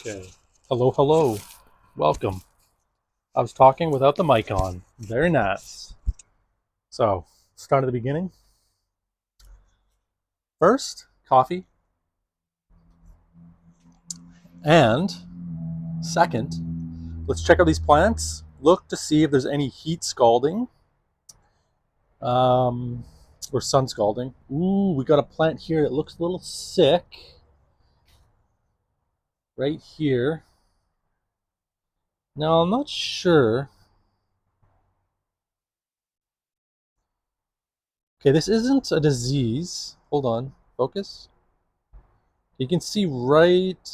Okay. Hello, hello. Welcome. I was talking without the mic on. Very nice. So, start at the beginning. First, coffee. And second, let's check out these plants. Look to see if there's any heat scalding or sun scalding. Ooh, we got a plant here that looks a little sick. Right here. Now, I'm not sure. Okay, this isn't a disease. Hold on. Focus. You can see right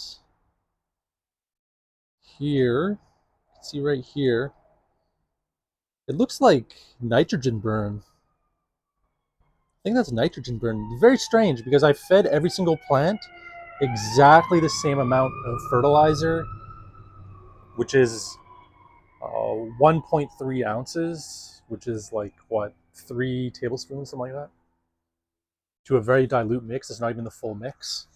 here. You can see right here. It looks like nitrogen burn. I think that's nitrogen burn. Very strange because I fed every single plant exactly the same amount of fertilizer, which is 1.3 ounces, which is like what, 3 tablespoons, something like that, to a very dilute mix. It's not even the full mix.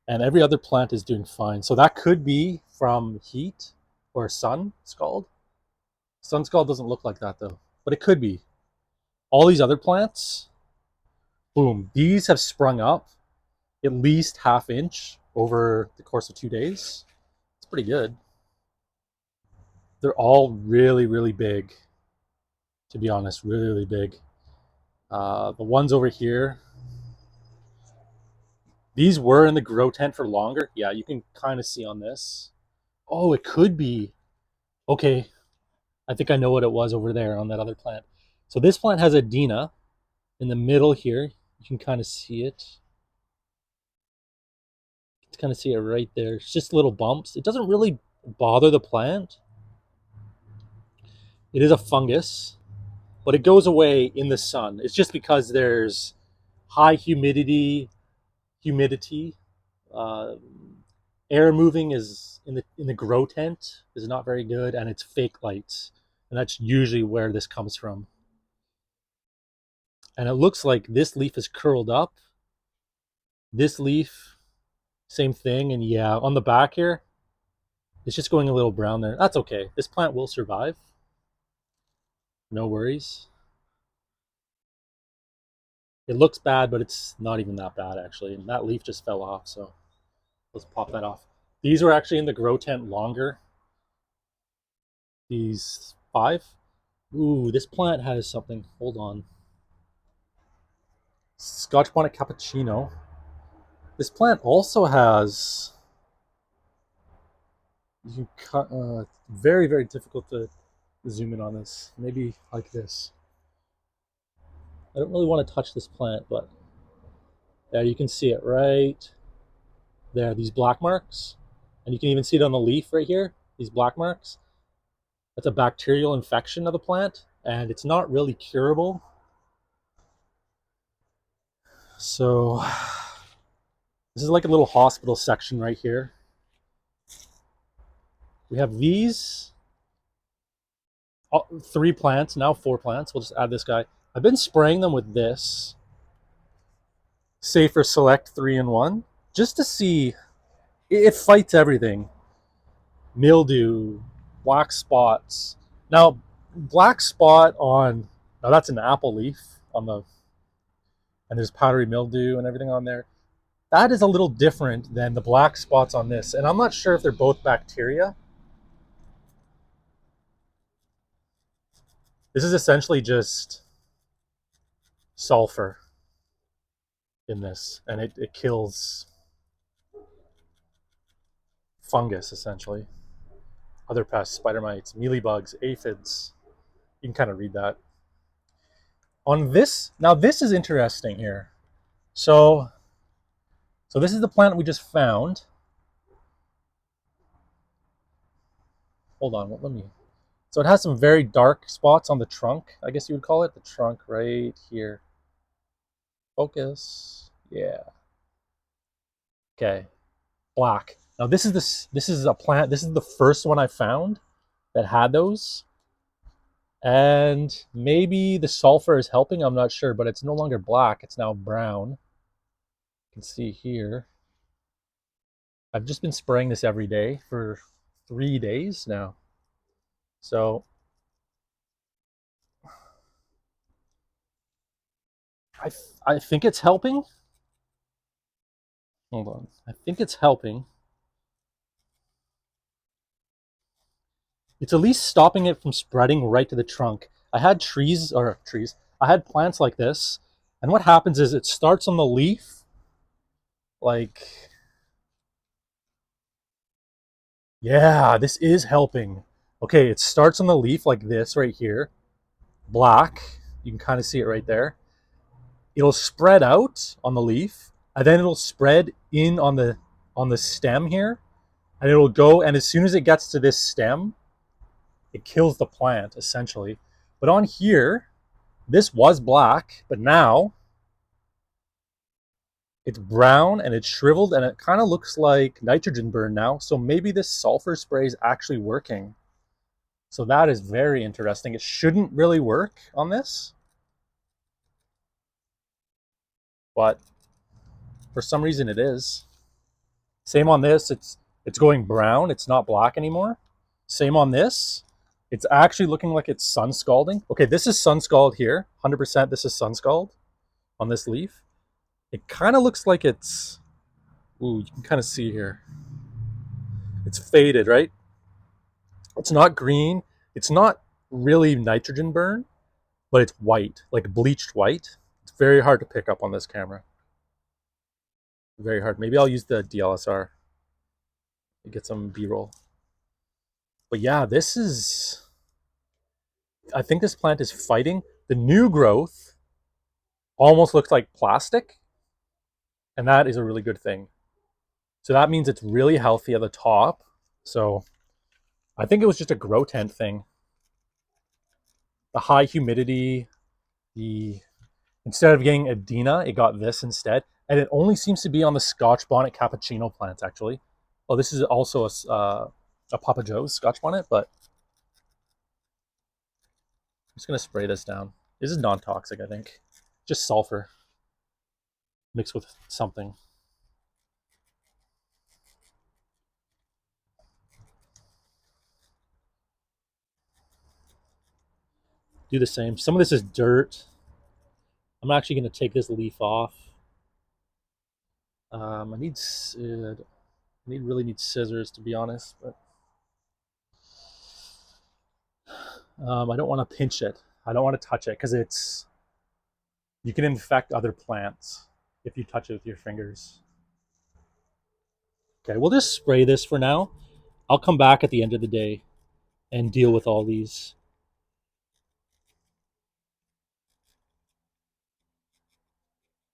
And every other plant is doing fine. So that could be from heat or sun scald. Sun scald doesn't look like that though, but it could be. All these other plants, boom, these have sprung up at least ½ inch over the course of 2 days. It's pretty good. They're all really, really big, to be honest, really, really big. The ones over here, these were in the grow tent for longer. Yeah, you can kind of see on this. Oh, it could be. Okay, I think I know what it was over there on that other plant. So this plant has Adena in the middle here. You can kind of see it. You can kind of see it right there. It's just little bumps. It doesn't really bother the plant. It is a fungus, but it goes away in the sun. It's just because there's high humidity. Uh, Air moving is in the grow tent is not very good, and it's fake lights, and that's usually where this comes from. And it looks like this leaf is curled up. This leaf, same thing, and yeah, on the back here, it's just going a little brown there. That's okay. This plant will survive. No worries. It looks bad, but it's not even that bad actually. And that leaf just fell off, so let's pop that off. These were actually in the grow tent longer. These 5. Ooh, this plant has something. Hold on. Scotch bonnet cappuccino. This plant also has. You cut. Very, very difficult to zoom in on this. Maybe like this. I don't really want to touch this plant, but there you can see it right there. These black marks, and you can even see it on the leaf right here. These black marks. That's a bacterial infection of the plant, and it's not really curable. So this is like a little hospital section right here. We have these 3 plants, now 4 plants. We'll just add this guy. I've been spraying them with this Safer Select 3-in-1 just to see. It fights everything. Mildew, black spots. Now, black spot on, now that's an apple leaf on the, and there's powdery mildew and everything on there. That is a little different than the black spots on this. And I'm not sure if they're both bacteria. This is essentially just sulfur in this, and it kills fungus essentially. Other pests, spider mites, mealybugs, aphids. You can kind of read that. On this, now this is interesting here. So this is the plant we just found. Hold on, let me. So it has some very dark spots on the trunk, I guess you would call it. The trunk right here. Focus. Yeah. Okay. Black. Now this is a plant. This is the first one I found that had those. And maybe the sulfur is helping, I'm not sure, but it's no longer black, it's now brown. You can see here. I've just been spraying this every day for 3 days now. So I think it's helping. Hold on. I think it's helping. It's at least stopping it from spreading right to the trunk. I had I had plants like this, and what happens is it starts on the leaf, like, yeah, this is helping. Okay, it starts on the leaf like this right here, black. You can kind of see it right there. It'll spread out on the leaf, and then it'll spread in on the stem here, and it'll go, and as soon as it gets to this stem, it kills the plant essentially. But on here, this was black, but now it's brown and it's shriveled and it kind of looks like nitrogen burn now. So maybe this sulfur spray is actually working. So that is very interesting. It shouldn't really work on this, but for some reason it is. Same on this, it's going brown, it's not black anymore. Same on this, it's actually looking like it's sun scalding. Okay, this is sun scald here, 100% this is sun scald on this leaf. It kind of looks like it's, ooh, you can kind of see here. It's faded, right? It's not green, it's not really nitrogen burn, but it's white, like bleached white. It's very hard to pick up on this camera. Very hard. Maybe I'll use the DLSR to get some B-roll. But yeah, this is, I think this plant is fighting. The new growth almost looks like plastic, and that is a really good thing. So that means it's really healthy at the top. So I think it was just a grow tent thing. The high humidity, instead of getting Adena, it got this instead. And it only seems to be on the Scotch bonnet cappuccino plants, actually. Well, this is also a Papa Joe's Scotch bonnet, but I'm just going to spray this down. This is non-toxic, I think. Just sulfur mixed with something. Do the same. Some of this is dirt. I'm actually going to take this leaf off. I really need scissors, to be honest, but I don't want to pinch it. I don't want to touch it because you can infect other plants if you touch it with your fingers. Okay, we'll just spray this for now. I'll come back at the end of the day and deal with all these.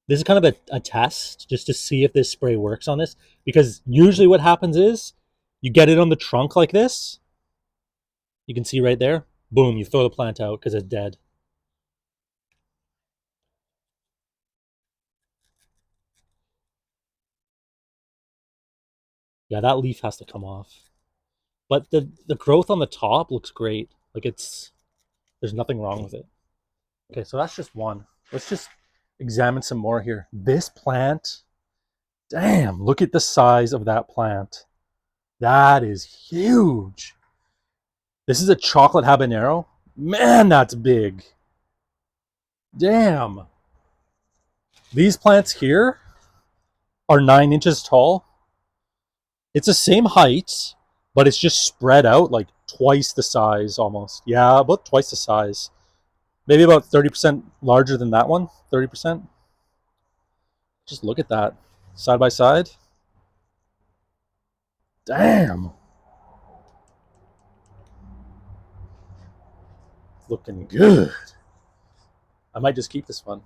This is kind of a test just to see if this spray works on this, because usually what happens is you get it on the trunk like this. You can see right there. Boom, you throw the plant out because it's dead. Yeah, that leaf has to come off. But the growth on the top looks great. Like there's nothing wrong with it. Okay, so that's just one. Let's just examine some more here. This plant, damn, look at the size of that plant. That is huge. This is a chocolate habanero. Man, that's big. Damn. These plants here are 9 inches tall. It's the same height, but it's just spread out like twice the size almost. Yeah, about twice the size. Maybe about 30% larger than that one. 30%. Just look at that. Side by side. Damn. Looking good. I might just keep this one.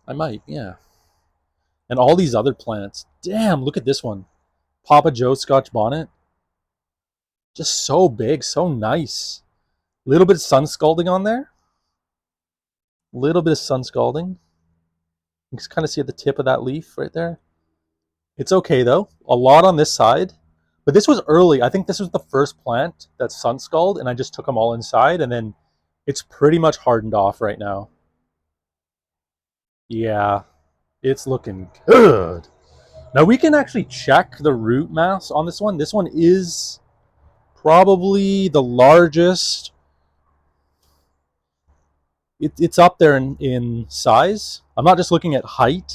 I might, yeah. And all these other plants. Damn, look at this one. Papa Joe's Scotch bonnet. Just so big, so nice. Little bit of sun scalding on there. Little bit of sun scalding. You can kind of see at the tip of that leaf right there. It's okay though. A lot on this side. But this was early. I think this was the first plant that sun scalded, and I just took them all inside, and then it's pretty much hardened off right now. Yeah. It's looking good. Now we can actually check the root mass on this one. This one is probably the largest. It's up there in size. I'm not just looking at height.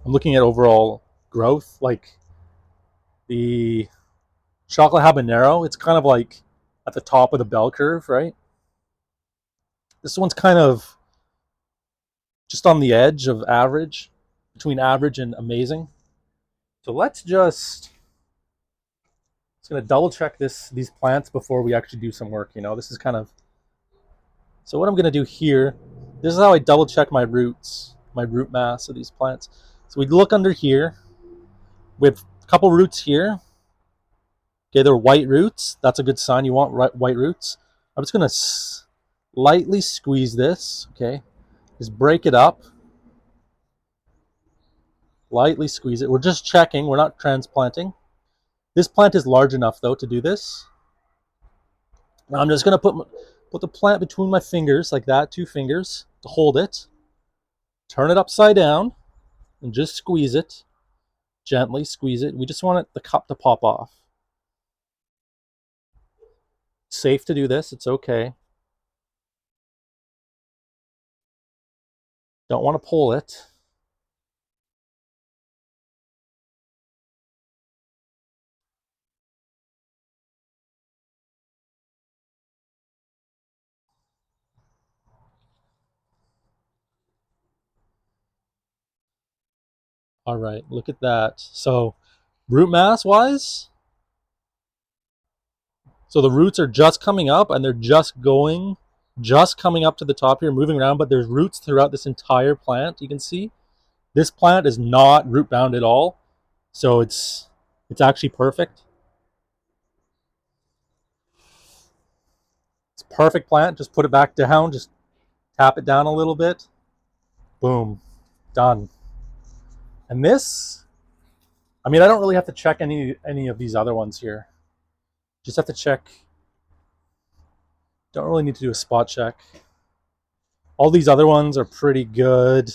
I'm looking at overall growth. Like the chocolate habanero, it's kind of like at the top of the bell curve, right? This one's kind of just on the edge of average, between average and amazing. So let's just gonna double check these plants before we actually do some work. This is kind of, so what I'm gonna do here, this is how I double check my roots, my root mass of these plants. So we look under here, we have a couple roots here. Okay, they're white roots. That's a good sign. You want white roots. I'm just gonna lightly squeeze this. Okay, just break it up. Lightly squeeze it. We're just checking. We're not transplanting. This plant is large enough though to do this. Now I'm just gonna put the plant between my fingers like that, 2 fingers to hold it. Turn it upside down and just squeeze it. Gently squeeze it. We just want the cup to pop off. Safe to do this. It's okay. Don't want to pull it. All right, look at that. So root mass wise, so the roots are just coming up and they're just coming up to the top here, moving around, but there's roots throughout this entire plant. You can see this plant is not root bound at all. So it's actually perfect. It's a perfect plant. Just put it back down, just tap it down a little bit. Boom, done. And this, I mean, I don't really have to check any of these other ones here. Just have to check. Don't really need to do a spot check. All these other ones are pretty good.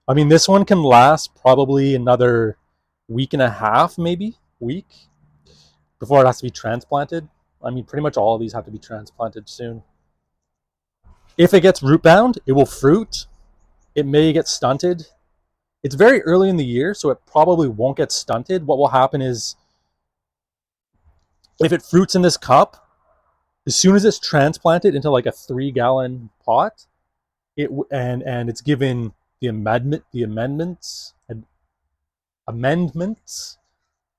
I mean, this one can last probably another week and a half, maybe week, before it has to be transplanted. I mean, pretty much all of these have to be transplanted soon. If it gets root bound, it will fruit. It may get stunted. It's very early in the year, so it probably won't get stunted. What will happen is, if it fruits in this cup, as soon as it's transplanted into like a 3-gallon pot, and it's given the amendments,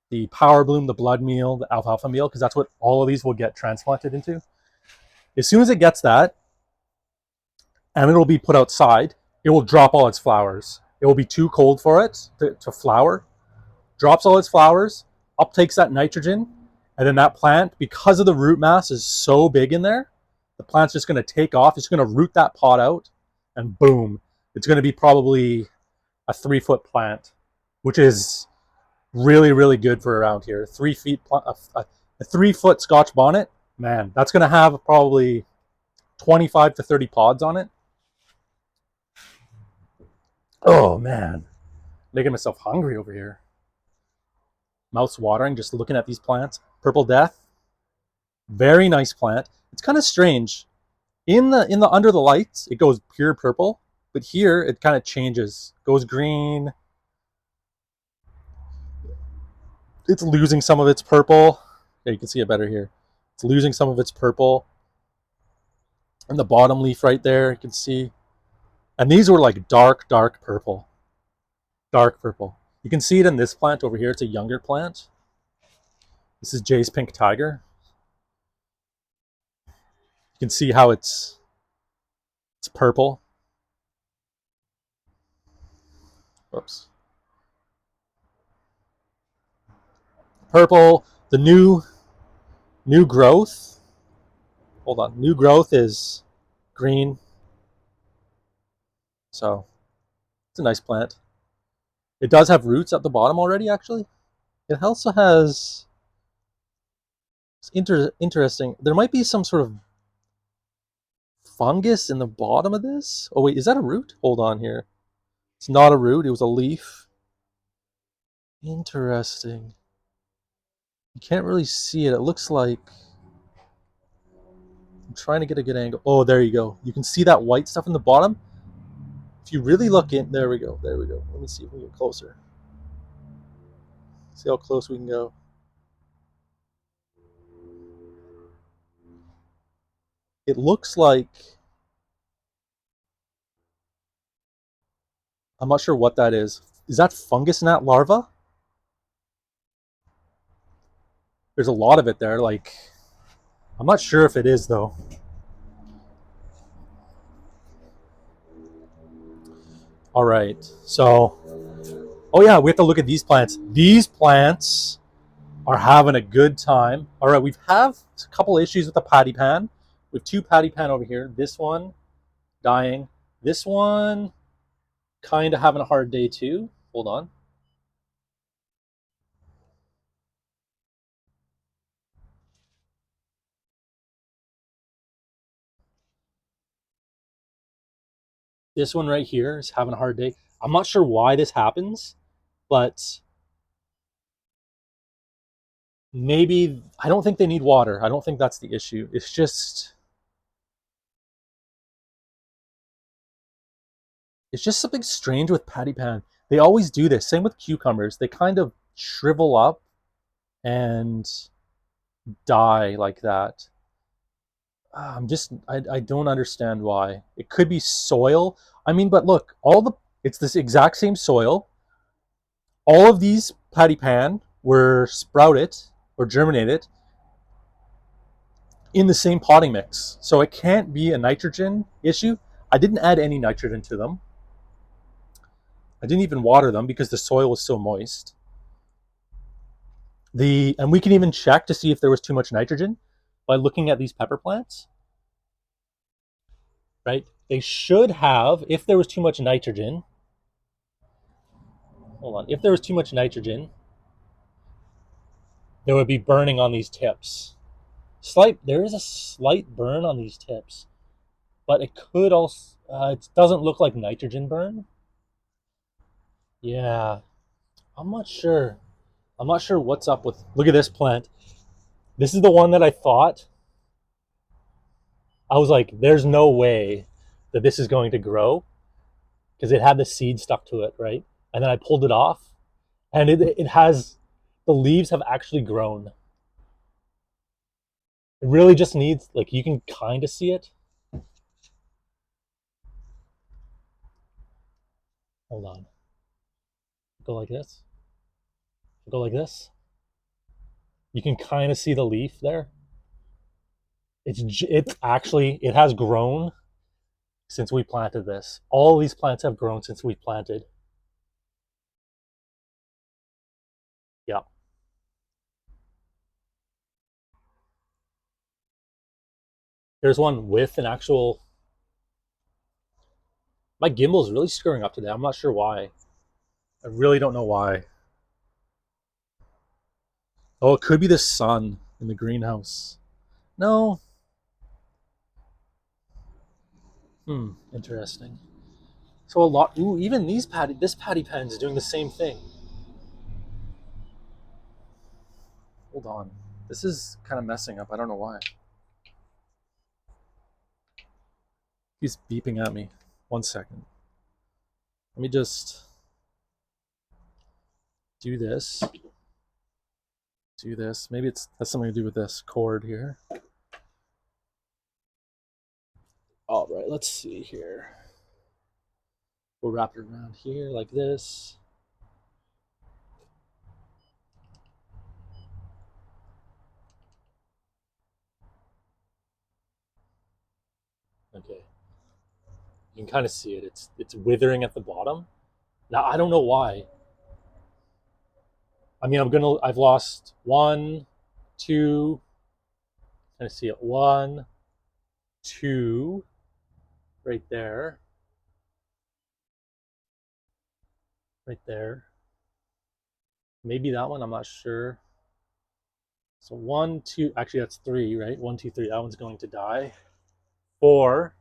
the power bloom, the blood meal, the alfalfa meal, because that's what all of these will get transplanted into. As soon as it gets that, and it'll be put outside, it will drop all its flowers. It will be too cold for it to flower. Drops all its flowers, uptakes that nitrogen, and then that plant, because of the root mass is so big in there, the plant's just going to take off. It's going to root that pot out, and boom, it's going to be probably a 3-foot plant, which is really, really good for around here. 3 feet, a 3-foot Scotch bonnet, man, that's going to have probably 25 to 30 pods on it. Oh man, making myself hungry over here. Mouth's watering just looking at these plants. Purple Death, very nice plant. It's kind of strange. In the under the lights, it goes pure purple, but here it kind of changes. Goes green. It's losing some of its purple. Yeah, you can see it better here. It's losing some of its purple. And the bottom leaf right there, you can see. And these were like dark purple. Dark purple. You can see it in this plant over here. It's a younger plant. This is Jay's Pink Tiger. You can see how it's purple. Whoops. Purple. The new growth. Hold on. New growth is green. So it's a nice plant. It does have roots at the bottom already, actually. It also has, it's interesting, there might be some sort of fungus in the bottom of this. Oh wait, is that a root? Hold on here. It's not a root, it was a leaf. Interesting. You can't really see it. It looks like... I'm trying to get a good angle. Oh, there you go. You can see that white stuff in the bottom. If you really look in... There we go. There we go. Let me see if we get closer. See how close we can go. It looks like... I'm not sure what that is. Is that fungus gnat larva? There's a lot of it there. Like, I'm not sure if it is though. All right. So, oh yeah, we have to look at these plants. These plants are having a good time. All right, we've have a couple issues with the patty pan. We have two patty pan over here. This one dying. This one kind of having a hard day too. Hold on. This one right here is having a hard day. I'm not sure why this happens, but maybe, I don't think they need water. I don't think that's the issue. It's just something strange with patty pan. They always do this. Same with cucumbers. They kind of shrivel up and die like that. I don't understand why. It could be soil. I mean, but look, it's this exact same soil. All of these patty pan were sprouted or germinated in the same potting mix. So it can't be a nitrogen issue. I didn't add any nitrogen to them. I didn't even water them because the soil was so moist. And we can even check to see if there was too much nitrogen by looking at these pepper plants. Right? They should have, if there was too much nitrogen, hold on, if there was too much nitrogen, there would be burning on these tips. There is a slight burn on these tips, but it could also, it doesn't look like nitrogen burn. Yeah, I'm not sure. I'm not sure what's up with, look at this plant. This is the one that I thought, I was like, there's no way that this is going to grow because it had the seed stuck to it, right? And then I pulled it off and it has, the leaves have actually grown. It really just needs, like, you can kind of see it. Hold on. Go like this. Go like this. You can kind of see the leaf there. It's actually, it has grown since we planted this. All these plants have grown since we planted. Yeah. There's one with an actual... My gimbal is really screwing up today. I'm not sure why. I really don't know why. Oh, it could be the sun in the greenhouse. No. Interesting. So a lot... Ooh, even this patty pan is doing the same thing. Hold on. This is kind of messing up. I don't know why. He's beeping at me. 1 second. Let me just do this. Do this. Maybe has something to do with this cord here. All right, let's see here. We'll wrap it around here like this. Okay. You can kind of see it. It's withering at the bottom. Now I don't know why. I mean, I've lost 1, 2. Kind of see it. 1, 2, right there. Right there. Maybe that one, I'm not sure. So 1, 2, actually that's 3, right? 1, 2, 3, that one's going to die. 4.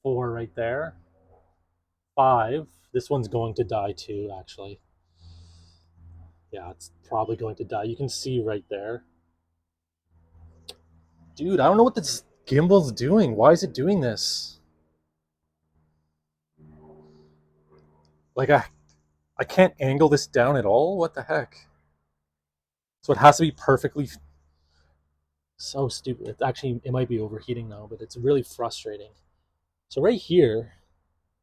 4 right there. 5. This one's going to die too, actually. Yeah, it's probably going to die. You can see right there. Dude, I don't know what this gimbal's doing. Why is it doing this? Like, I can't angle this down at all? What the heck? So it has to be perfectly... So stupid. It might be overheating now, but it's really frustrating. So right here,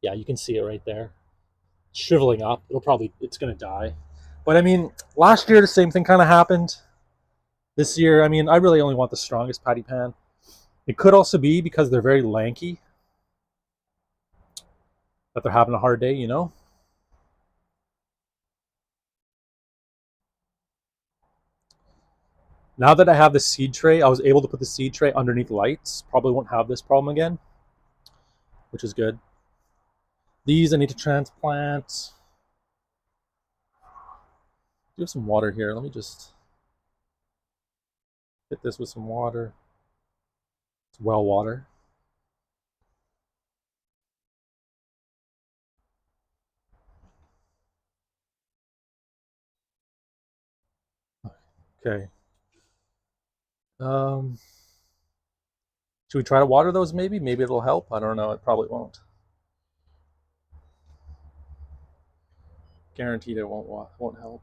yeah, you can see it right there. Shriveling up. It's going to die. But I mean, last year the same thing kind of happened. This year, I mean, I really only want the strongest patty pan. It could also be because they're very lanky that they're having a hard day, you know? Now that I have the seed tray, I was able to put the seed tray underneath lights. Probably won't have this problem again, which is good. These I need to transplant. Do have some water here. Let me just hit this with some water. It's well water. Okay. Should we try to water those maybe? Maybe it'll help. I don't know. It probably won't. Guaranteed it won't help.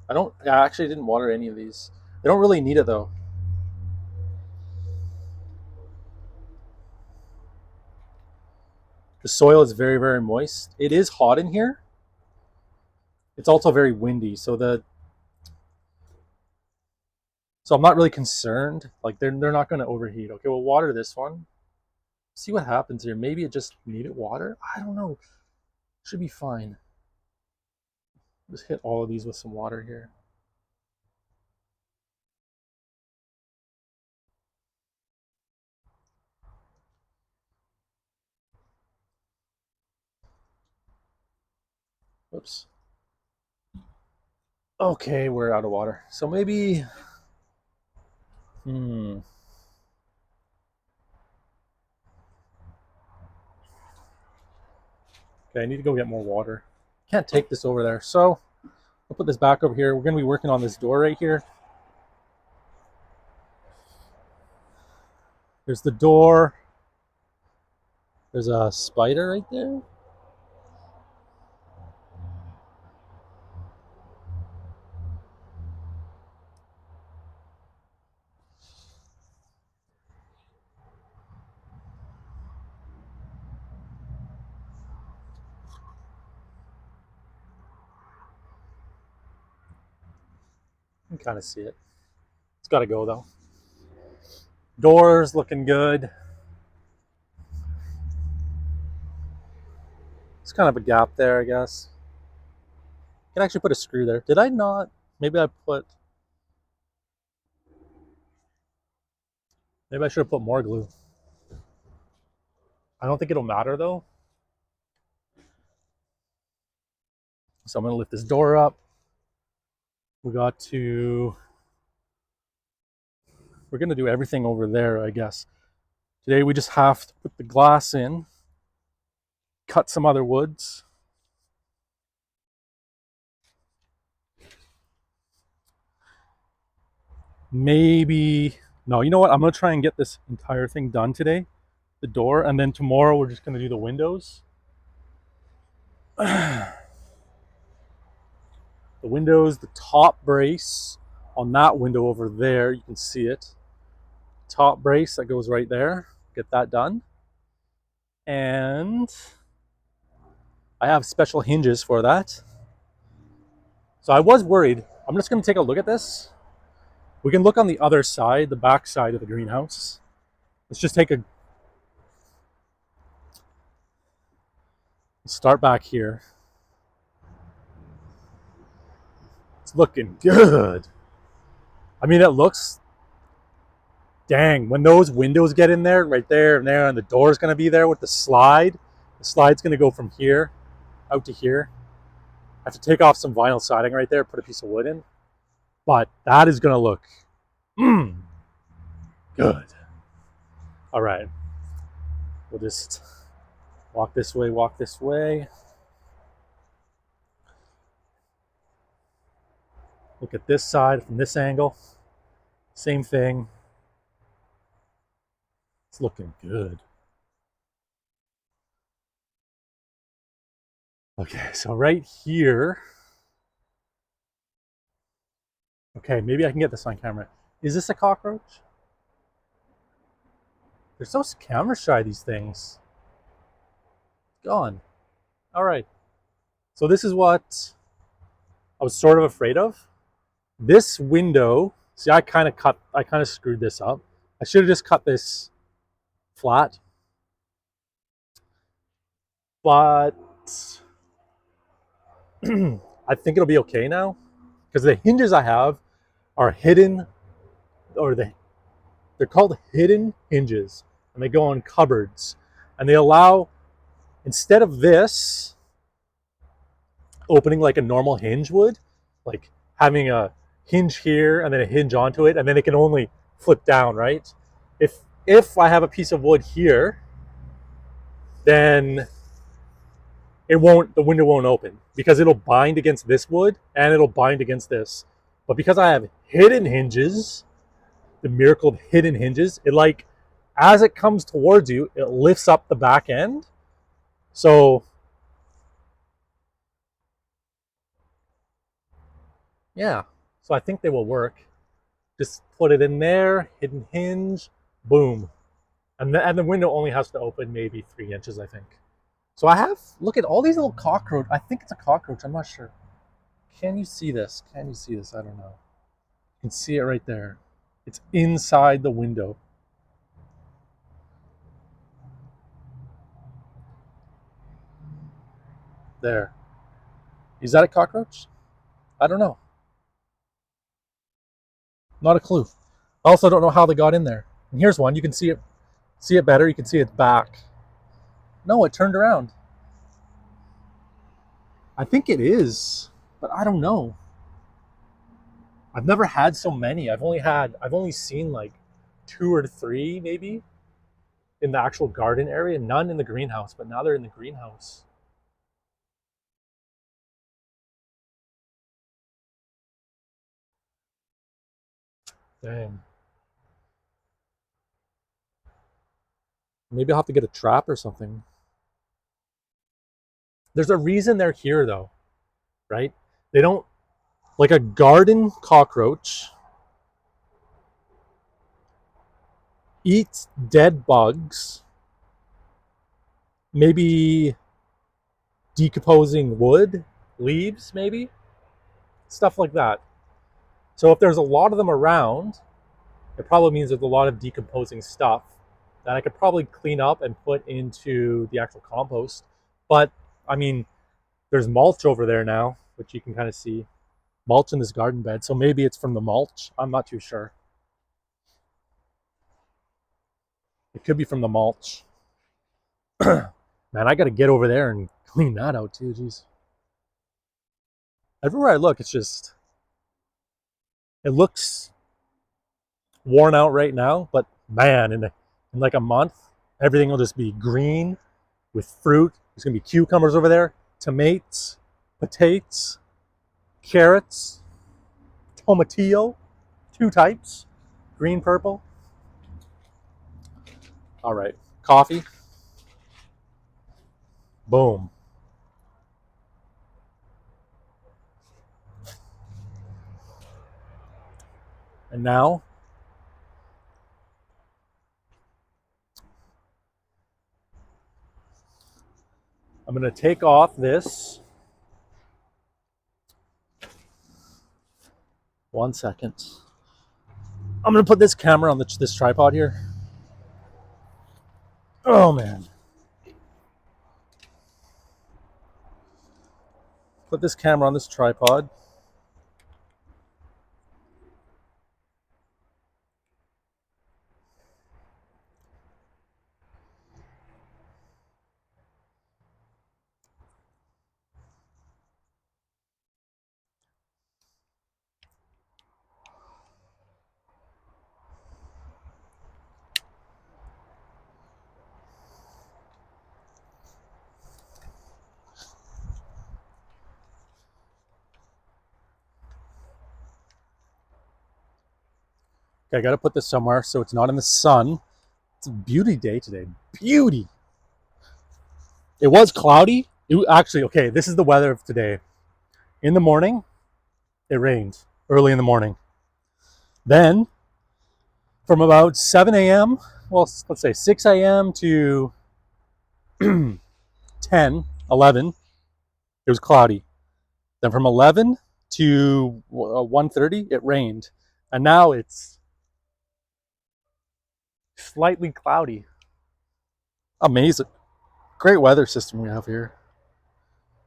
I actually didn't water any of these. They don't really need it though. The soil is very, very moist. It is hot in here. It's also very windy, so I'm not really concerned. Like they're not going to overheat. Okay, we'll water this one. See what happens here. Maybe it just needed water. I don't know. Should be fine. Just hit all of these with some water here. Whoops. Okay, we're out of water. So maybe... Okay, I need to go get more water. Can't take this over there. So I'll put this back over here. We're going to be working on this door right here. There's the door. There's a spider right there. You can kind of see it. It's got to go though. Doors looking good. It's kind of a gap there, I guess. I can actually put a screw there. Did I not? Maybe I should have put more glue. I don't think it'll matter though. So I'm going to lift this door up. We're going to do everything over there, I guess. Today we just have to put the glass in, cut some other woods. Maybe, no, you know what? I'm going to try and get this entire thing done today, the door, and then tomorrow we're just going to do the windows. The windows, the top brace on that window over there, you can see it. Top brace that goes right there. Get that done. And I have special hinges for that. So I was worried. I'm just going to take a look at this. We can look on the other side, the back side of the greenhouse. Let's just start back here. It's looking good. I mean, it looks, dang, when those windows get in there, right there and there, and the door's going to be there with the slide. The slide's going to go from here out to here. I have to take off some vinyl siding right there, put a piece of wood in. But that is going to look good. All right. We'll just walk this way, walk this way. Look at this side from this angle. Same thing. It's looking good. Okay, so right here. Okay, maybe I can get this on camera. Is this a cockroach? They're so camera shy, these things. Gone. All right. So this is what I was sort of afraid of. This window, see, I kind of screwed this up. I should have just cut this flat. But I think it'll be okay now because the hinges I have are hidden, or they're called hidden hinges, and they go on cupboards, and they allow, instead of this opening like a normal hinge would, like having a hinge here and then a hinge onto it, and then it can only flip down, right? If I have a piece of wood here, then the window won't open because it'll bind against this wood and it'll bind against this. But because I have hidden hinges, the miracle of hidden hinges, it, like, as it comes towards you, it lifts up the back end. So yeah, so I think they will work. Just put it in there, hidden hinge, boom. And the window only has to open maybe 3 inches, I think. So I have, look at all these little cockroach. I think it's a cockroach, I'm not sure. Can you see this? Can you see this? I don't know. You can see it right there. It's inside the window. There. Is that a cockroach? I don't know. Not a clue. I also don't know how they got in there. And here's one. You can see it better. You can see its back. No, it turned around. I think it is, but I don't know. I've never had so many. I've only seen like 2 or 3 maybe in the actual garden area, none in the greenhouse, but now they're in the greenhouse. Dang. Maybe I'll have to get a trap or something. There's a reason they're here though, right? They don't, like a garden cockroach eats dead bugs, maybe decomposing wood, leaves, maybe stuff like that. So if there's a lot of them around, it probably means there's a lot of decomposing stuff that I could probably clean up and put into the actual compost. But I mean, there's mulch over there now, which you can kind of see. Mulch in this garden bed, so maybe it's from the mulch. I'm not too sure. It could be from the mulch. Man, I got to get over there and clean that out too. Jeez. Everywhere I look, it's just, it looks worn out right now, but man, in like a month, everything will just be green with fruit. There's gonna be cucumbers over there, tomatoes, potatoes, carrots, tomatillo, 2 types, green, purple. All right, coffee. Boom. And now I'm going to take off this. 1 second. I'm going to put this camera on this tripod here. Oh man. Put this camera on this tripod. Okay, I gotta put this somewhere so it's not in the sun. It's a beauty day today. Beauty. It was cloudy. Actually, okay, this is the weather of today. In the morning, it rained early in the morning. Then, from about 7 a.m., well, let's say 6 a.m. to 10, 11, it was cloudy. Then from 11 to 1:30, it rained. And now it's slightly cloudy. Amazing. Great weather system we have here.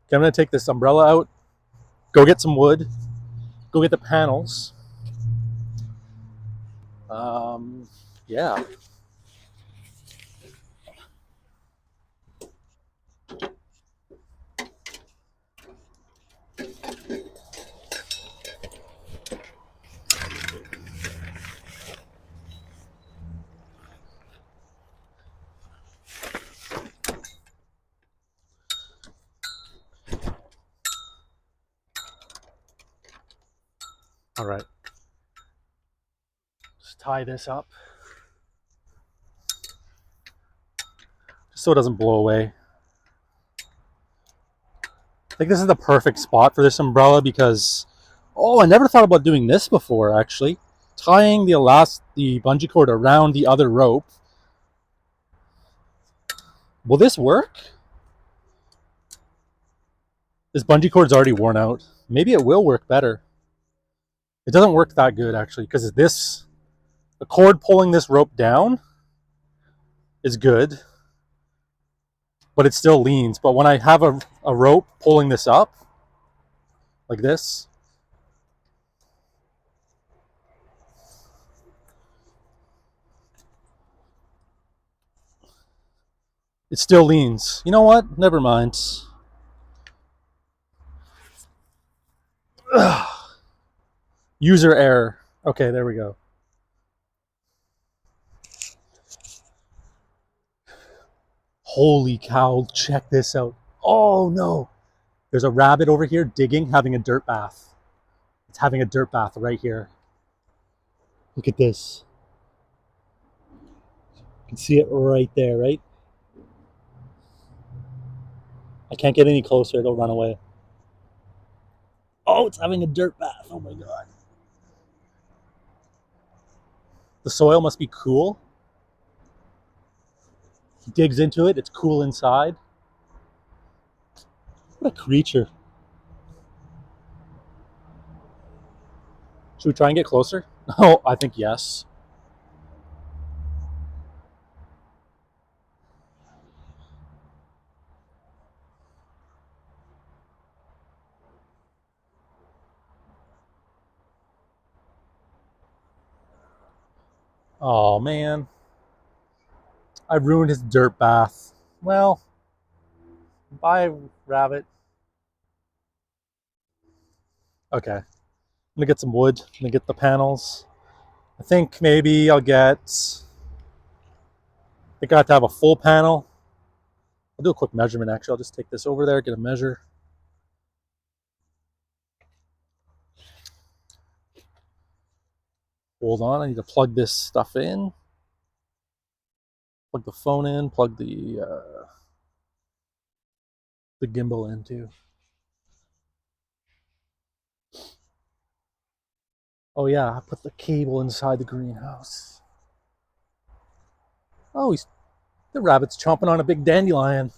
Okay, I'm going to take this umbrella out, go get some wood, go get the panels. Yeah. All right. Just tie this up just so it doesn't blow away. I think this is the perfect spot for this umbrella because, oh, I never thought about doing this before, actually. Tying the bungee cord around the other rope. Will this work? This bungee cord's already worn out. Maybe it will work better. It doesn't work that good, actually, because the cord pulling this rope down is good, but it still leans. But when I have a rope pulling this up, like this, it still leans. You know what? Never mind. Ugh. User error. Okay, there we go. Holy cow, check this out. Oh no. There's a rabbit over here digging, having a dirt bath. It's having a dirt bath right here. Look at this. You can see it right there, right? I can't get any closer, it'll run away. Oh, it's having a dirt bath. Oh my god. The soil must be cool. He digs into it, it's cool inside. What a creature. Should we try and get closer? Oh, I think yes. Oh man. I ruined his dirt bath. Well, bye, rabbit. Okay. I'm gonna get some wood. I'm gonna get the panels. I think maybe I think I have to have a full panel. I'll do a quick measurement actually. I'll just take this over there, get a measure. Hold on, I need to plug this stuff in. Plug the phone in, plug the gimbal in too. Oh yeah, I put the cable inside the greenhouse. Oh, the rabbit's chomping on a big dandelion.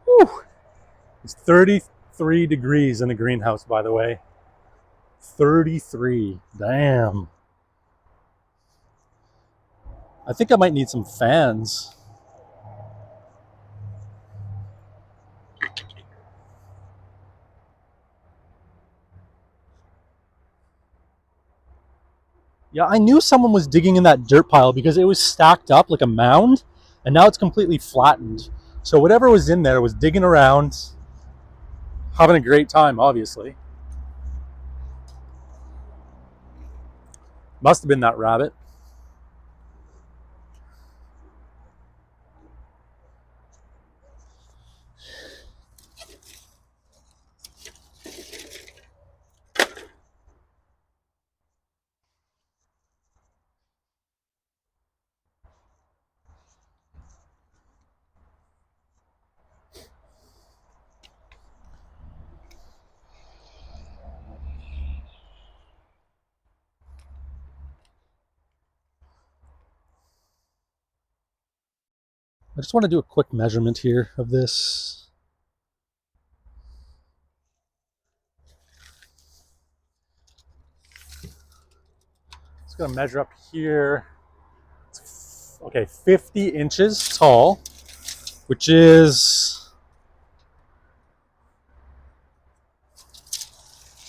Whew. It's 33 degrees in the greenhouse, by the way. 33. Damn. I think I might need some fans. Yeah, I knew someone was digging in that dirt pile because it was stacked up like a mound, and now it's completely flattened. So whatever was in there was digging around, having a great time, obviously. Must have been that rabbit. I just want to do a quick measurement here of this. Just gonna measure up here. Okay, 50 inches tall, which is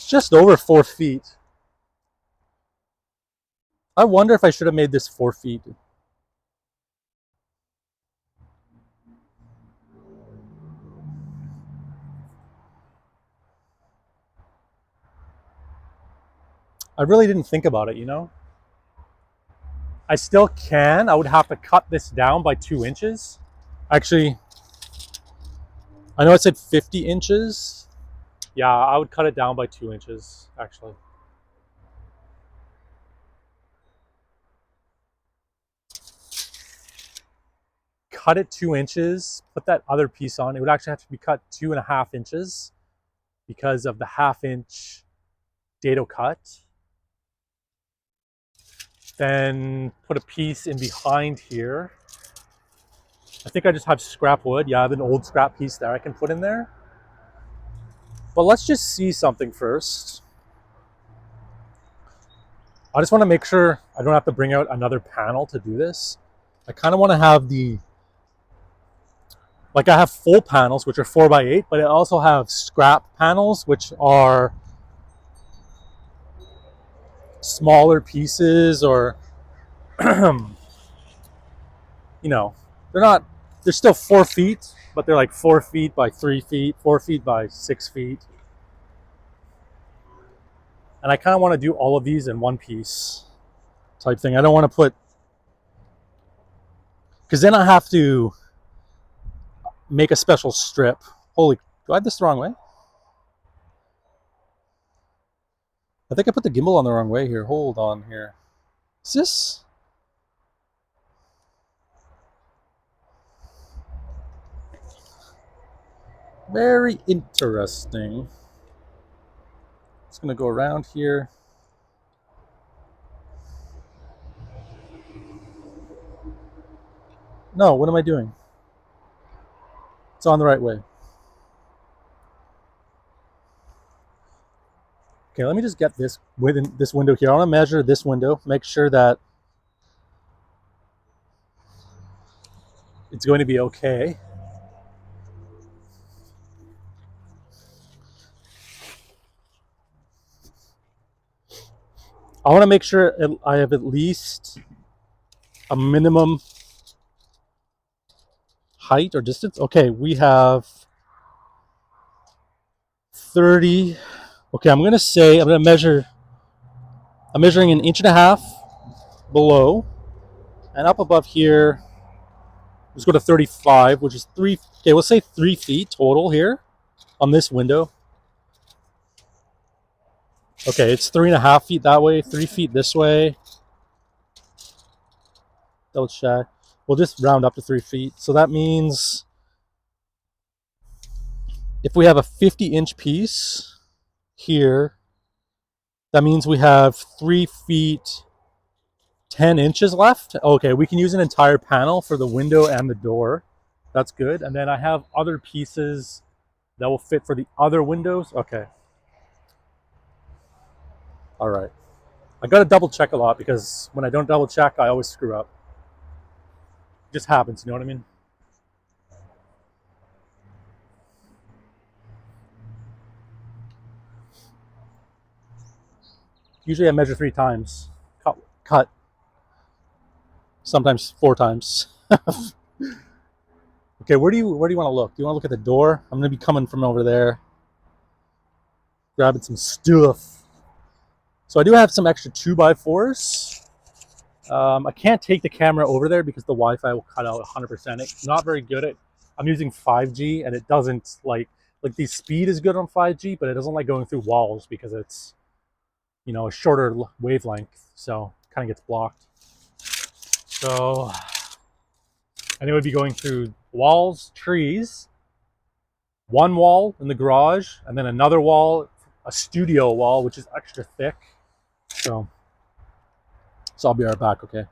just over 4 feet. I wonder if I should have made this 4 feet. I really didn't think about it, you know? I still can. I would have to cut this down by 2 inches. Actually, I know it said 50 inches. Yeah, I would cut it down by 2 inches, actually. Cut it 2 inches, put that other piece on. It would actually have to be cut 2.5 inches because of the 1/2 inch dado cut. Then put a piece in behind here. I think I just have scrap wood. Yeah, I have an old scrap piece there I can put in there. But let's just see something first. I just want to make sure I don't have to bring out another panel to do this. I kind of want to have like I have full panels, which are 4x8, but I also have scrap panels, which are smaller pieces, or, you know, they're still 4 feet, but they're like 4 feet by 3 feet, 4 feet by 6 feet. And I kind of want to do all of these in one piece type thing. I don't want to put, because then I have to make a special strip. Holy, do I have this the wrong way? I think I put the gimbal on the wrong way here. Hold on here. Is this? Very interesting. Just gonna go around here. No, what am I doing? It's on the right way. Okay, let me just get this within this window here. I want to measure this window, make sure that it's going to be okay. I want to make sure I have at least a minimum height or distance. Okay, we have 30. Okay, I'm measuring 1.5 inches below, and up above here, let's go to 35, which is 3. Okay, we'll say 3 feet total here on this window. Okay, it's 3.5 feet that way, 3 feet this way. Double check. We'll just round up to 3 feet. So that means if we have a 50-inch piece here, that means we have 3 feet 10 inches left. Okay, we can use an entire panel for the window and the door. That's good. And then I have other pieces that will fit for the other windows. Okay. All right. I got to double check a lot, because when I don't double check, I always screw up. It just happens, you know what I mean? Usually I measure 3 times. Cut. Sometimes 4 times. Okay, where do you want to look? Do you want to look at the door? I'm going to be coming from over there, grabbing some stuff. So I do have some extra 2x4s. I can't take the camera over there because the Wi-Fi will cut out 100%. It's not very good at. I'm using 5G and it doesn't like the speed is good on 5G, but it doesn't like going through walls because it's, you know, a shorter wavelength, so it kind of gets blocked. So, and it would be going through walls, trees, one wall in the garage, and then another wall, a studio wall, which is extra thick. So I'll be right back, okay?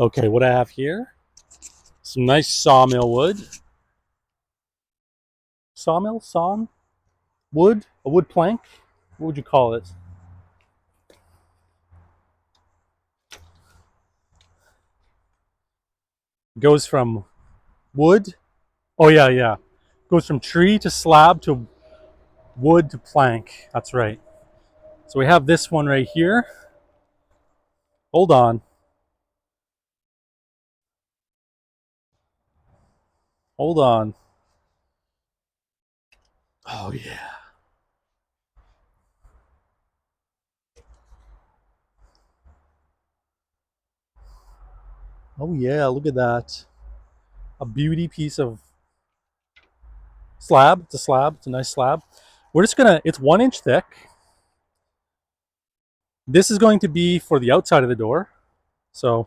Okay, what I have here, some nice sawmill wood. Sawmill? Sawn? Wood? A wood plank? What would you call it? Goes from wood. Oh, yeah, yeah. Goes from tree to slab to wood to plank. That's right. So we have this one right here. Hold on. Hold on. Oh, yeah. Oh, yeah. Look at that. A beauty piece of slab. It's a slab. It's a nice slab. We're just going to, it's 1 inch thick. This is going to be for the outside of the door. So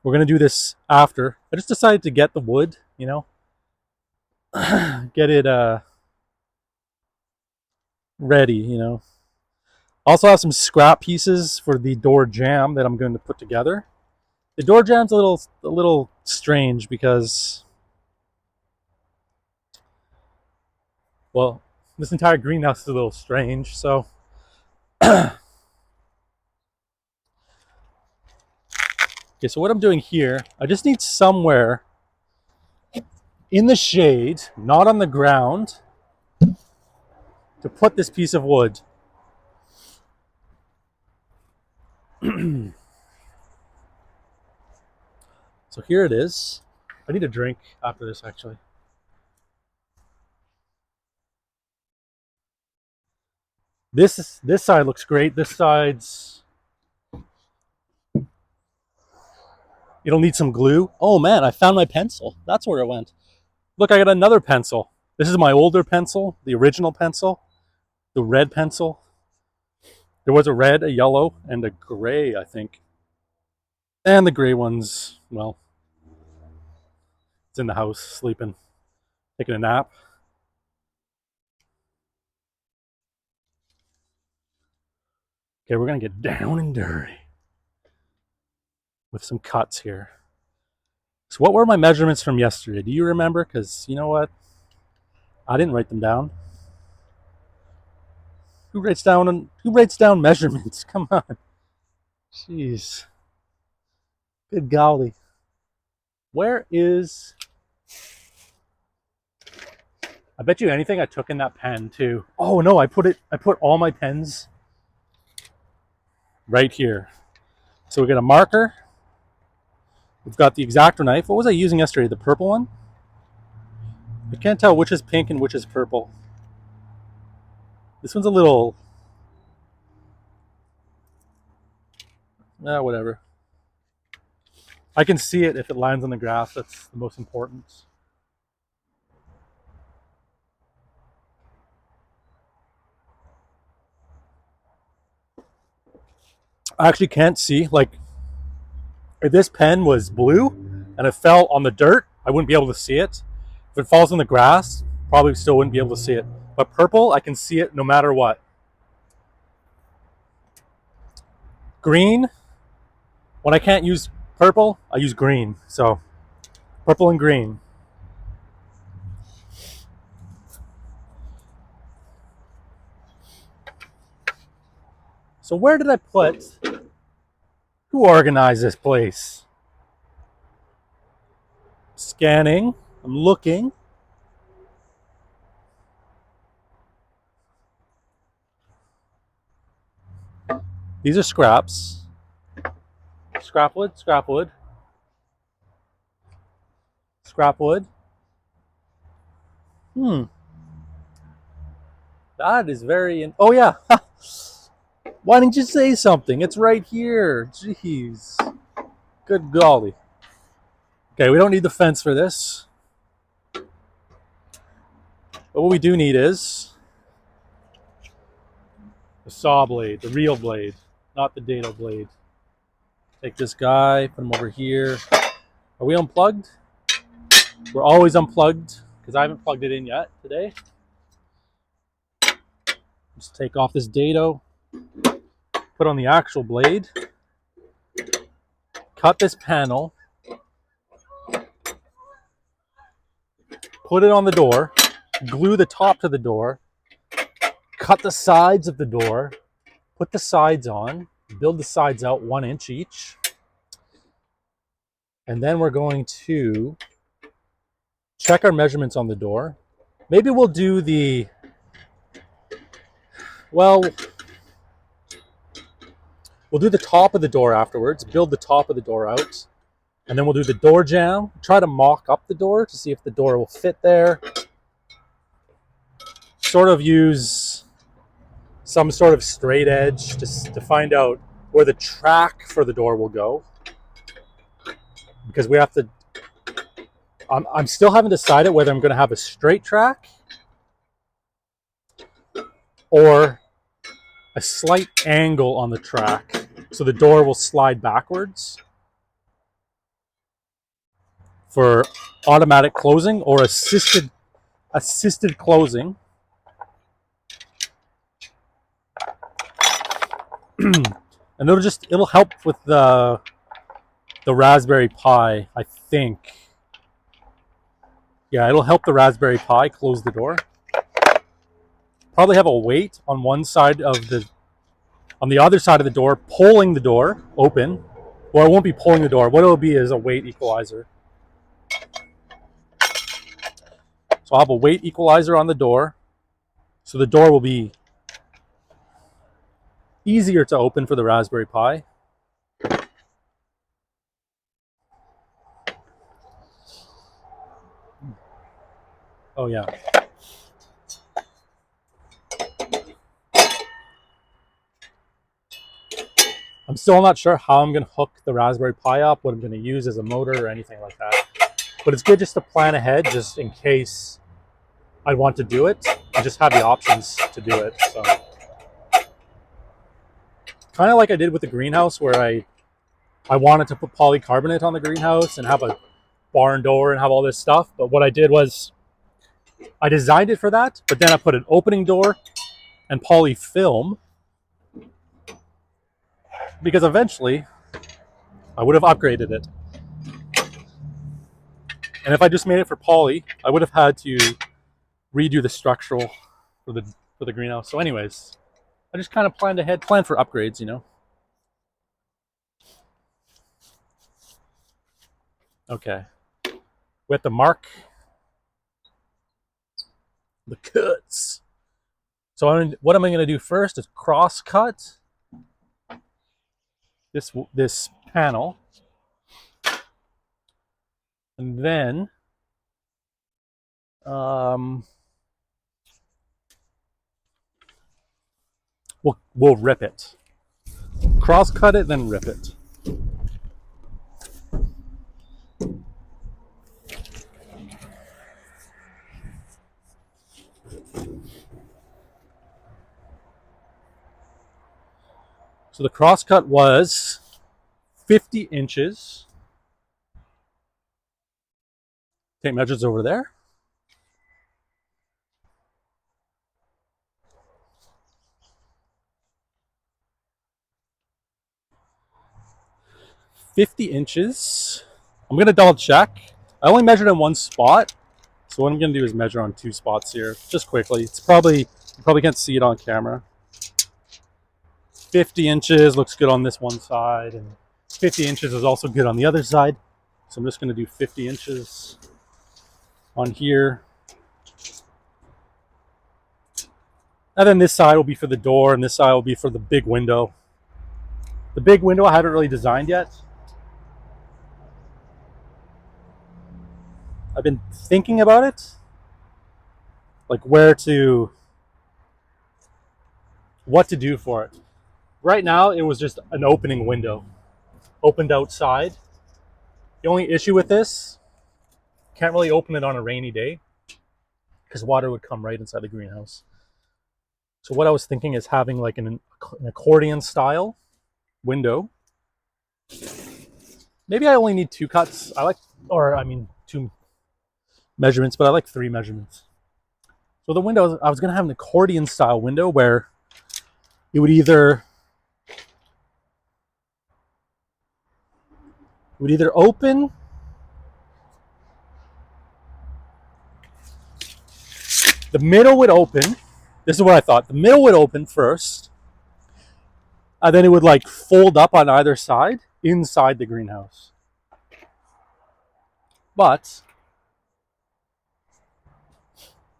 we're going to do this after. I just decided to get the wood, you know, get it ready, you know. Also have some scrap pieces for the door jamb that I'm going to put together. The door jamb's a little strange because, well, this entire greenhouse is a little strange. So okay, so what I'm doing here, I just need somewhere in the shade, not on the ground, to put this piece of wood. So here it is. I need a drink after this, actually. This side looks great. This side's, it'll need some glue. Oh man, I found my pencil. That's where it went. Look, I got another pencil. This is my older pencil, the original pencil, the red pencil. There was a red, a yellow, and a gray, I think. And the gray one's, well, it's in the house, sleeping, taking a nap. Okay, we're gonna get down and dirty with some cuts here. So what were my measurements from yesterday? Do you remember? Because you know what? I didn't write them down. Who writes down measurements? Come on. Jeez. Good golly. Where is, I bet you anything I took in that pen too. Oh no, I put all my pens right here. So we got a marker. We've got the X-Acto knife. What was I using yesterday? The purple one? I can't tell which is pink and which is purple. This one's a little, whatever. I can see it if it lines on the graph. That's the most important. I actually can't see, like, if this pen was blue and it fell on the dirt, I wouldn't be able to see it. If it falls on the grass, probably still wouldn't be able to see it. But purple, I can see it no matter what. Green, when I can't use purple, I use green. So purple and green. So where did I put, who organized this place? Scanning, I'm looking. These are scraps. Scrap wood, scrap wood. Scrap wood. That is very, oh yeah. Why didn't you say something? It's right here. Jeez. Good golly. Okay, we don't need the fence for this. But what we do need is the saw blade, the real blade, not the dado blade. Take this guy, put him over here. Are we unplugged? We're always unplugged because I haven't plugged it in yet today. Just take off this dado, put on the actual blade, cut this panel, put it on the door, glue the top to the door, cut the sides of the door, put the sides on, build the sides out 1 inch each. And then we're going to check our measurements on the door. Maybe we'll do the, well, we'll do the top of the door afterwards, build the top of the door out, and then we'll do the door jamb, try to mock up the door to see if the door will fit there. Sort of use some sort of straight edge to find out where the track for the door will go. Because we have to, I'm still haven't decided whether I'm going to have a straight track or a slight angle on the track, so the door will slide backwards for automatic closing or assisted closing. And it'll help with the Raspberry Pi, I think. Yeah, it'll help the Raspberry Pi close the door. Probably have a weight on one side of on the other side of the door, pulling the door open. Well, it won't be pulling the door. What it'll be is a weight equalizer. So I'll have a weight equalizer on the door. So the door will be easier to open for the Raspberry Pi. Oh yeah. I'm still not sure how I'm going to hook the Raspberry Pi up, what I'm going to use as a motor or anything like that. But it's good just to plan ahead, just in case I want to do it, and just have the options to do it. So, kind of like I did with the greenhouse, where I wanted to put polycarbonate on the greenhouse and have a barn door and have all this stuff. But what I did was I designed it for that, but then I put an opening door and poly film, because eventually I would have upgraded it. And if I just made it for poly, I would have had to redo the structural for the greenhouse. So anyways, I just kind of planned ahead, planned for upgrades, you know. Okay. We have to mark the cuts. So what am I going to do first is cross cut this panel, and then we'll rip it. Cross cut it, then rip it. So the cross cut was 50 inches. Tape measures over there. $50. I'm gonna double check. I only measured in one spot, so what I'm gonna do is measure on 2 spots here, just quickly. It's you probably can't see it on camera. 50 inches looks good on this one side, and 50 inches is also good on the other side. So I'm just going to do 50 inches on here. And then this side will be for the door, and this side will be for the big window. The big window I haven't really designed yet. I've been thinking about it, like what to do for it. Right now, it was just an opening window, opened outside. The only issue with this, can't really open it on a rainy day because water would come right inside the greenhouse. So what I was thinking is having like an accordion style window. Maybe I only need 2 cuts. 2 measurements, but I like 3 measurements. So the window, I was going to have an accordion style window where it would either would either open the middle would open. This is what I thought. The middle would open first, and then it would like fold up on either side inside the greenhouse. But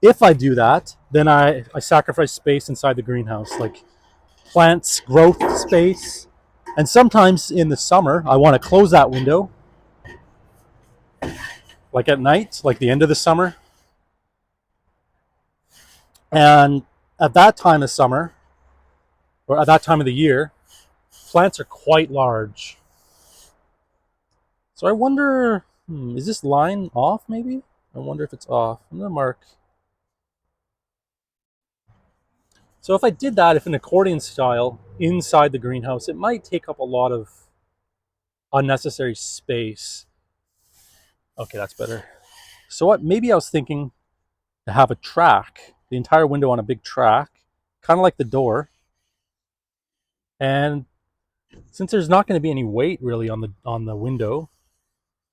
if I do that, then I sacrifice space inside the greenhouse, like plants, growth space. And sometimes in the summer, I want to close that window, like at night, like the end of the summer. And at that time of summer, or at that time of the year, plants are quite large. So I wonder, is this line off maybe? I wonder if it's off. I'm going to mark. So if I did that, if an accordion style inside the greenhouse, it might take up a lot of unnecessary space. Okay, that's better. So what? Maybe I was thinking to have a track, the entire window on a big track, kind of like the door. And since there's not going to be any weight really on the window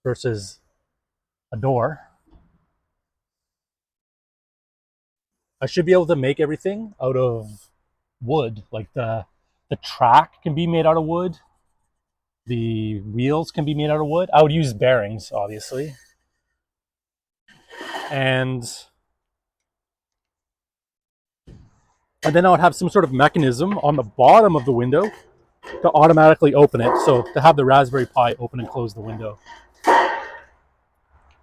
versus a door, I should be able to make everything out of wood. Like the track can be made out of wood. The wheels can be made out of wood. I would use bearings, obviously. And then I would have some sort of mechanism on the bottom of the window to automatically open it. So to have the Raspberry Pi open and close the window.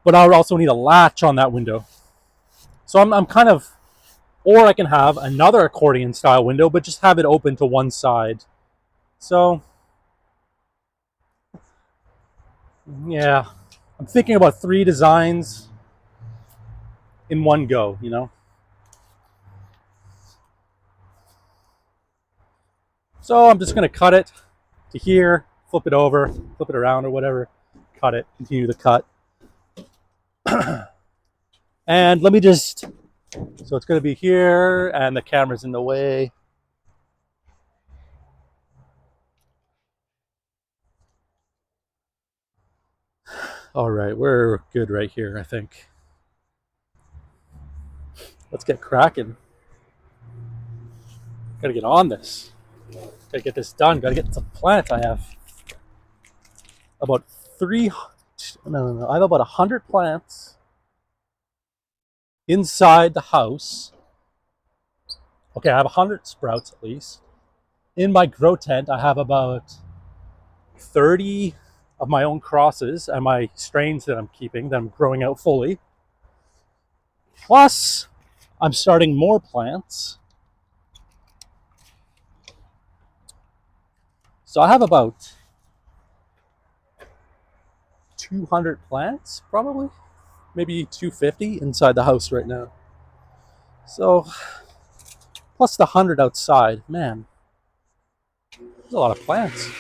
But I would also need a latch on that window. So I'm kind of, or I can have another accordion style window, but just have it open to one side. So yeah, I'm thinking about 3 designs in one go, you know? So I'm just going to cut it to here, flip it over, flip it around or whatever, cut it, continue the cut. And let me just, so it's going to be here and the camera's in the way. All right, we're good right here, I think. Let's get cracking. Gotta get on this. Gotta get this done. Gotta get some plants. I have about I have about 100 plants inside the house. Okay, I have 100 sprouts at least. In my grow tent, I have about 30 of my own crosses and my strains that I'm keeping, that I'm growing out fully. Plus, I'm starting more plants. So I have about 200 plants, probably. Maybe 250 inside the house right now. So, plus the 100 outside. Man, there's a lot of plants.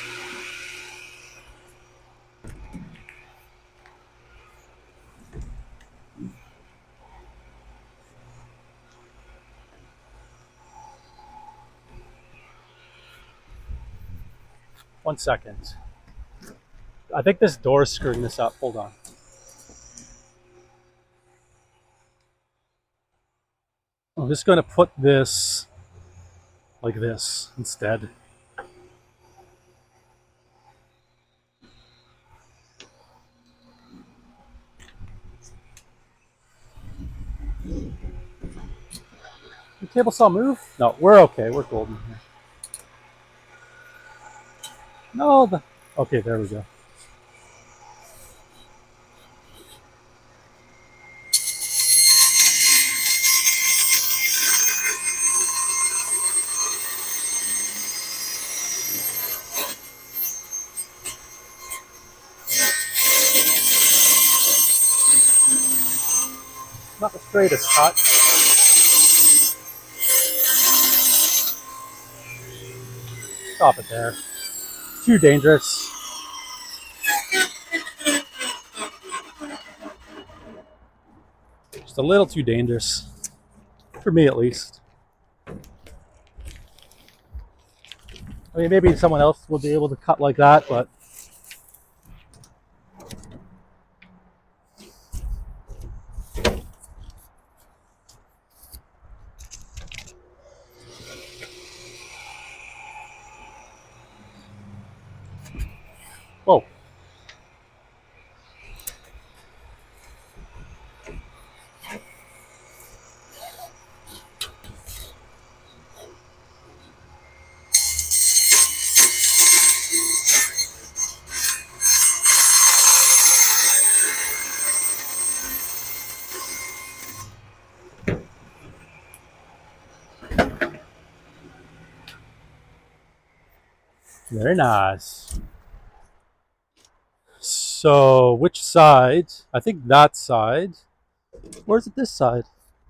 One second. I think this door is screwing this up. Hold on. I'm just going to put this like this instead. The table saw move? No, we're okay. We're golden here. No, okay, there we go. Not the straightest cut. Stop it there. Too dangerous. Just a little too dangerous. For me at least. I mean, maybe someone else will be able to cut like that, but Very nice. So which side? I think that side. Or is it this side?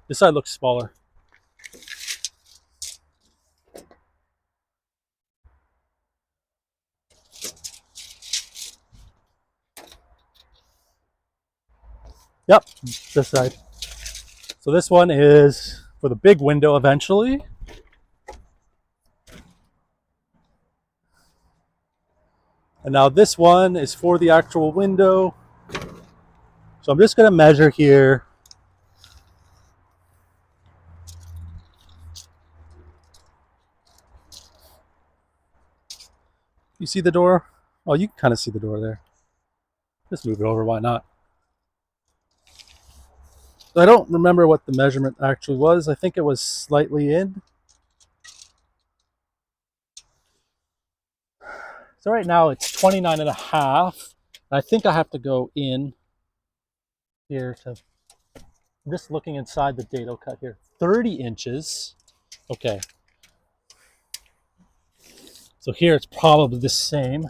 This side looks smaller. Yep, this side. So this one is for the big window eventually. And now this one is for the actual window. So I'm just going to measure here. You see the door? Oh, you can kind of see the door there. Just move it over, why not? I don't remember what the measurement actually was. I think it was slightly in. So right now it's 29 and a half. I think I have to go in here to, I'm just looking inside the dado cut here. 30 inches. Okay. So here it's probably the same.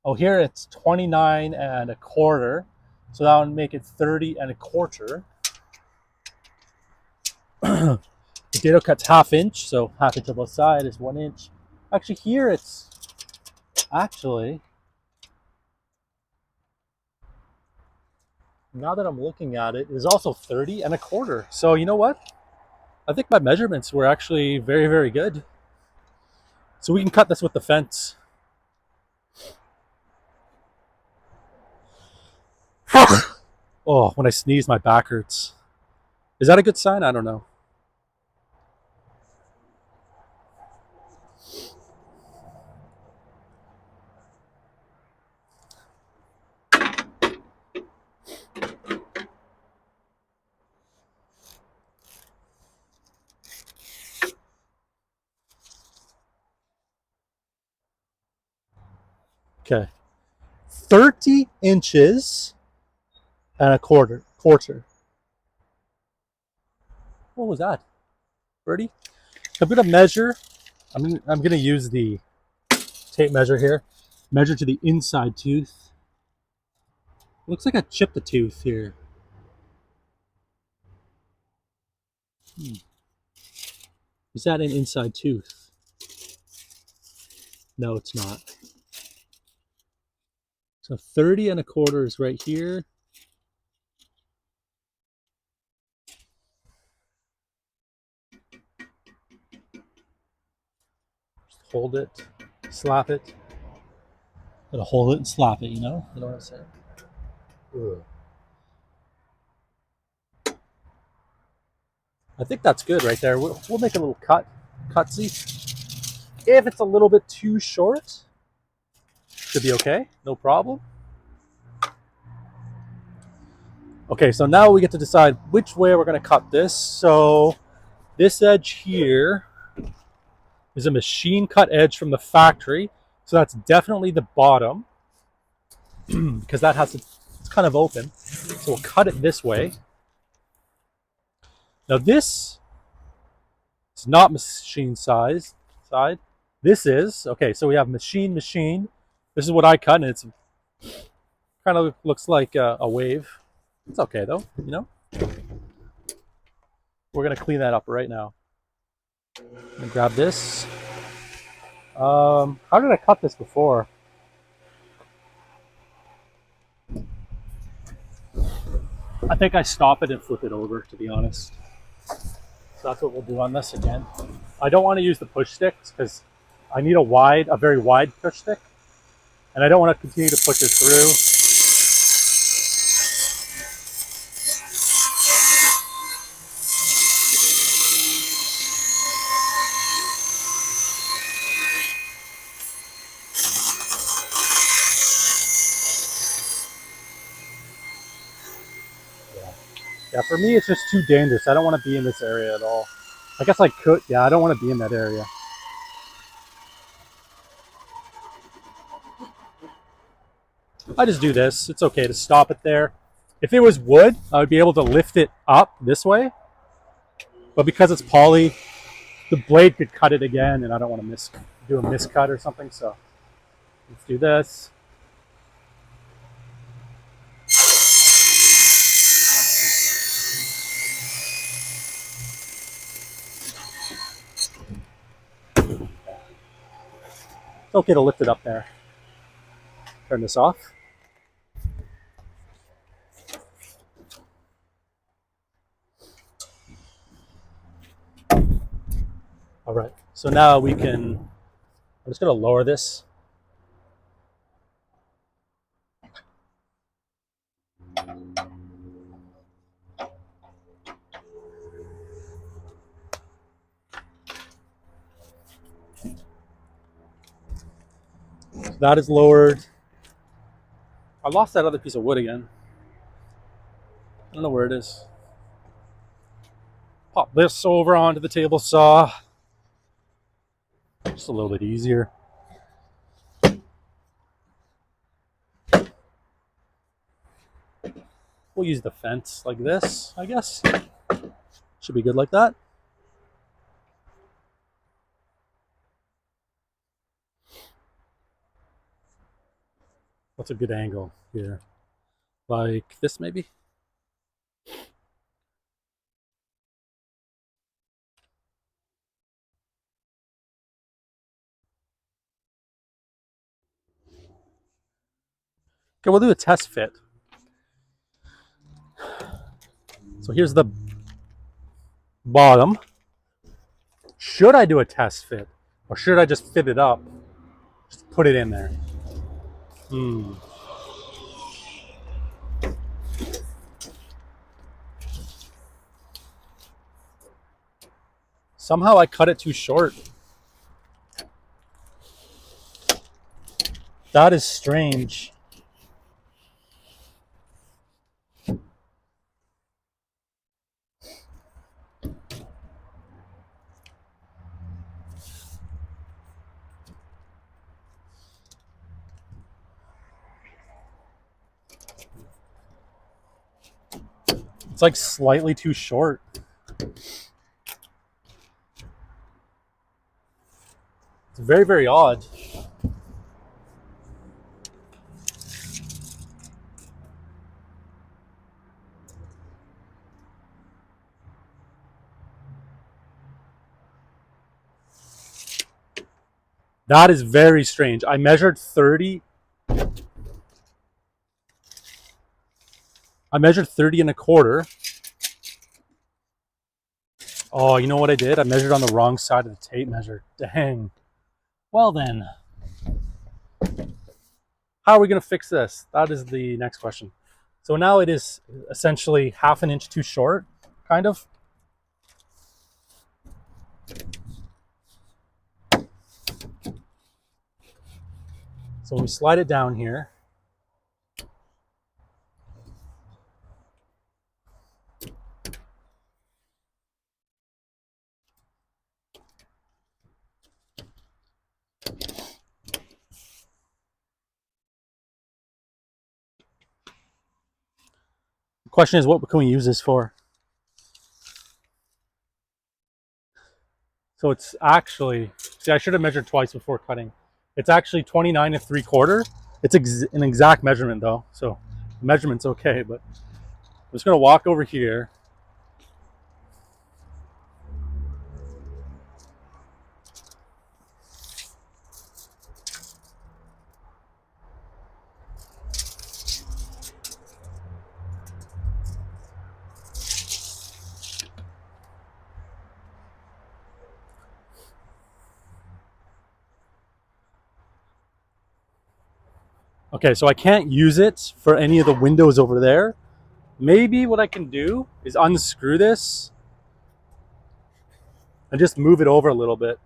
Oh, here it's 29 and a quarter. So that would make it 30 and a quarter. The dado cut's half inch, so half inch on both sides is 1 inch. Actually, here it's now that I'm looking at it, is also 30 and a quarter. So you know what? I think my measurements were actually very, very good. So we can cut this with the fence. Oh, when I sneeze, my back hurts. Is that a good sign? I don't know. Okay. 30 inches and a quarter. What was that? Birdie? I'm going to measure. I'm going to use the tape measure here. Measure to the inside tooth. Looks like I chipped a tooth here. Is that an inside tooth? No, it's not. So 30 and a quarter is right here. Just hold it, slap it. Gotta hold it and slap it, you know? You know what I'm saying? Ugh. I think that's good right there. We'll make a little cutsy. If it's a little bit too short, should be okay, no problem. Okay, so now we get to decide which way we're gonna cut this. So this edge here is a machine cut edge from the factory. So that's definitely the bottom because that has to, it's kind of open. So we'll cut it this way. Now this is not machine side. This is, okay, so we have machine. This is what I cut, and it's kind of looks like a wave. It's okay though, you know? We're gonna clean that up right now. I'm gonna grab this. How did I cut this before? I think I stop it and flip it over, to be honest. So that's what we'll do on this again. I don't want to use the push sticks because I need a very wide push stick, and I don't want to continue to push it through. Yeah, for me, it's just too dangerous. I don't want to be in this area at all. I guess I could. Yeah, I don't want to be in that area. I just do this. It's okay to stop it there. If it was wood, I would be able to lift it up this way. But because it's poly, the blade could cut it again, and I don't want to do a miscut or something. So let's do this. It's okay to lift it up there. Turn this off. All right, so now we can, I'm just gonna lower this. That is lowered. I lost that other piece of wood again. I don't know where it is. Pop this over onto the table saw. Just a little bit easier. We'll use the fence like this, I guess. Should be good like that. What's a good angle here? Like this maybe? Okay, we'll do a test fit. So here's the bottom. Should I do a test fit? Or should I just fit it up? Just put it in there. Somehow I cut it too short. That is strange. It's like slightly too short. It's very, very odd. That is very strange. I measured 30. I measured 30 and a quarter. Oh, you know what I did? I measured on the wrong side of the tape measure. Dang. Well then, how are we going to fix this? That is the next question. So now it is essentially half an inch too short, kind of. So when we slide it down here, the question is, what can we use this for? So it's actually, see, I should have measured twice before cutting. It's actually 29 and 3/4. It's an exact measurement though, so the measurement's okay, but I'm just gonna walk over here. Okay, so I can't use it for any of the windows over there. Maybe what I can do is unscrew this and just move it over a little bit.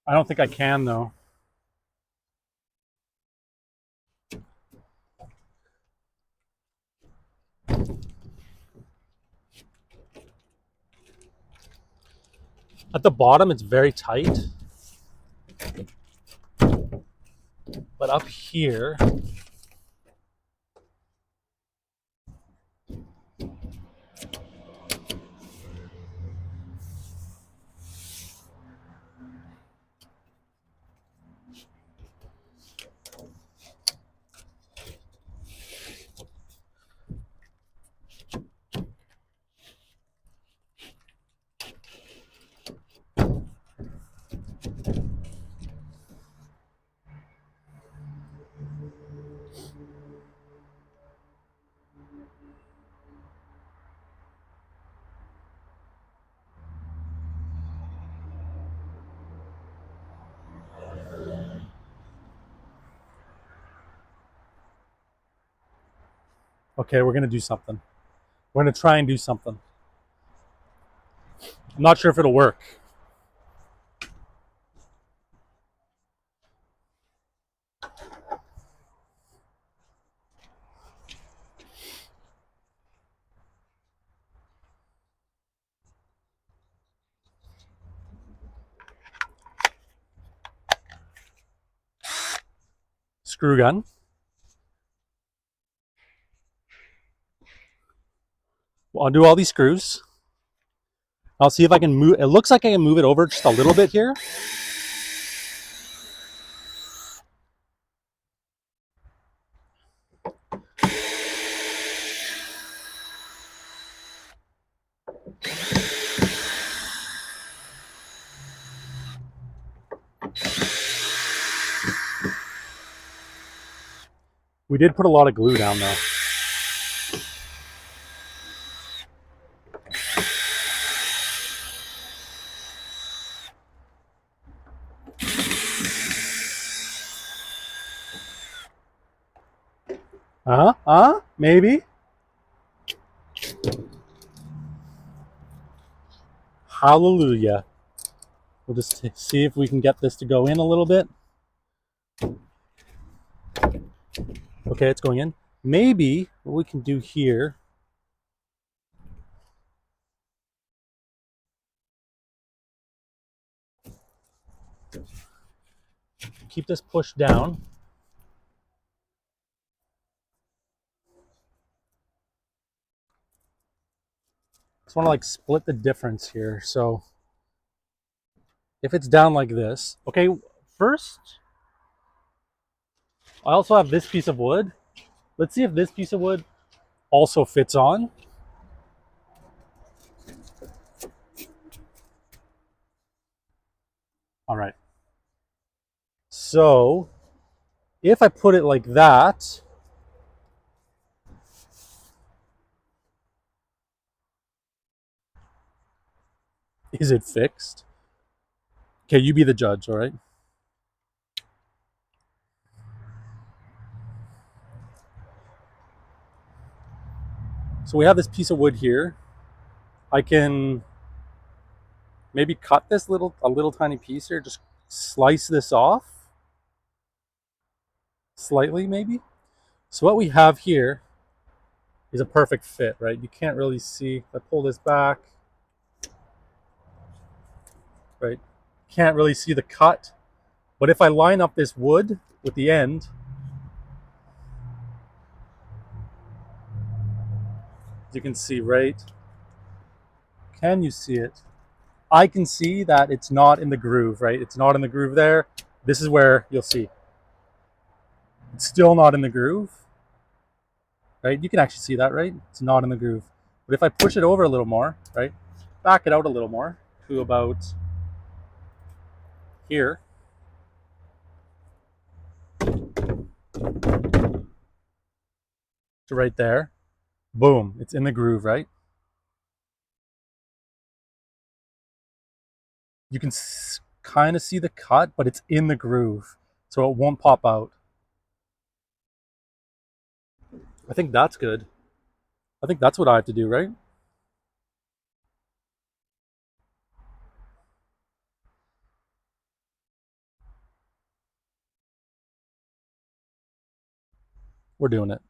I don't think I can though. At the bottom, it's very tight. But up here, Okay, we're gonna do something. We're gonna try and do something. I'm not sure if it'll work. Screw gun. Well, I'll do all these screws. I'll see if I can move. It looks like I can move it over just a little bit here. We did put a lot of glue down though. Maybe. Hallelujah. We'll just see if we can get this to go in a little bit. Okay, it's going in. Maybe what we can do here. Keep this pushed down. Just want to like split the difference here. So if it's down like this, okay, first, I also have this piece of wood. Let's see if this piece of wood also fits on. All right. So if I put it like that, is it fixed? Okay, you be the judge, all right? So we have this piece of wood here. I can maybe cut this a little tiny piece here, just slice this off slightly maybe. So what we have here is a perfect fit, right? You can't really see. If I pull this back, right? Can't really see the cut. But if I line up this wood with the end, as you can see, right? Can you see it? I can see that it's not in the groove, right? It's not in the groove there. This is where you'll see. It's still not in the groove, right? You can actually see that, right? It's not in the groove. But if I push it over a little more, right? Back it out a little more to about here. To right there. Boom, it's in the groove, right? You can kind of see the cut, but it's in the groove, so it won't pop out. I think that's good. I think that's what I have to do, right? We're doing it.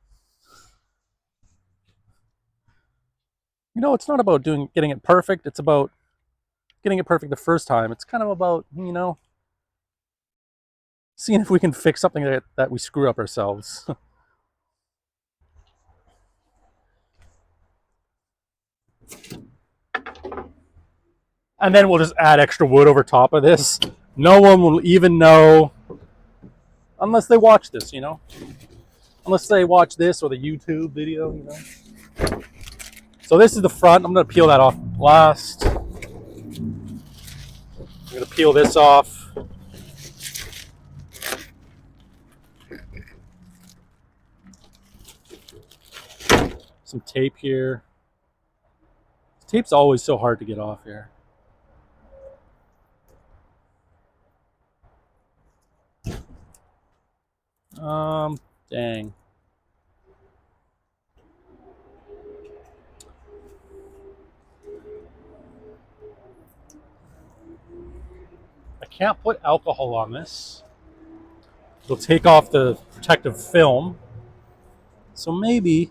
You know, it's not about getting it perfect. It's about getting it perfect the first time. It's kind of about, you know, seeing if we can fix something that we screw up ourselves. And then we'll just add extra wood over top of this. No one will even know unless they watch this, you know? Unless they watch this or the YouTube video, you know? So this is the front. I'm going to peel that off last. I'm going to peel this off. Some tape here. Tape's always so hard to get off here. Dang. can't put alcohol on this. It'll take off the protective film. So maybe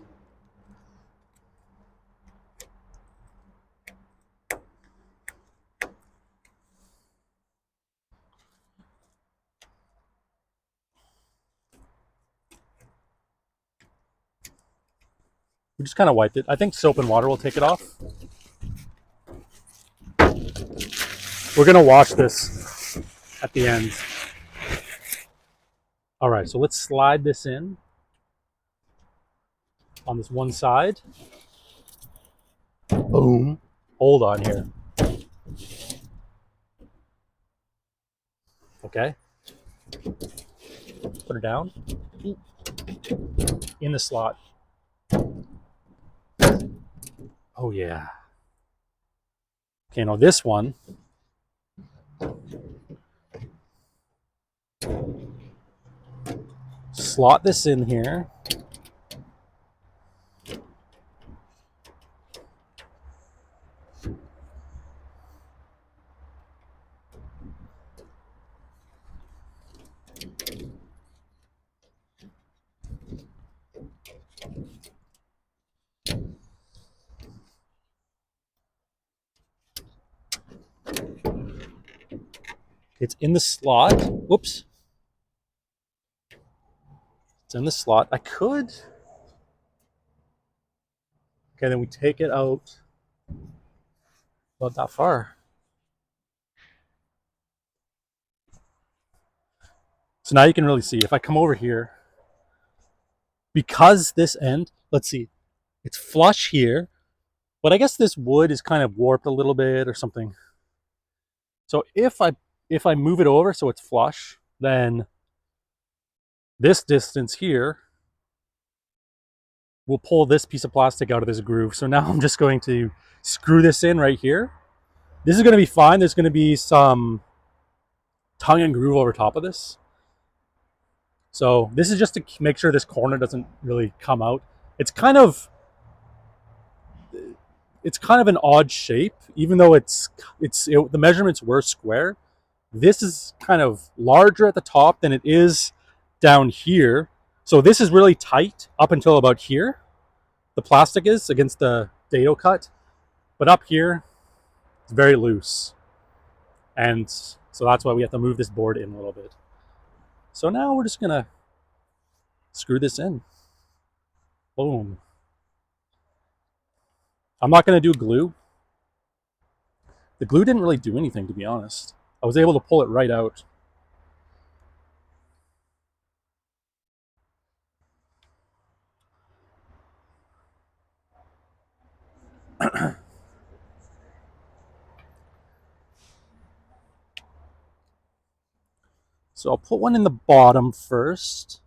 we just kind of wiped it. I think soap and water will take it off. We're gonna wash this at the end. All right, so let's slide this in on this one side. Boom. Hold on here. Okay. Put it down. In the slot. Oh yeah. Okay, now this one. Slot this in here. It's in the slot. Whoops. It's in the slot. I could. Okay, then we take it out about that far. So now you can really see. If I come over here, because this end, let's see, it's flush here, but I guess this wood is kind of warped a little bit or something. So if I move it over so it's flush, then this distance here will pull this piece of plastic out of this groove. So now I'm just going to screw this in right here. This is going to be fine. There's going to be some tongue and groove over top of this. So this is just to make sure this corner doesn't really come out. It's kind of an odd shape, even though the measurements were square. This is kind of larger at the top than it is down here. So this is really tight up until about here. The plastic is against the dado cut, but up here it's very loose. And so that's why we have to move this board in a little bit. So now we're just gonna screw this in. Boom. I'm not gonna do glue. The glue didn't really do anything, to be honest. I was able to pull it right out. So I'll put one in the bottom first.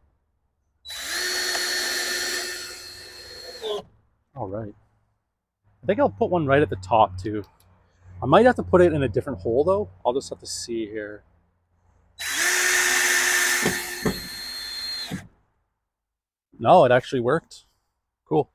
All right. I think I'll put one right at the top too. I might have to put it in a different hole though. I'll just have to see here. No, it actually worked. Cool.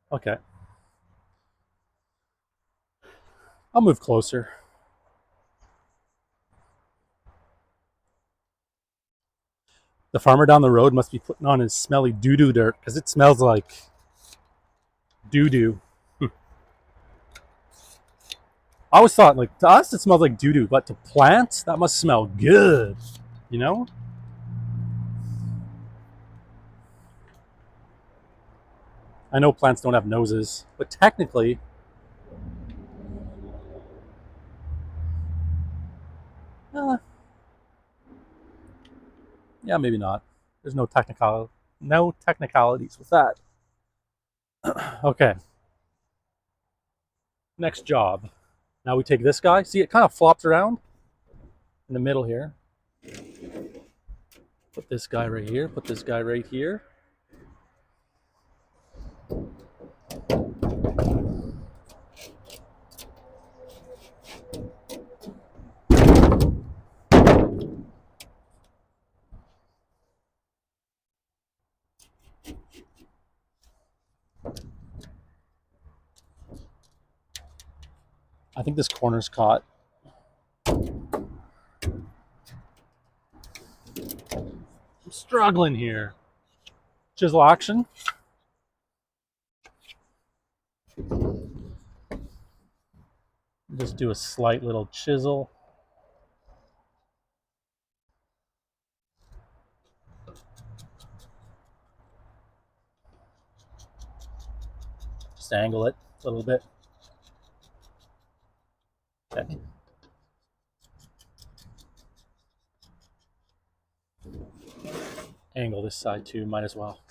Okay. I'll move closer. The farmer down the road must be putting on his smelly doo-doo dirt because it smells like doo-doo. I always thought, like, to us it smells like doo-doo, but to plants, that must smell good, you know? I know plants don't have noses, but technically, yeah, maybe not. There's no technicalities with that. Okay. Next job. Now we take this guy. See, it kind of flops around in the middle here. Put this guy right here. Put this guy right here. I think this corner's caught. I'm struggling here. Chisel action. Just do a slight little chisel. Just angle it a little bit. Okay. Angle this side too, might as well.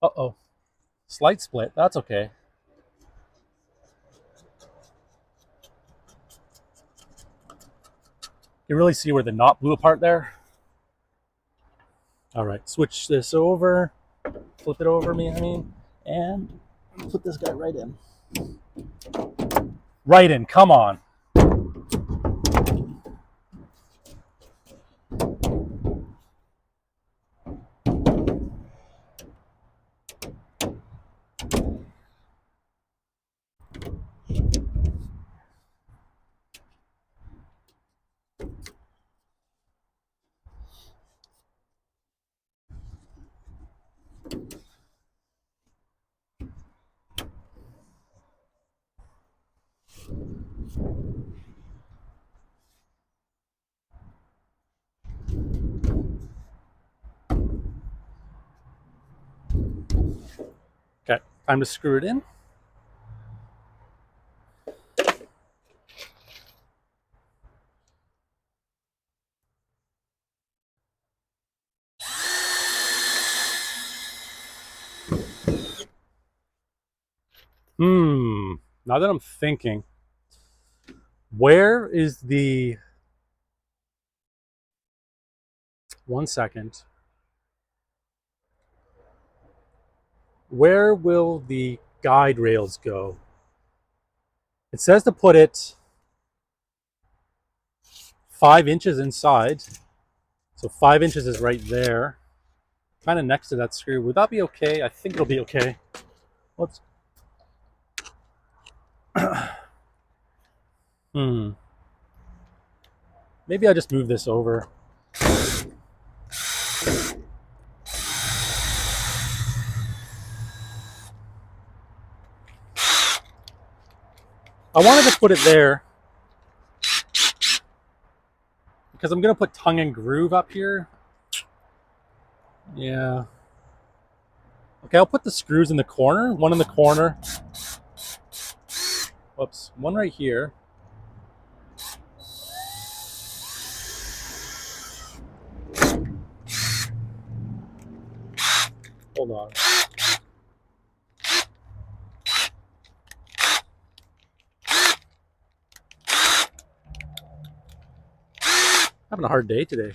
Uh-oh. Slight split, that's okay. You really see where the knot blew apart there? All right, switch this over, flip it over and put this guy right in. Right in, come on. Okay, time to screw it in. Now that I'm thinking, where is the... 1 second. Where will the guide rails go? It says to put it 5 inches inside. So 5 inches is right there. Kind of next to that screw. Would that be okay? I think it'll be okay. Let's... Maybe I just move this over. I wanted to put it there because I'm going to put tongue and groove up here. Yeah. Okay, I'll put the screws in the corner. One in the corner. Whoops. One right here. Hold on. Having a hard day today.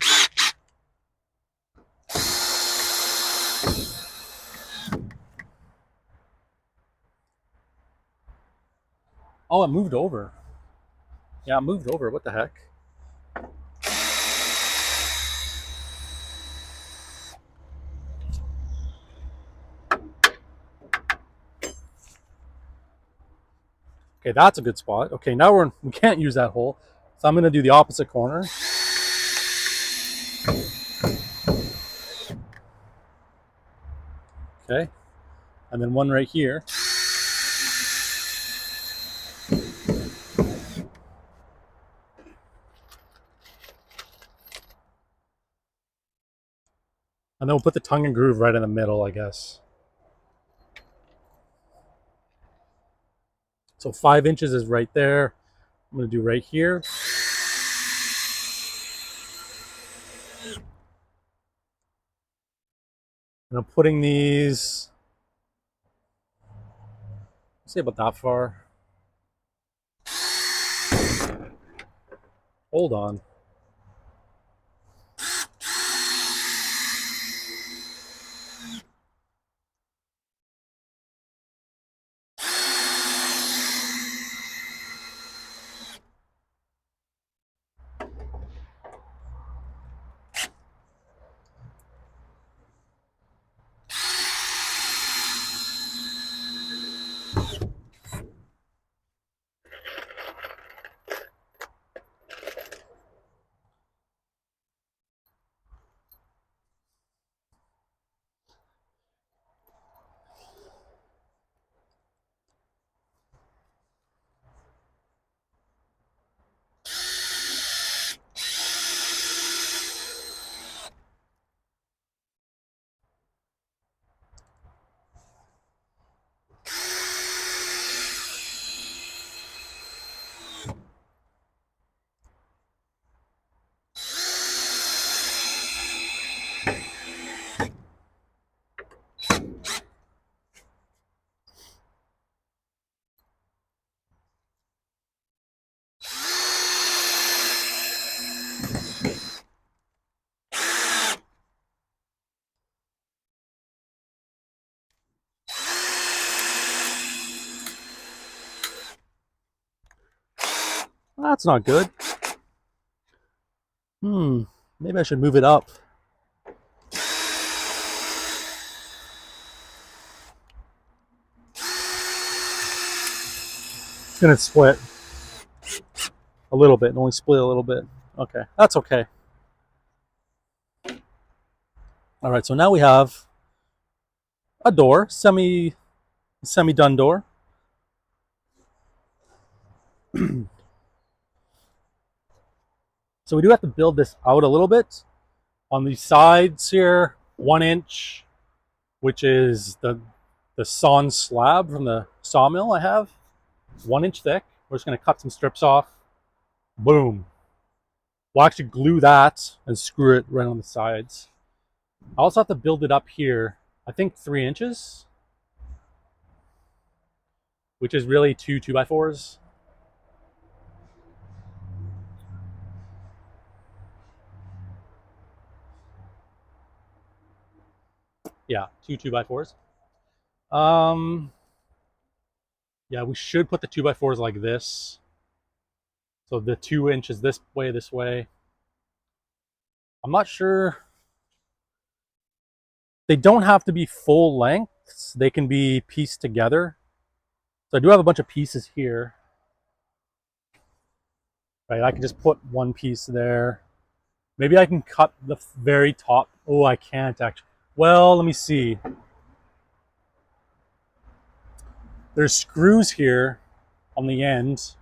Oh, it moved over. Yeah, it moved over. What the heck? Okay, that's a good spot. Okay, now we can't use that hole. So I'm going to do the opposite corner. Okay. And then one right here. And then we'll put the tongue and groove right in the middle, I guess. So 5 inches is right there. I'm going to do right here. And I'm putting these Say about that far. Hold on. That's not good. Maybe I should move it up. It's gonna split a little bit, and only split a little bit. Okay, that's okay. All right, so now we have a door, semi-done door. So we do have to build this out a little bit. On the sides here, 1 inch, which is the sawn slab from the sawmill I have, 1 inch thick. We're just gonna cut some strips off. Boom. We'll actually glue that and screw it right on the sides. I also have to build it up here, I think 3 inches, which is really 2 2x4s. Yeah, 2 2x4s. Yeah, we should put the 2x4s like this. So the 2 inches this way. I'm not sure. They don't have to be full lengths. They can be pieced together. So I do have a bunch of pieces here. Right, I can just put one piece there. Maybe I can cut the very top. Oh, I can't actually. Well, let me see. There's screws here on the end.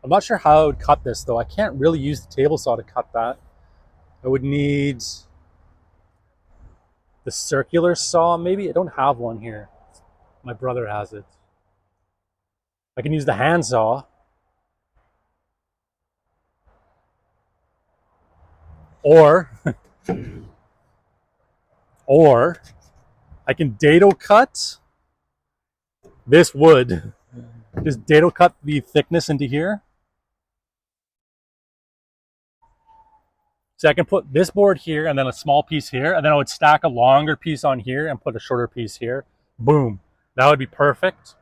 I'm not sure how I would cut this though. I can't really use the table saw to cut that. I would need the circular saw maybe. I don't have one here. My brother has it. I can use the hand saw. Or I can dado cut this wood. Just dado cut the thickness into here. So I can put this board here and then a small piece here, and then I would stack a longer piece on here and put a shorter piece here. Boom. That would be perfect.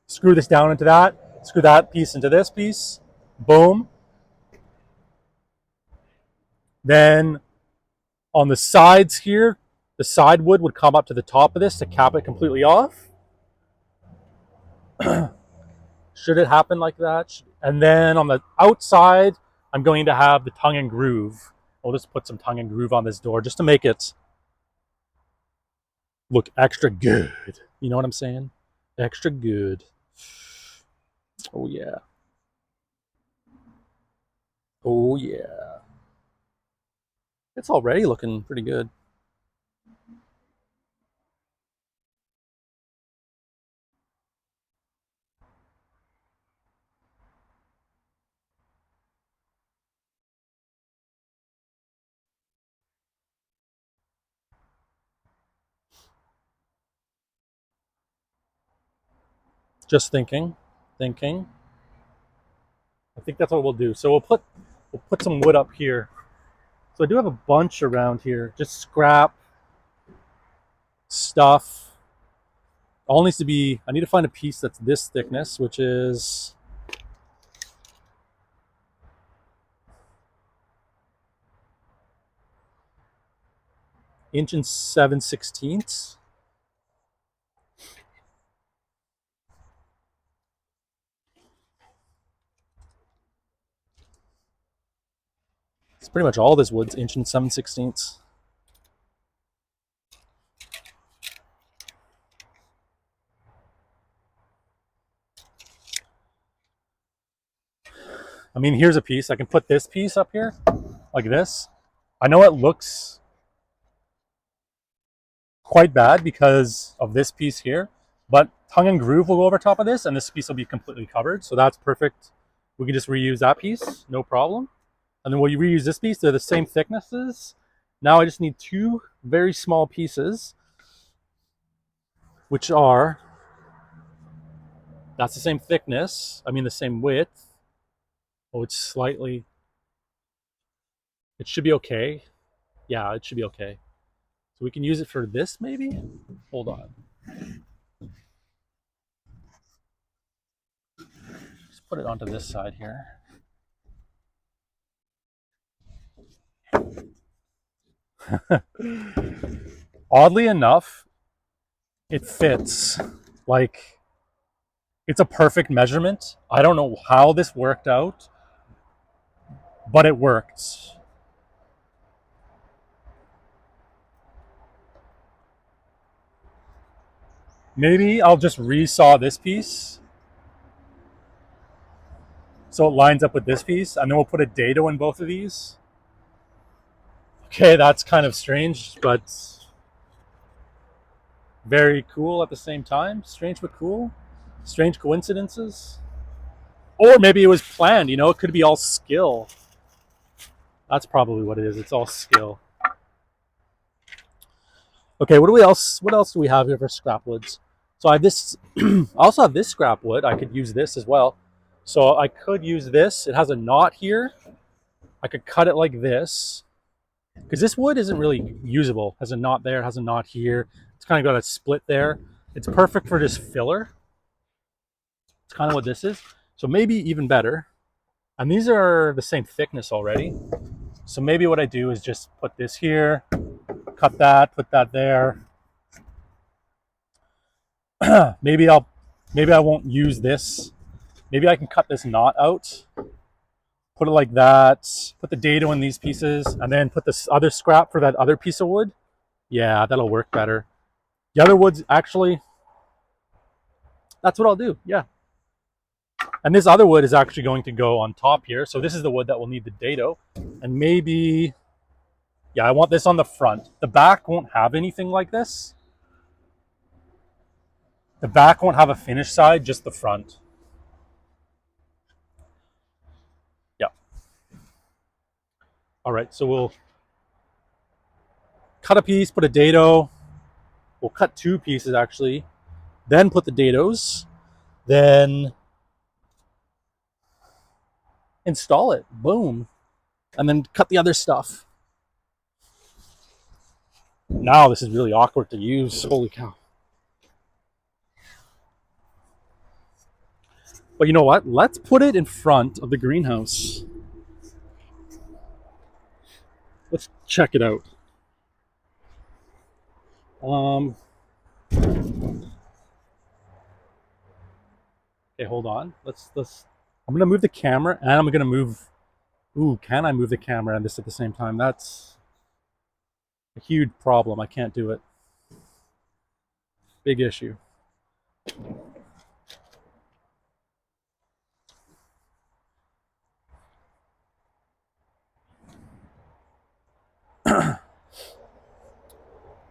Screw this down into that. Screw that piece into this piece. Boom. Then on the sides here, the side wood would come up to the top of this to cap it completely off. Should it happen like that? And then on the outside, I'm going to have the tongue and groove. I'll just put some tongue and groove on this door just to make it look extra good. You know what I'm saying? Extra good. Oh yeah. Oh yeah. It's already looking pretty good. Just thinking. I think that's what we'll do. So we'll put some wood up here. So I do have a bunch around here, just scrap stuff. All needs to be, I need to find a piece that's this thickness, which is inch and 7/16. It's pretty much all this wood's inch and 7/16. I mean, here's a piece. I can put this piece up here, like this. I know it looks quite bad because of this piece here, but tongue and groove will go over top of this, and this piece will be completely covered. So that's perfect. We can just reuse that piece, no problem. And then we'll reuse this piece. They're the same thicknesses. Now I just need two very small pieces, which are, that's the same thickness. I mean, the same width. Oh, it's slightly, it should be okay. Yeah, it should be okay. So we can use it for this maybe? Hold on. Just put it onto this side here. Oddly enough, it fits. Like, it's a perfect measurement. I don't know how this worked out, but it worked. Maybe I'll just resaw this piece so it lines up with this piece, and then we'll put a dado in both of these. Okay, that's kind of strange, but very cool at the same time. Strange but cool. Strange coincidences. Or maybe it was planned, you know, it could be all skill. That's probably what it is. It's all skill. Okay, what else do we have here for scrap woods? So I have this, I also have this scrap wood. I could use this as well. So I could use this. It has a knot here. I could cut it like this. Because this wood isn't really usable. It has a knot there, it has a knot here. It's kind of got a split there. It's perfect for just filler. It's kind of what this is. So maybe even better. And these are the same thickness already. So maybe what I do is just put this here, cut that, put that there. maybe I won't use this. Maybe I can cut this knot out, put it like that, put the dado in these pieces, and then put this other scrap for that other piece of wood. Yeah, that'll work better. The other wood's actually, that's what I'll do, yeah. And this other wood is actually going to go on top here. So this is the wood that will need the dado. And maybe, yeah, I want this on the front. The back won't have anything like this. The back won't have a finished side, just the front. Yeah. All right, so we'll cut a piece, put a dado. We'll cut two pieces actually, then put the dados, then install it, boom, and then cut the other stuff. Now this is really awkward to use, holy cow. But you know what? Let's put it in front of the greenhouse. Let's check it out. Okay, hold on. Let's. I'm gonna move the camera, and I'm gonna move. Ooh, can I move the camera and this at the same time? That's a huge problem. I can't do it. Big issue.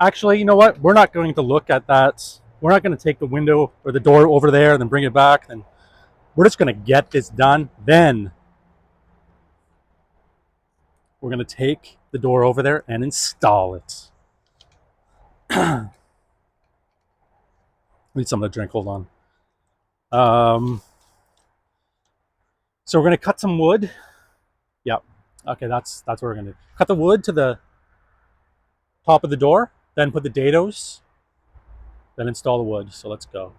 Actually, you know what? We're not going to look at that. We're not going to take the window or the door over there and then bring it back. And we're just going to get this done. Then we're going to take the door over there and install it. Need something to drink. Hold on. So we're going to cut some wood. Yep. Okay, that's what we're going to do. Cut the wood to the top of the door, then put the dados, then install the wood. So let's go.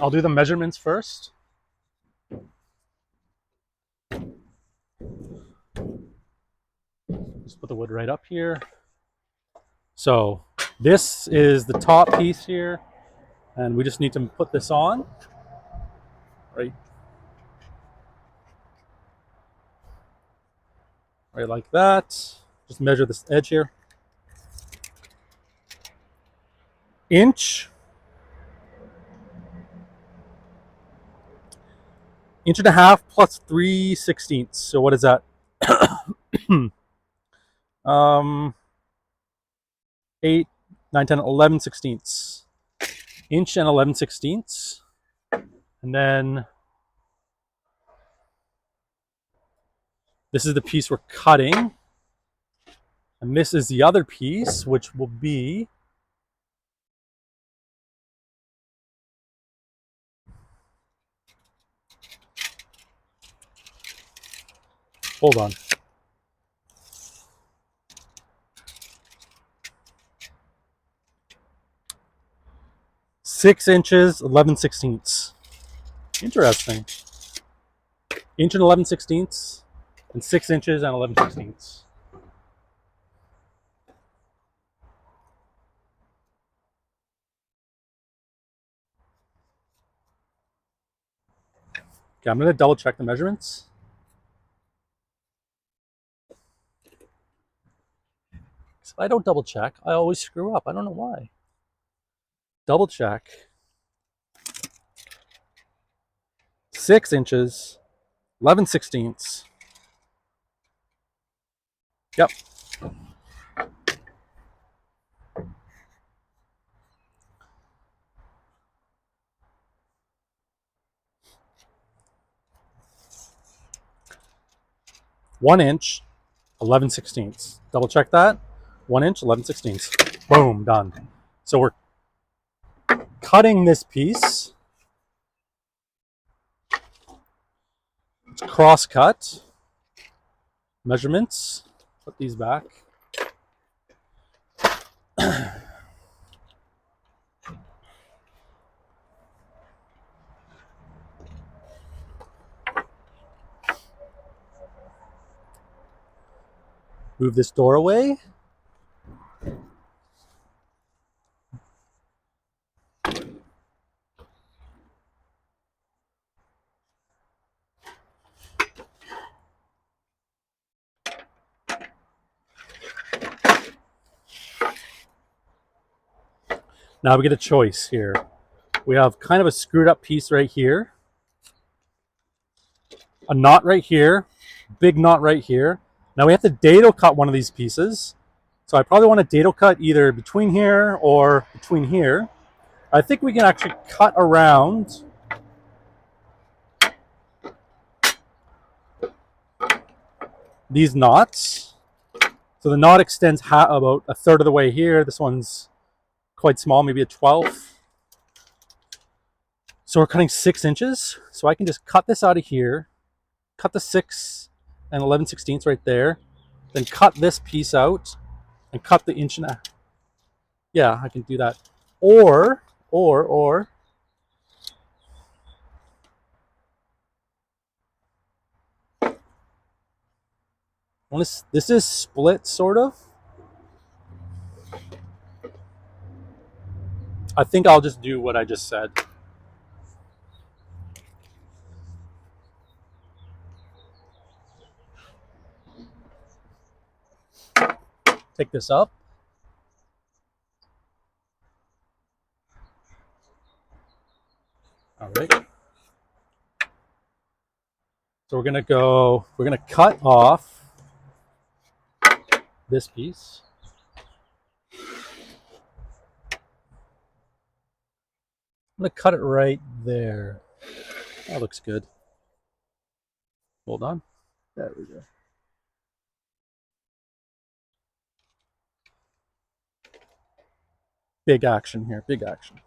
I'll do the measurements first. Just put the wood right up here. So this is the top piece here, and we just need to put this on, right like that. Just measure this edge here. Inch and a half plus 3/16. So what is that? 8, 9, 10, 11 sixteenths. Inch and 11 sixteenths. And then this is the piece we're cutting. And this is the other piece, which will be hold on. Six inches, 11 sixteenths. Interesting. Inch and 11 sixteenths, and 6 inches and 11 sixteenths. Okay, I'm going to double check the measurements. If I don't double check, I always screw up. I don't know why. Double check. 6 inches, 11 sixteenths. Yep. One inch, 11 sixteenths. Double check that. 1 inch, 11 sixteenths. Boom, done. So we're cutting this piece. It's cross cut. Measurements. Put these back. Move this door away. Now we get a choice here. We have kind of a screwed up piece right here, a knot right here, big knot right here. Now we have to dado cut one of these pieces. So I probably want to dado cut either between here or between here. I think we can actually cut around these knots. So the knot extends about a third of the way here. This one's quite small, maybe a 12th. So we're cutting 6 inches. So I can just cut this out of here, cut the 6 and 11 sixteenths right there, then cut this piece out and cut the inch and a half. Yeah, I can do that. Or this is split sort of. I think I'll just do what I just said. Take this up. All right. So we're gonna cut off this piece. I'm gonna cut it right there. That looks good. Hold on. There we go. Big action here, big action.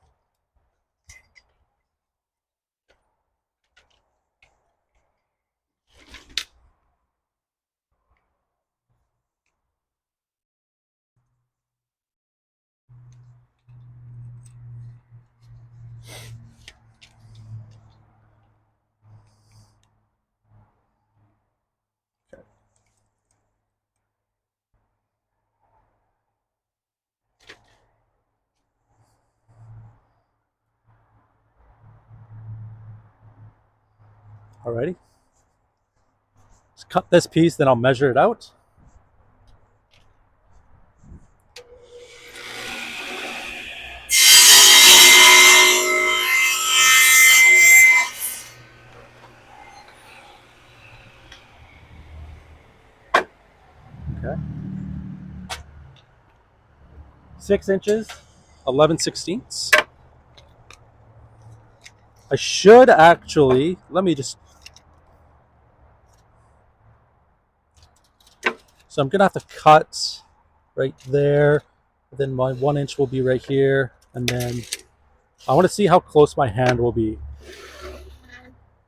Alrighty. Let's cut this piece, then I'll measure it out. Okay. 6 inches, 11/16. I should actually, let me just, so I'm gonna have to cut right there. Then my 1 inch will be right here. And then I wanna see how close my hand will be.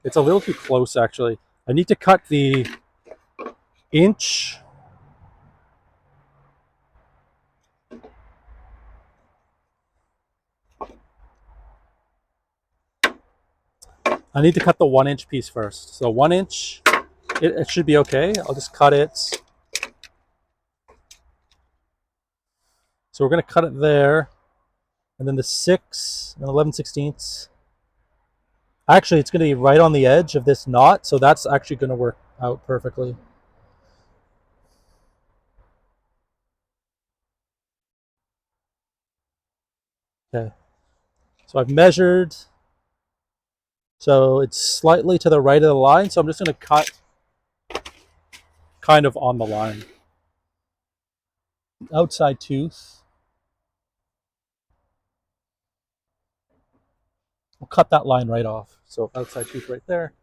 It's a little too close actually. I need to cut the inch. I need to cut the 1 inch piece first. So 1 inch, it should be okay. I'll just cut it. So we're gonna cut it there. And then the 6 and 11/16. Actually, it's gonna be right on the edge of this knot. So that's actually gonna work out perfectly. Okay. So I've measured. So it's slightly to the right of the line. So I'm just gonna cut kind of on the line. Outside tooth. We'll cut that line right off. So outside tooth right there.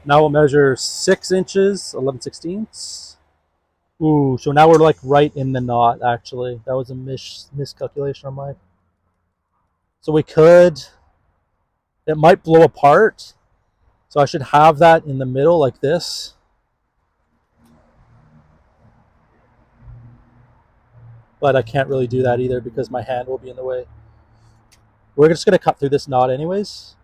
Now we'll measure 6 inches, 11/16. Ooh, so now we're like right in the knot actually. That was a miscalculation on mine. So we could, it might blow apart. So I should have that in the middle like this. But I can't really do that either because my hand will be in the way. We're just gonna cut through this knot anyways.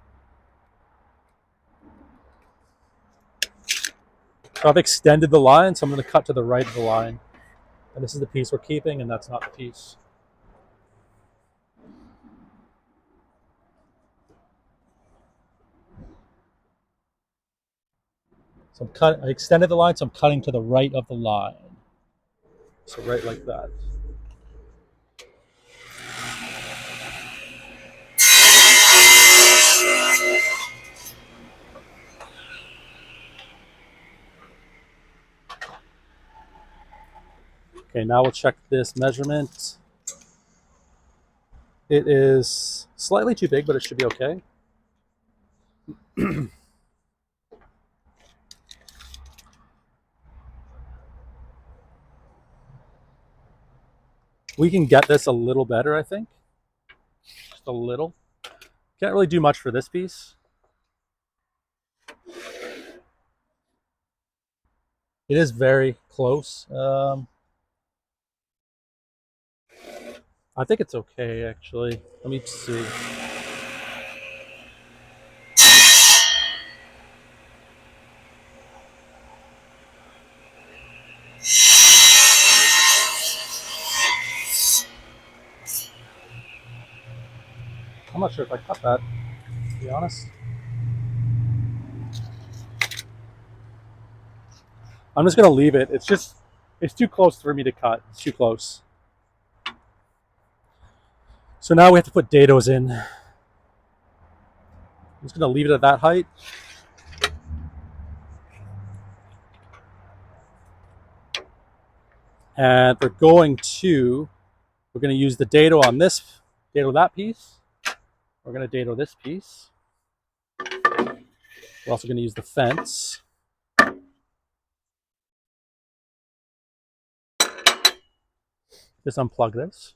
So I've extended the line, so I'm gonna cut to the right of the line. And this is the piece we're keeping, and that's not the piece. So I extended the line, so I'm cutting to the right of the line. So right like that. Okay, now we'll check this measurement. It is slightly too big, but it should be okay. We can get this a little better, I think. Just a little. Can't really do much for this piece. It is very close. I think it's okay, actually. Let me see. I'm not sure if I cut that, to be honest. I'm just gonna leave it. It's too close for me to cut. It's too close. So now we have to put dados in. I'm just gonna leave it at that height. And we're going to use the dado on this, dado that piece. We're gonna dado this piece. We're also going to use the fence. Just unplug this.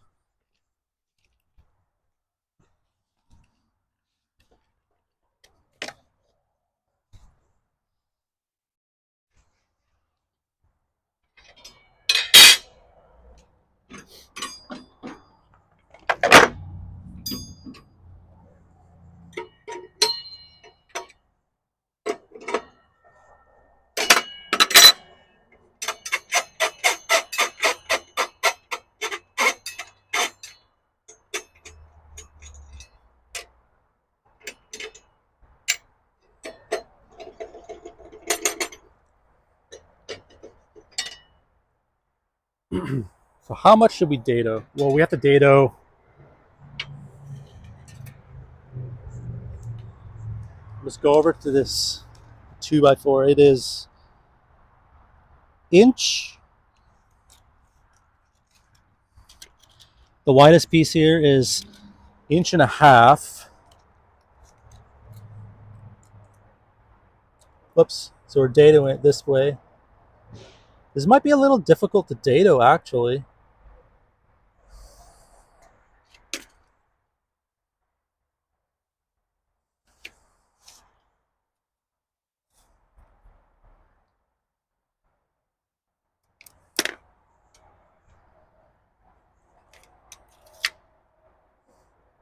So how much should we dado? Well, we have to dado. Let's go over to this 2x4. It is inch. The widest piece here is 1.5 inches. Whoops. So we're dadoing it this way. This might be a little difficult to dado, actually.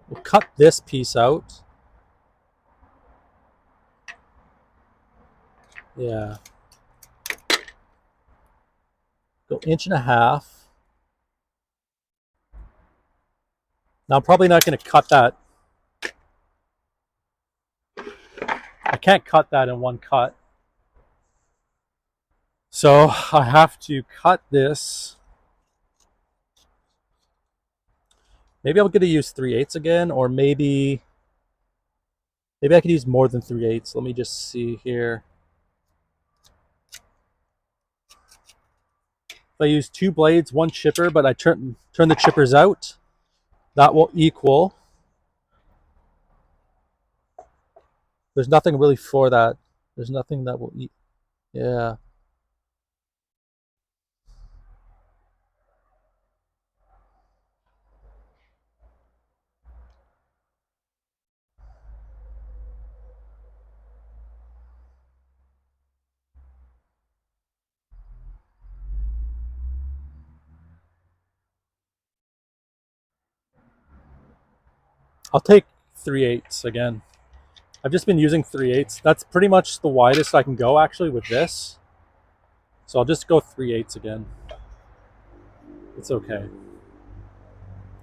We'll cut this piece out. Yeah. Go 1.5 inches. Now I'm probably not going to cut that. I can't cut that in one cut. So I have to cut this. Maybe I'm going to use 3/8 again, or maybe I could use more than 3/8. Let me just see here. If I use 2 blades, 1 chipper, but I turn the chippers out, that will equal. There's nothing really for that. There's nothing that will eat. Yeah. I'll take 3/8 again. I've just been using 3/8. That's pretty much the widest I can go actually with this. So I'll just go 3/8 again. It's okay.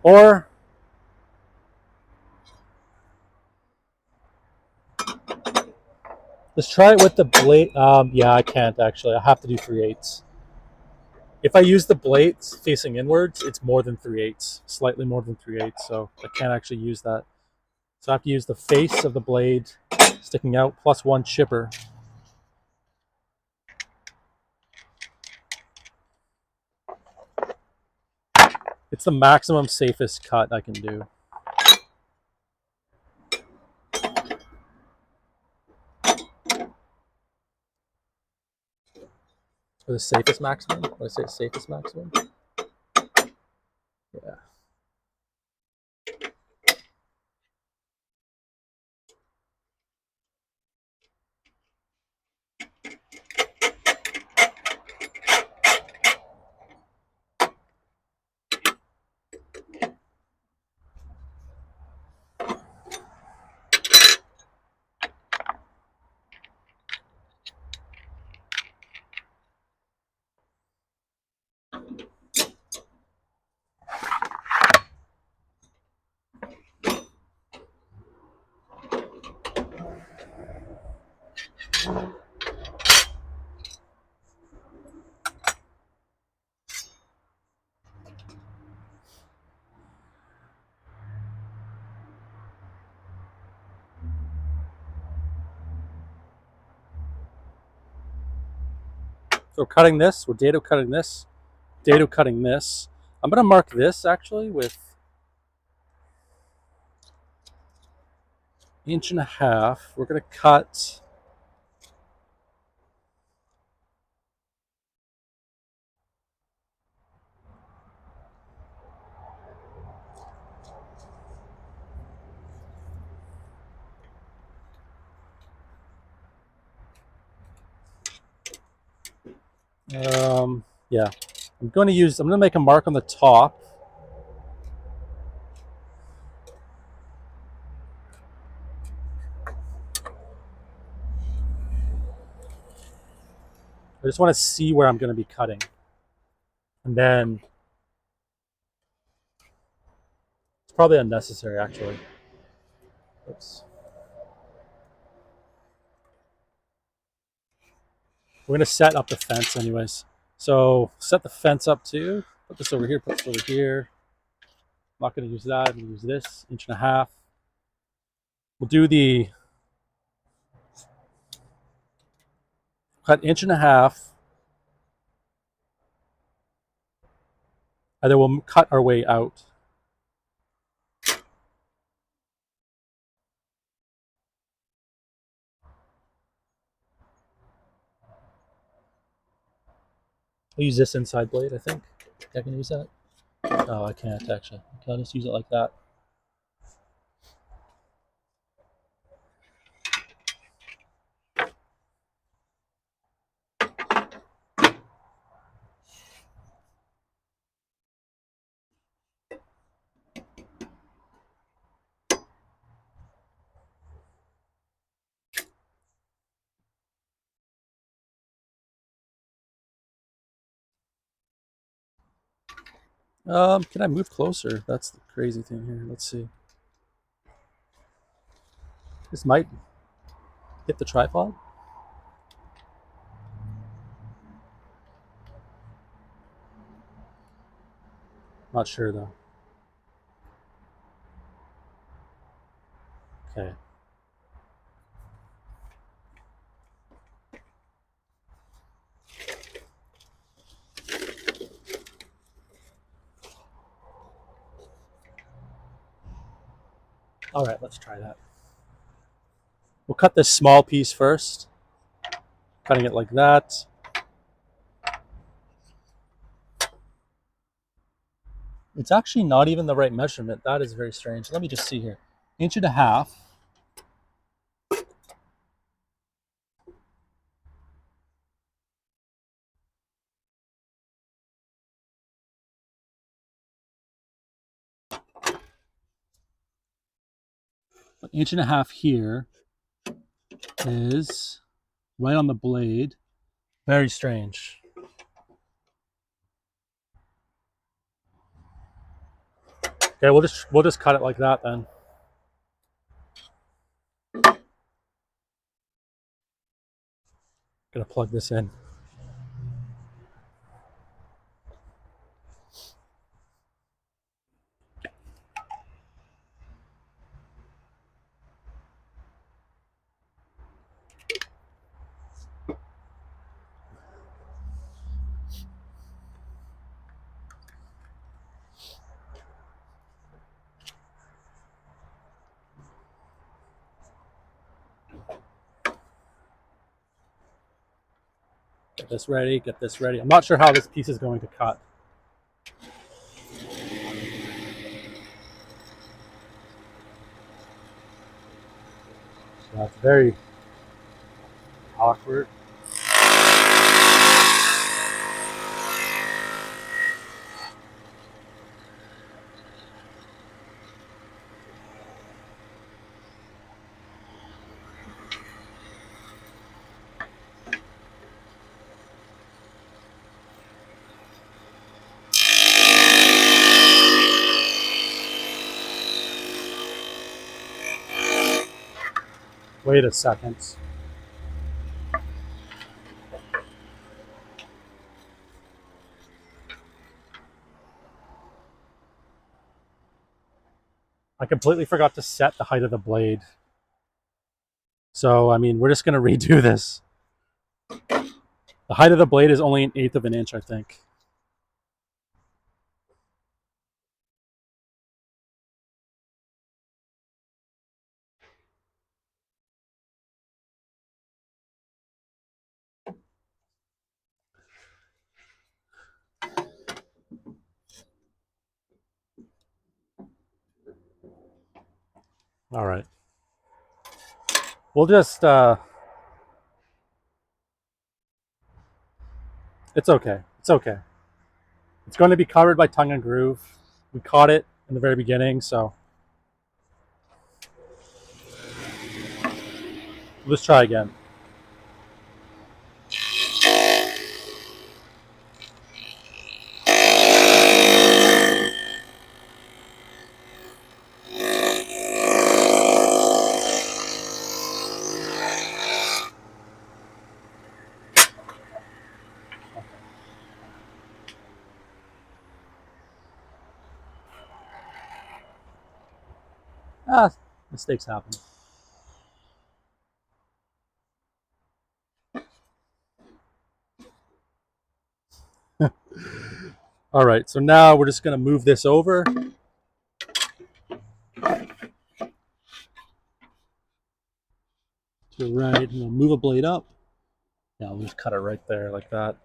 Or let's try it with the blade. Yeah, I can't actually. I have to do 3/8. If I use the blades facing inwards, it's more than 3/8, slightly more than 3/8. So I can't actually use that. So I have to use the face of the blade sticking out plus 1 chipper. It's the maximum safest cut I can do. Or the safest maximum? When I say safest maximum? Yeah. So we're cutting this, we're dado cutting this, dado cutting this. I'm going to mark this actually with 1.5 inches. We're going to cut Yeah, I'm going to make a mark on the top. I just want to see where I'm going to be cutting. And then it's probably unnecessary, actually. Oops. We're going to set up the fence anyways. So set the fence up too. Put this over here, put this over here. I'm not going to use that. I'm going to use this, 1.5 inches. We'll do the cut 1.5 inches, and then we'll cut our way out. I'll use this inside blade, I think. I can use that. Oh, I can't actually. Can I just use it like that? Can I move closer? That's the crazy thing here. Let's see. This might hit the tripod. Not sure though. Okay. All right, let's try that. We'll cut this small piece first. Cutting it like that. It's actually not even the right measurement. That is very strange. Let me just see here. 1.5 inches. An 1.5 inches here is right on the blade. Very strange. Okay, we'll just cut it like that then. Gonna plug this in. Get this ready, get this ready. I'm not sure how this piece is going to cut. So it's very awkward. Wait a second. I completely forgot to set the height of the blade. So, I mean, we're just going to redo this. The height of the blade is only 1/8 of an inch, I think. All right. We'll just, It's okay. It's okay. It's going to be covered by tongue and groove. We caught it in the very beginning, so let's try again. Ah, mistakes happen. All right, so now we're just going to move this over. To the right, and we'll move a blade up. Yeah, we'll just cut it right there like that.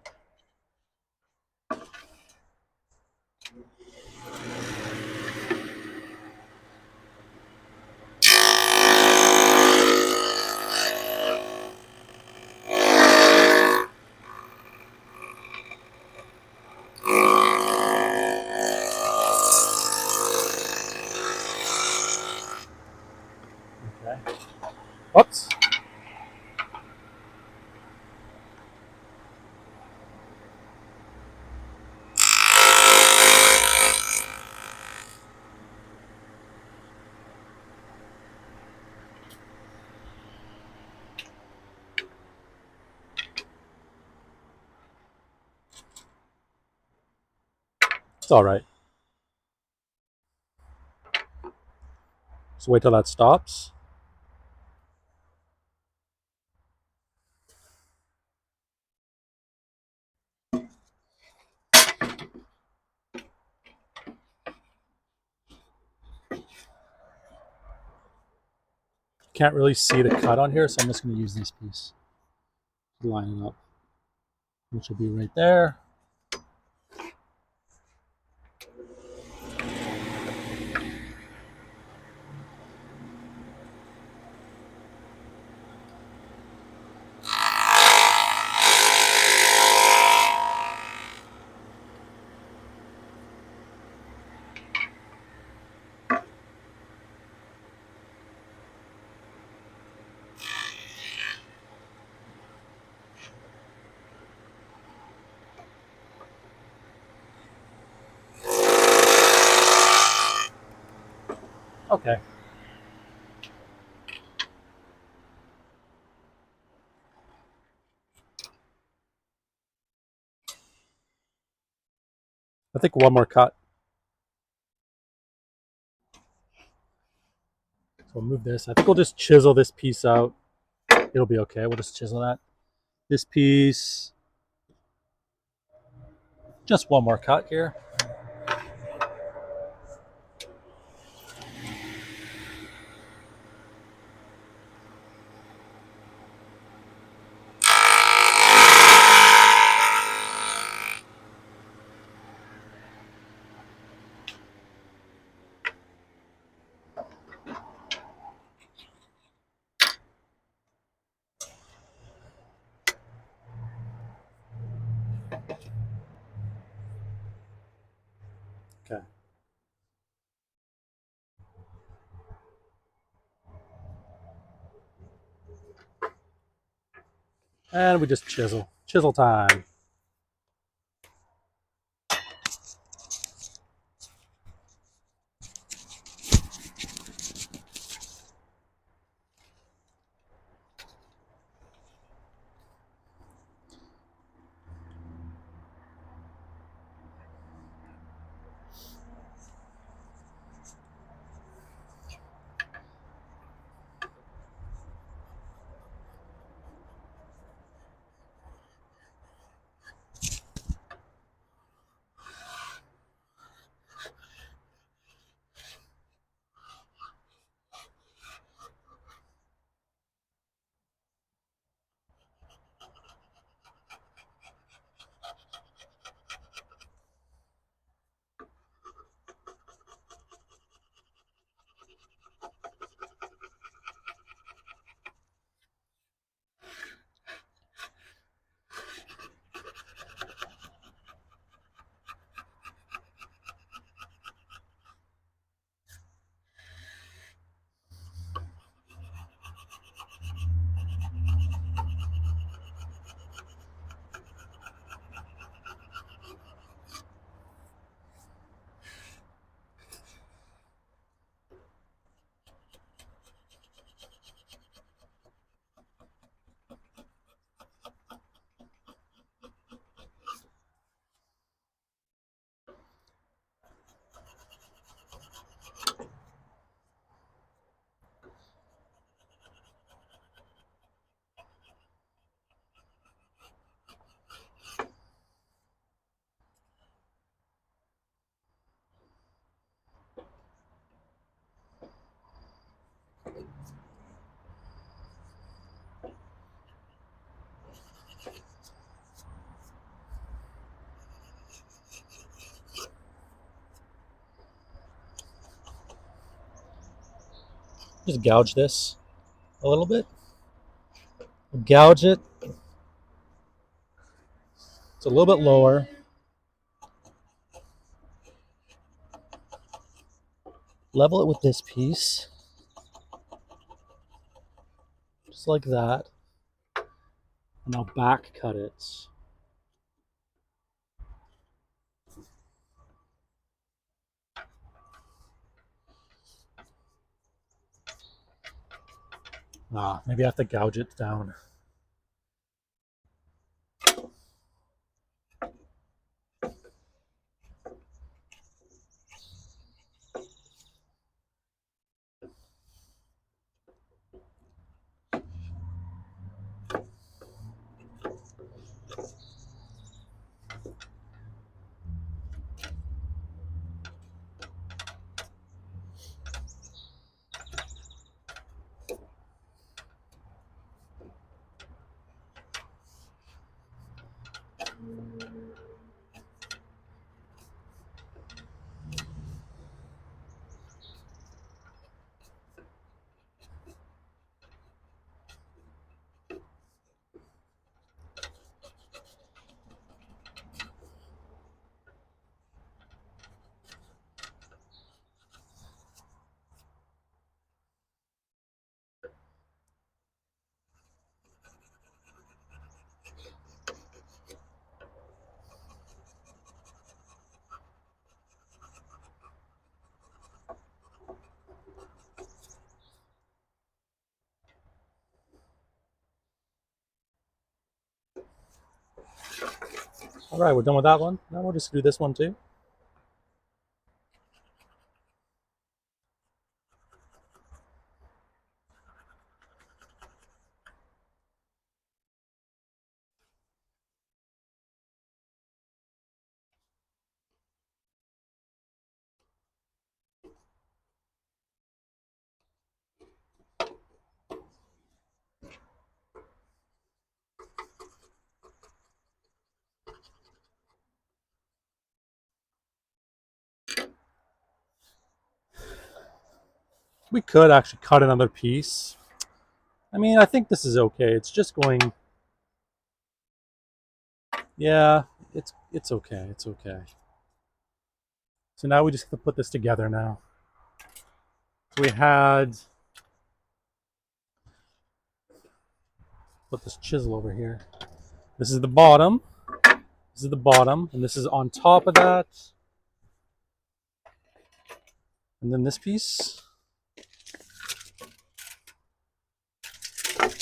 Okay. Whoops. It's all right. So wait till that stops. Can't really see the cut on here, so I'm just going to use this piece to line it up, which will be right there. Okay. I think one more cut. So we'll move this. I think we'll just chisel this piece out. It'll be okay. We'll just chisel that. This piece. Just one more cut here. Okay. And we just chisel. Chisel time. Just gouge this a little bit. Gouge it. It's a little bit lower. Level it with this piece. Just like that. And now back cut it. Maybe I have to gouge it down. All right, we're done with that one. Now we'll just do this one too. We could actually cut another piece. I mean, I think this is okay. It's just going. Yeah, it's okay. It's okay. So now we just have to put this together now. So we had put this chisel over here. This is the bottom. This is the bottom, and this is on top of that. And then this piece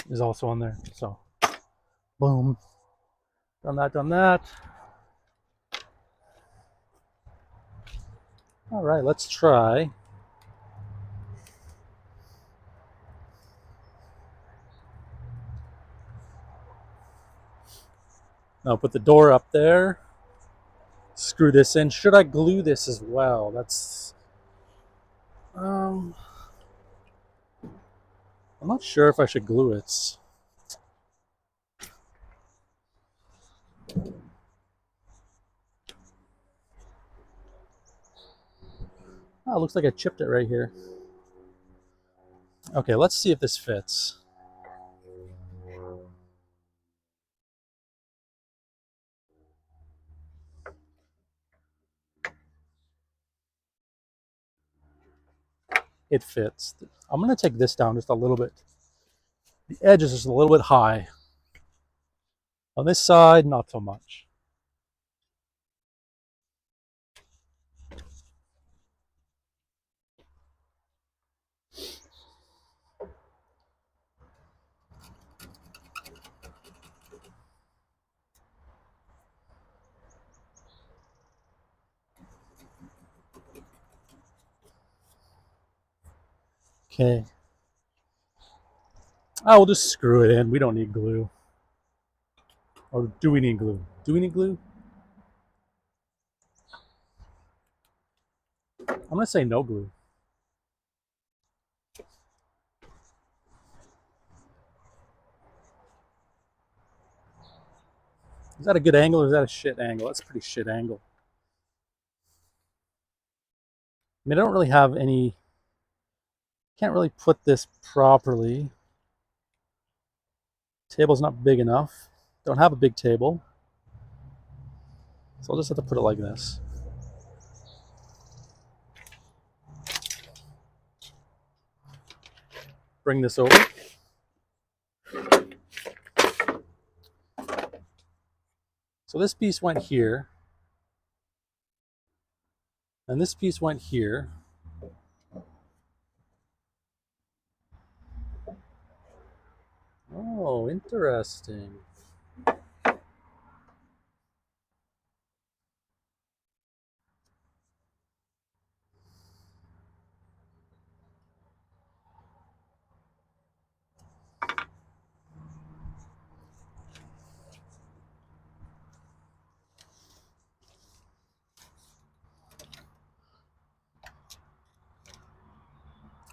is also on there. So, boom. Done that, done that. All right, let's try. Now put the door up there. Screw this in. Should I glue this as well? That's I'm not sure if I should glue it. Oh, it looks like I chipped it right here. Okay, let's see if this fits. It fits. I'm going to take this down just a little bit. The edge is just a little bit high. On this side, not so much. Okay. I will just screw it in. We don't need glue. Or do we need glue? Do we need glue? I'm going to say no glue. Is that a good angle or is that a shit angle? That's a pretty shit angle. I mean, I don't really have any Can't really put this properly. Table's not big enough. Don't have a big table. So I'll just have to put it like this. Bring this over. So this piece went here. And this piece went here. Oh, interesting.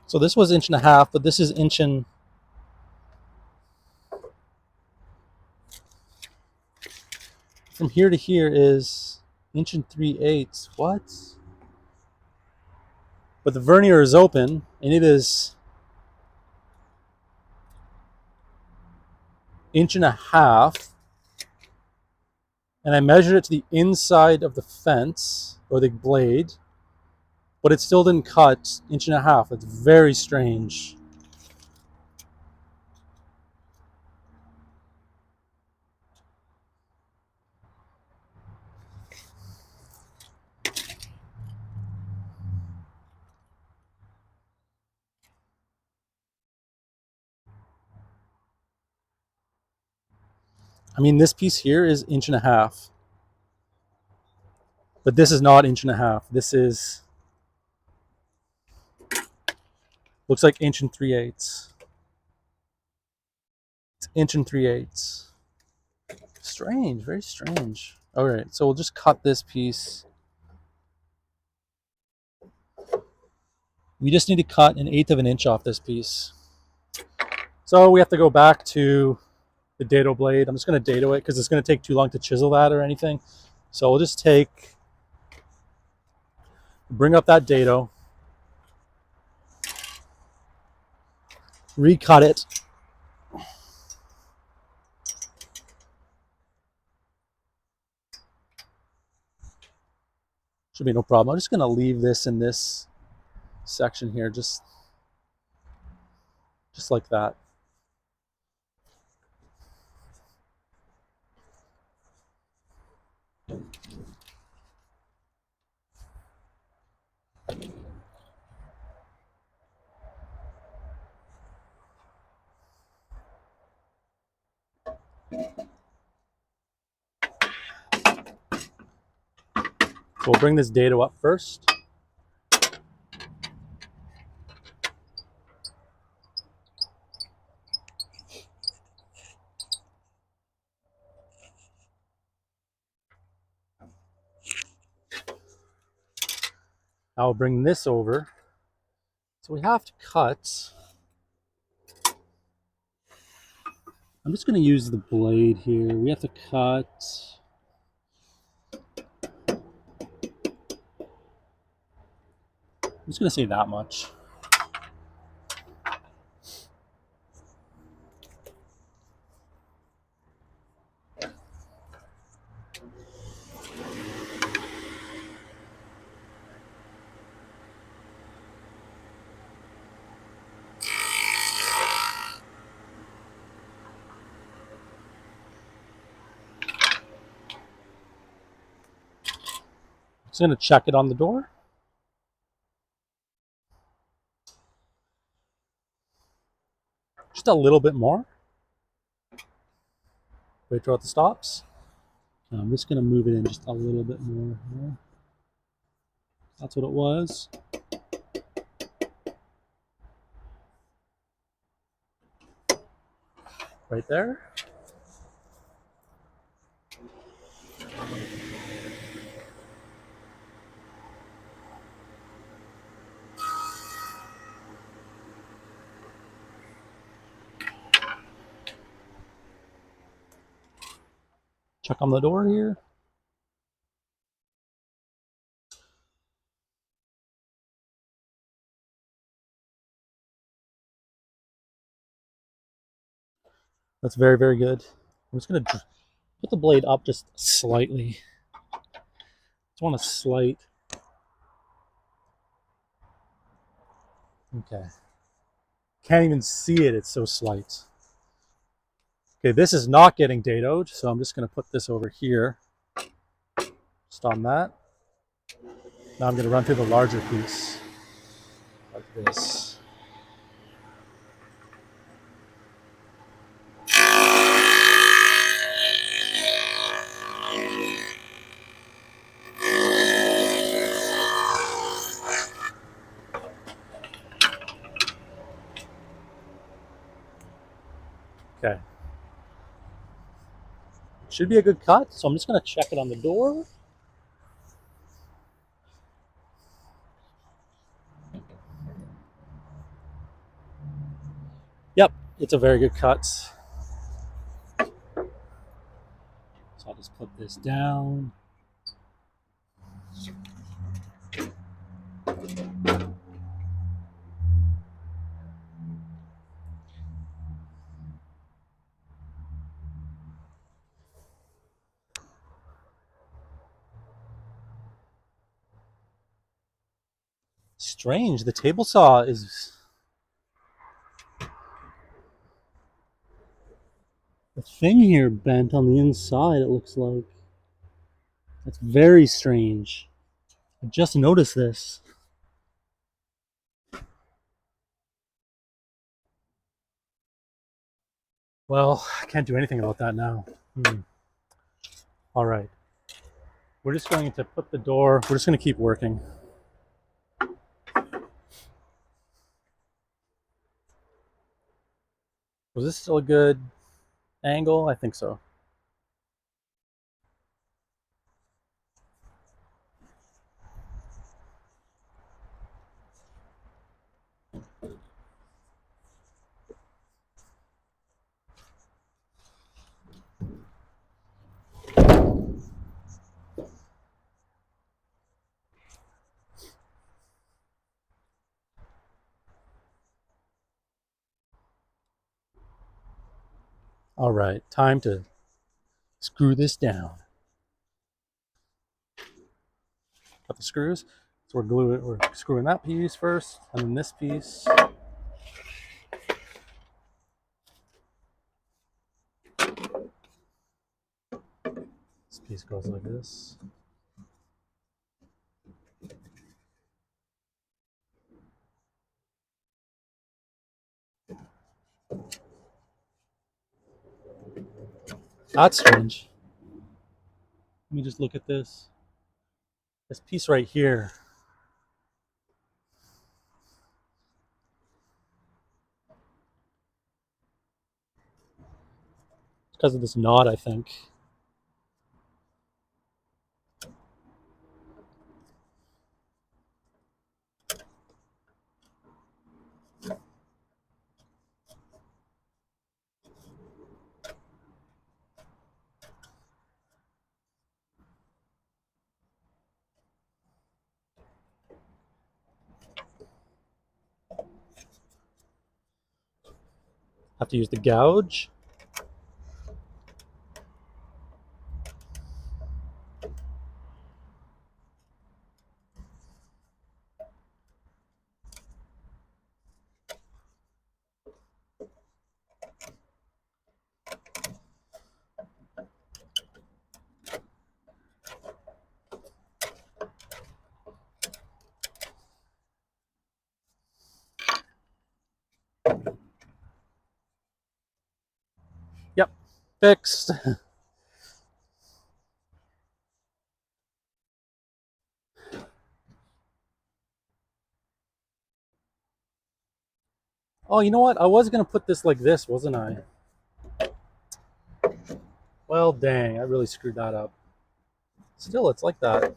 So this was 1.5 inches, but this is inch and... From here to here is 1 3/8. What? But the vernier is open, and it is 1.5 inches. And I measured it to the inside of the fence, or the blade, but it still didn't cut 1.5 inches. It's very strange. I mean, this piece here is 1.5 inches. But this is not 1.5 inches. This is... looks like 1 3/8 inches. It's 1 3/8 inches. Strange, very strange. All right, so we'll just cut this piece. We just need to cut 1/8 of an inch off this piece. So we have to go back to the dado blade. I'm just going to dado it because it's going to take too long to chisel that or anything. So we'll just bring up that dado, recut it. Should be no problem. I'm just going to leave this in this section here, just like that. So we'll bring this dado up first. I'll bring this over. So we have to cut. I'm just going to use the blade here. We have to cut. I'm just going to say that much. Just going to check it on the door. Just a little bit more. Wait till it stops. I'm just going to move it in just a little bit more. That's what it was. Right there. Check on the door here. That's very, very good. I'm just going to put the blade up just slightly. Just want a slight. Okay. Can't even see it, it's so slight. Okay, this is not getting dadoed, so I'm just going to put this over here. Just on that. Now I'm going to run through the larger piece, like this. Okay. Should be a good cut, so I'm just going to check it on the door. Yep, it's a very good cut. So I'll just put this down. Strange, the table saw is... The thing here bent on the inside, it looks like. That's very strange. I just noticed this. Well, I can't do anything about that now. All right. We're just going to put the door, we're just going to keep working. Was this still a good angle? I think so. All right, time to screw this down. Got the screws. So we're screwing that piece first, and then this piece. This piece goes like this. That's strange. Let me just look at this. This piece right here. It's because of this knot, I think. Have to use the gouge. Yep, fixed. Oh, you know what? I was going to put this like this, wasn't I? Well, dang, I really screwed that up. Still, it's like that.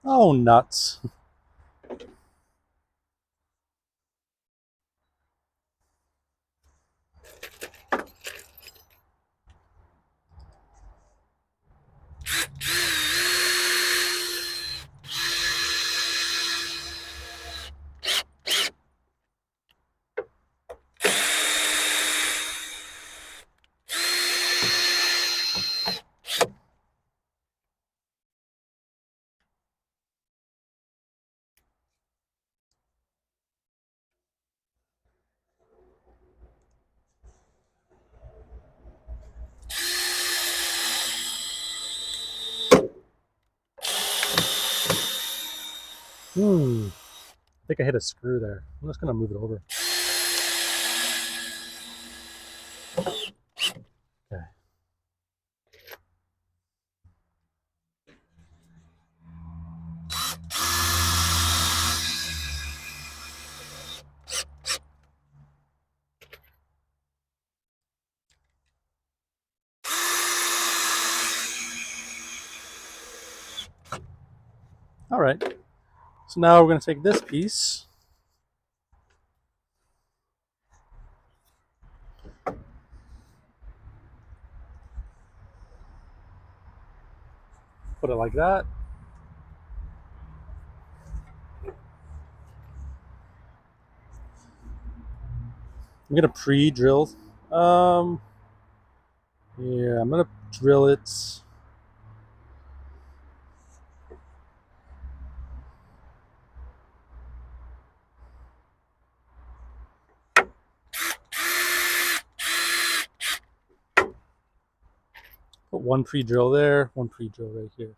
Oh, nuts. I think I hit a screw there. I'm just gonna move it over. Okay. All right. So now we're gonna take this piece. Put it like that. I'm gonna pre-drill. Yeah, I'm gonna drill it. Put one pre-drill there, one pre-drill right here.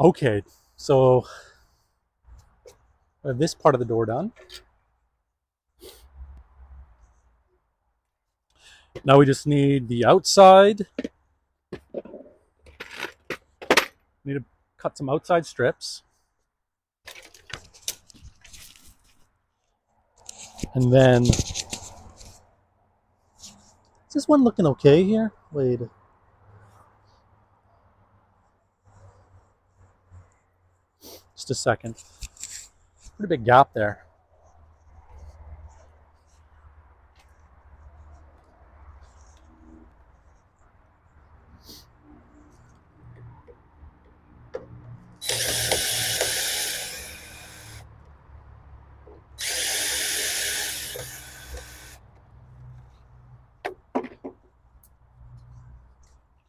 Okay, so I have this part of the door done. Now we just need the outside. We need to cut some outside strips. And then, is this one looking okay here? Wait. Just a second. Pretty big gap there.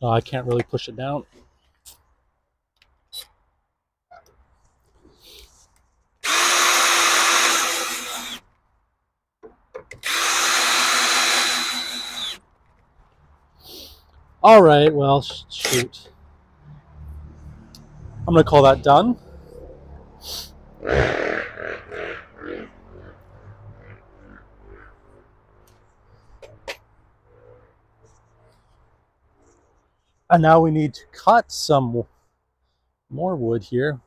I can't really push it down. All right, well, shoot. I'm going to call that done. And now we need to cut some more wood here.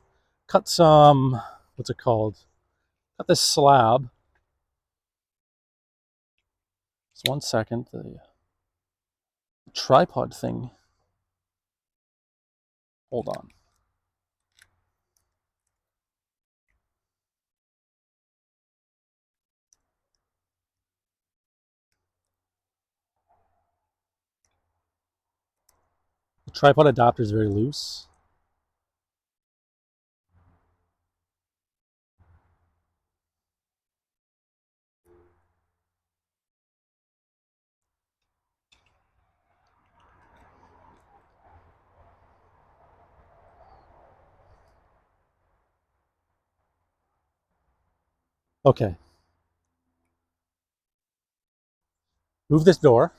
Cut some, what's it called? Cut this slab. Just 1 second. The tripod thing. Hold on. The tripod adapter is very loose. Okay. Move this door.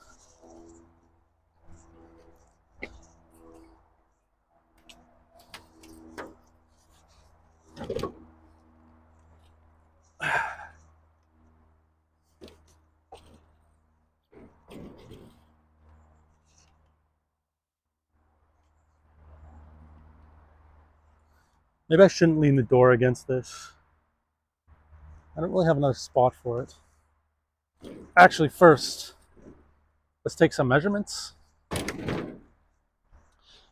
Maybe I shouldn't lean the door against this. I don't really have another spot for it. Actually, first, let's take some measurements. I'm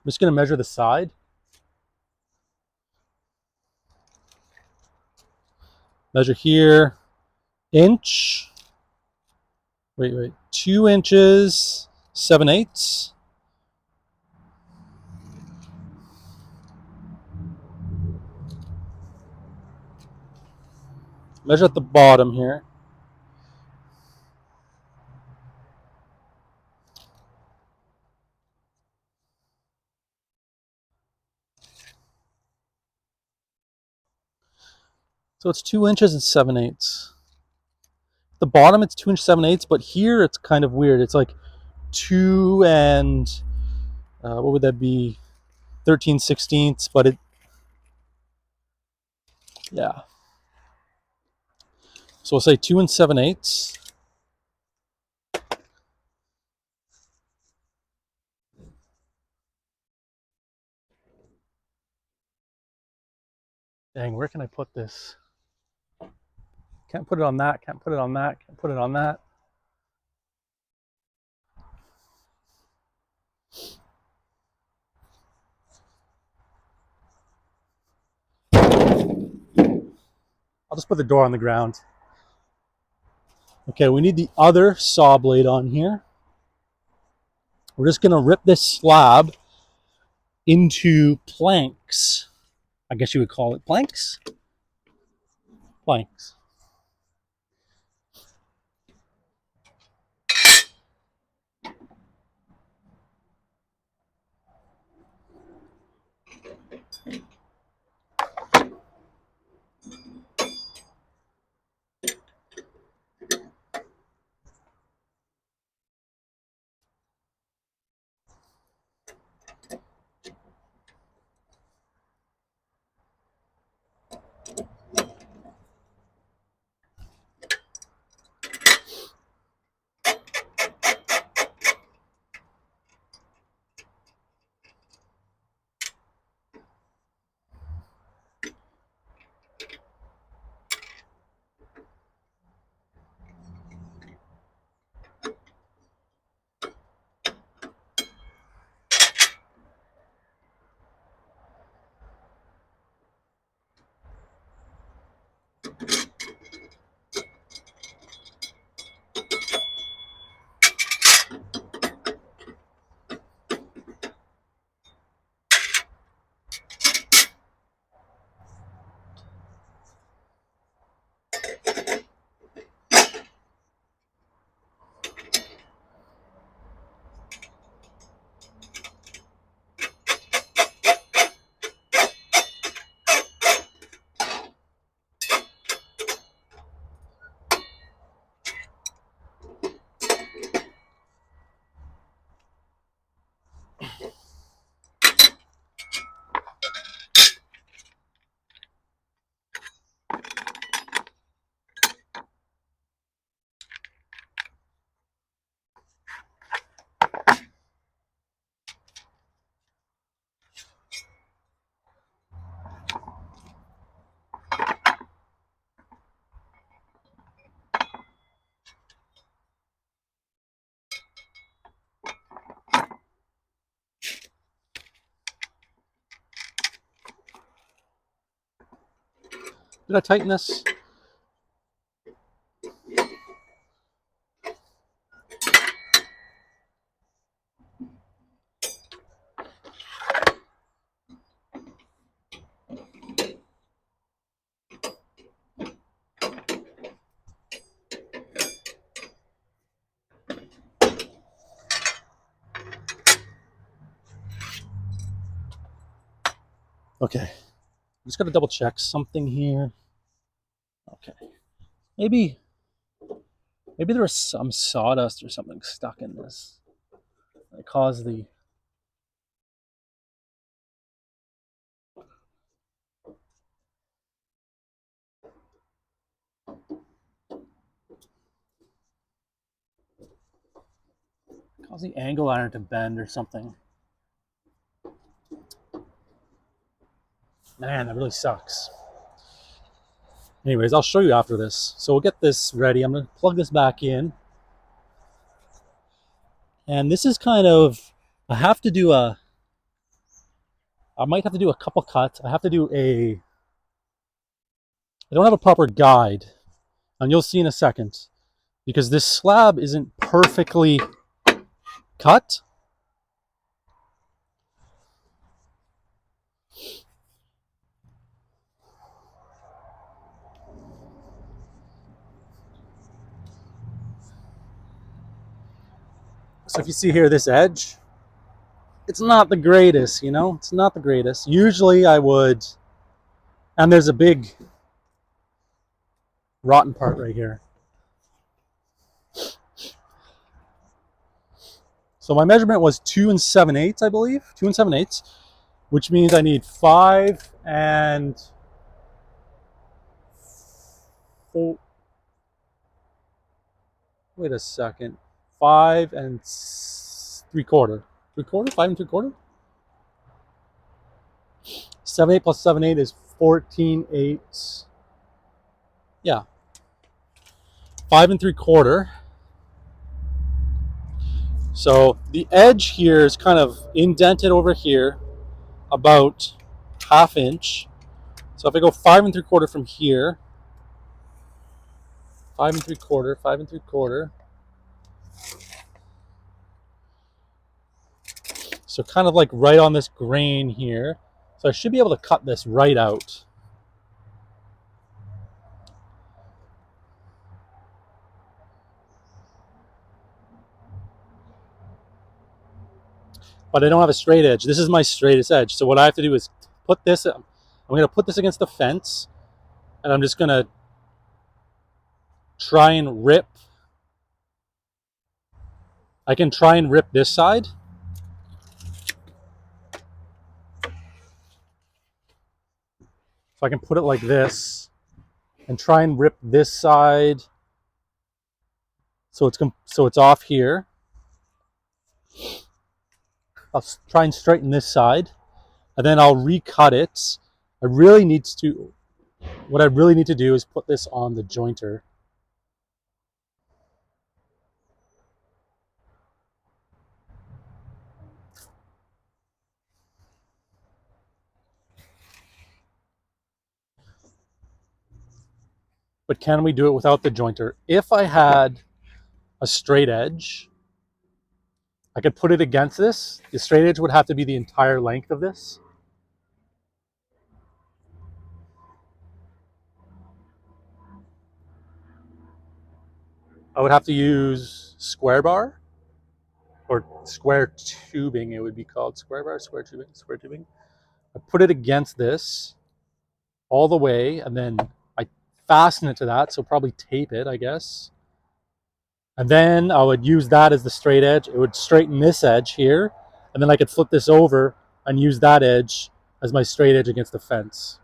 just going to measure the side. Measure here, inch. Wait, 2 inches, 7/8. Measure at the bottom here. So it's 2 inches and 7/8. The bottom it's 2 inches 7/8, but here it's kind of weird. It's like 2 and what would that be? 13/16, but it, yeah. So we'll say 2 and 7/8. Dang, where can I put this? Can't put it on that, can't put it on that, can't put it on that. I'll just put the door on the ground. Okay, we need the other saw blade on here. We're just gonna rip this slab into planks. I guess you would call it planks. Planks. Did I tighten this? Okay, I'm just gonna double check something here. Okay, maybe there was some sawdust or something stuck in this that caused the angle iron to bend or something. Man, that really sucks. Anyways, I'll show you after this. So we'll get this ready. I'm going to plug this back in. And this is kind of, I might have to do a couple cuts. I don't have a proper guide. And you'll see in a second. Because this slab isn't perfectly cut. So if you see here, this edge, it's not the greatest, you know? It's not the greatest. Usually I would, and there's a big rotten part right here. So my measurement was 2 7/8, I believe. 2 7/8, which means I need 5 and 4. Wait a second. 5 and 3/4. 3/4? 5 and 3/4? 7/8 plus 7/8 is 14/8. Yeah. 5 and 3/4. So the edge here is kind of indented over here about 1/2 inch. So if I go 5 and 3/4 from here, 5 and 3/4, 5 and 3/4. So kind of like right on this grain here. So I should be able to cut this right out. But I don't have a straight edge. This is my straightest edge. So what I have to do is put this, I'm going to put this against the fence, and I'm just going to try and rip. I can try and rip this side. So I can put it like this and try and rip this side so it's off here. I'll try and straighten this side, and then I'll recut it. What I really need to do is put this on the jointer. But can we do it without the jointer? If I had a straight edge, I could put it against this. The straight edge would have to be the entire length of this. I would have to use square bar or square tubing, it would be called. Square bar, square tubing. I put it against this all the way, and then I fasten it to that, so probably tape it, I guess. And then I would use that as the straight edge. It would straighten this edge here, and then I could flip this over and use that edge as my straight edge against the fence.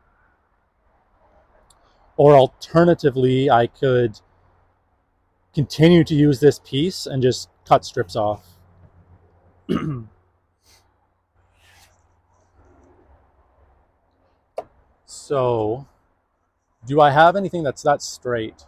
Or alternatively, I could continue to use this piece and just cut strips off. So, do I have anything that's that straight?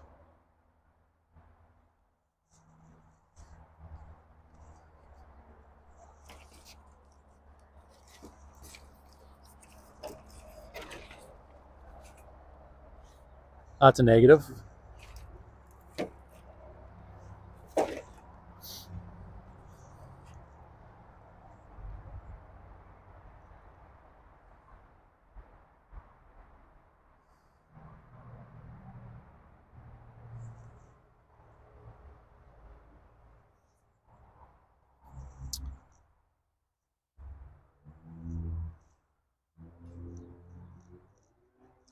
That's a negative.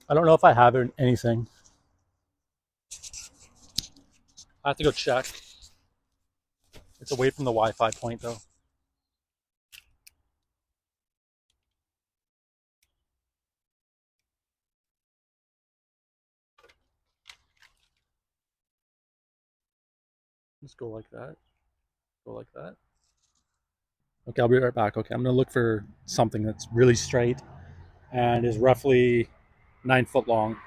I don't know if I have anything. I have to go check. It's away from the Wi-Fi point though. Just go like that. Go like that. Okay, I'll be right back. Okay, I'm gonna look for something that's really straight and is roughly 9 foot long.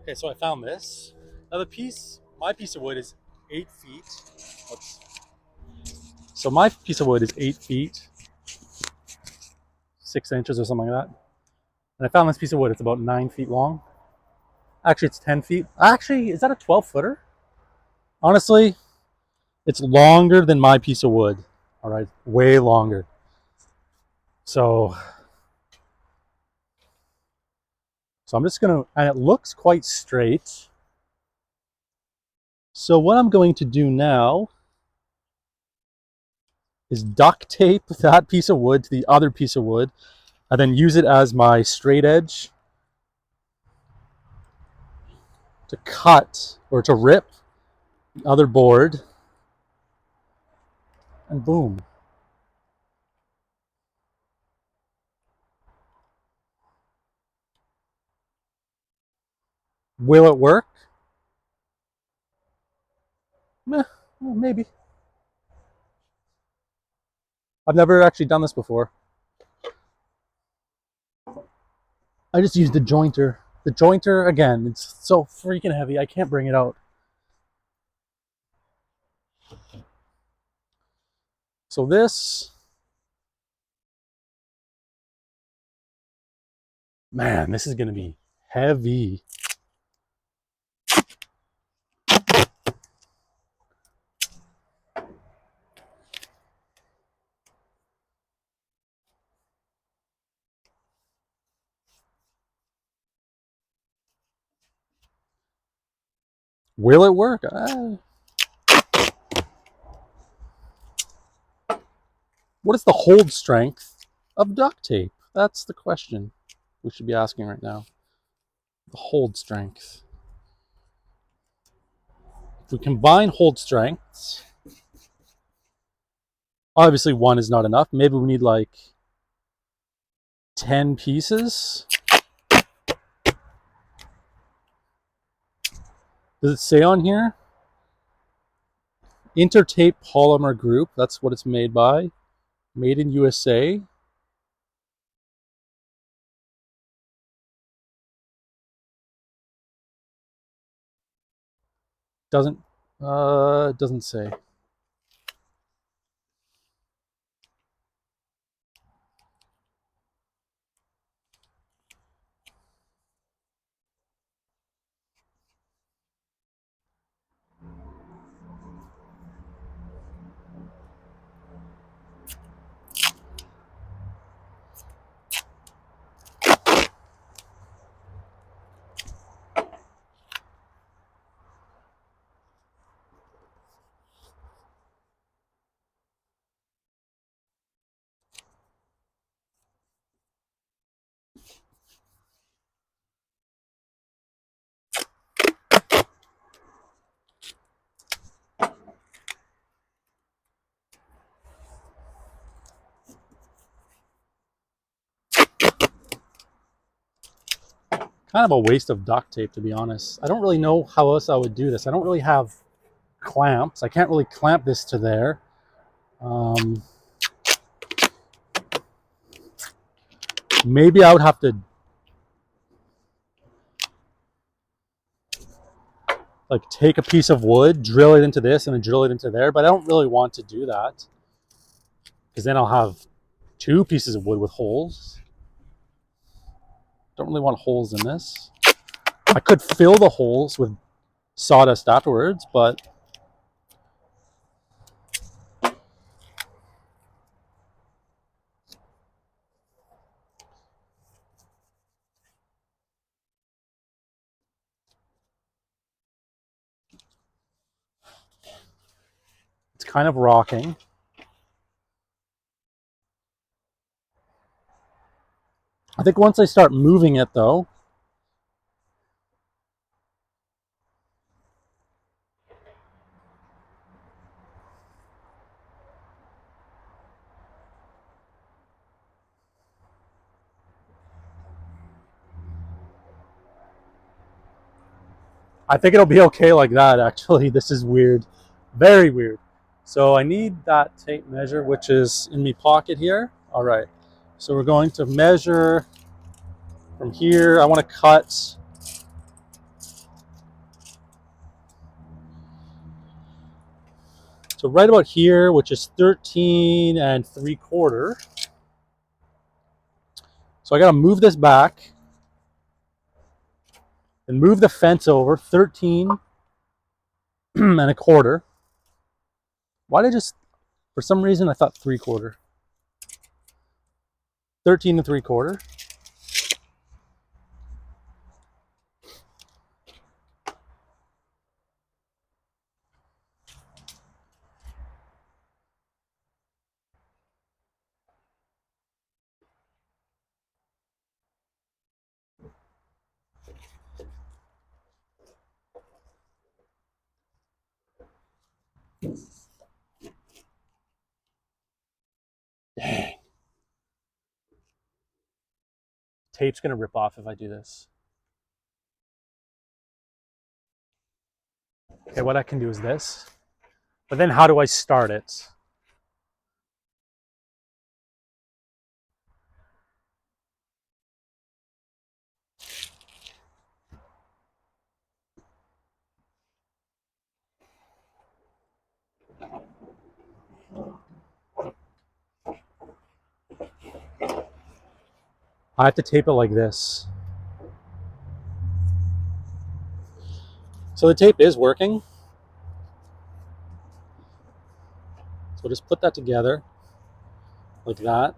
Okay, so I found this. Now my piece of wood is 8 feet. Oops. So my piece of wood is 8 feet, 6 inches or something like that. And I found this piece of wood, it's about 9 feet long. Actually, it's 10 feet. Actually, is that a 12 footer? Honestly, it's longer than my piece of wood. All right, way longer. So I'm just gonna, and it looks quite straight. So what I'm going to do now is duct tape that piece of wood to the other piece of wood and then use it as my straight edge to cut or to rip the other board, and boom. Will it work? Meh, maybe. I've never actually done this before. I just used the jointer. The jointer, again, it's so freaking heavy, I can't bring it out. So this, man, this is going to be heavy. Will it work? What is the hold strength of duct tape? That's the question we should be asking right now. The hold strength. If we combine hold strengths, obviously one is not enough. Maybe we need like 10 pieces. Does it say on here? Intertape Polymer Group. That's what it's made by. Made in USA. It doesn't say. Kind of a waste of duct tape, to be honest. I don't really know how else I would do this. I don't really have clamps. I can't really clamp this to there. Maybe I would have to like take a piece of wood, drill it into this, and then drill it into there. But I don't really want to do that because then I'll have two pieces of wood with holes. Don't really want holes in this. I could fill the holes with sawdust afterwards, but it's kind of rocking. I think once I start moving it though, I think it'll be okay like that, actually. This is weird. Very weird. So I need that tape measure, which is in my pocket here. All right. So we're going to measure from here. I want to cut so right about here, which is 13 3/4. So I got to move this back and move the fence over 13 1/4. Why did I just, for some reason, I thought 3/4. 13 3/4. Dang. Tape's gonna rip off if I do this. Okay, what I can do is this. But then how do I start it? I have to tape it like this. So the tape is working. So just put that together like that.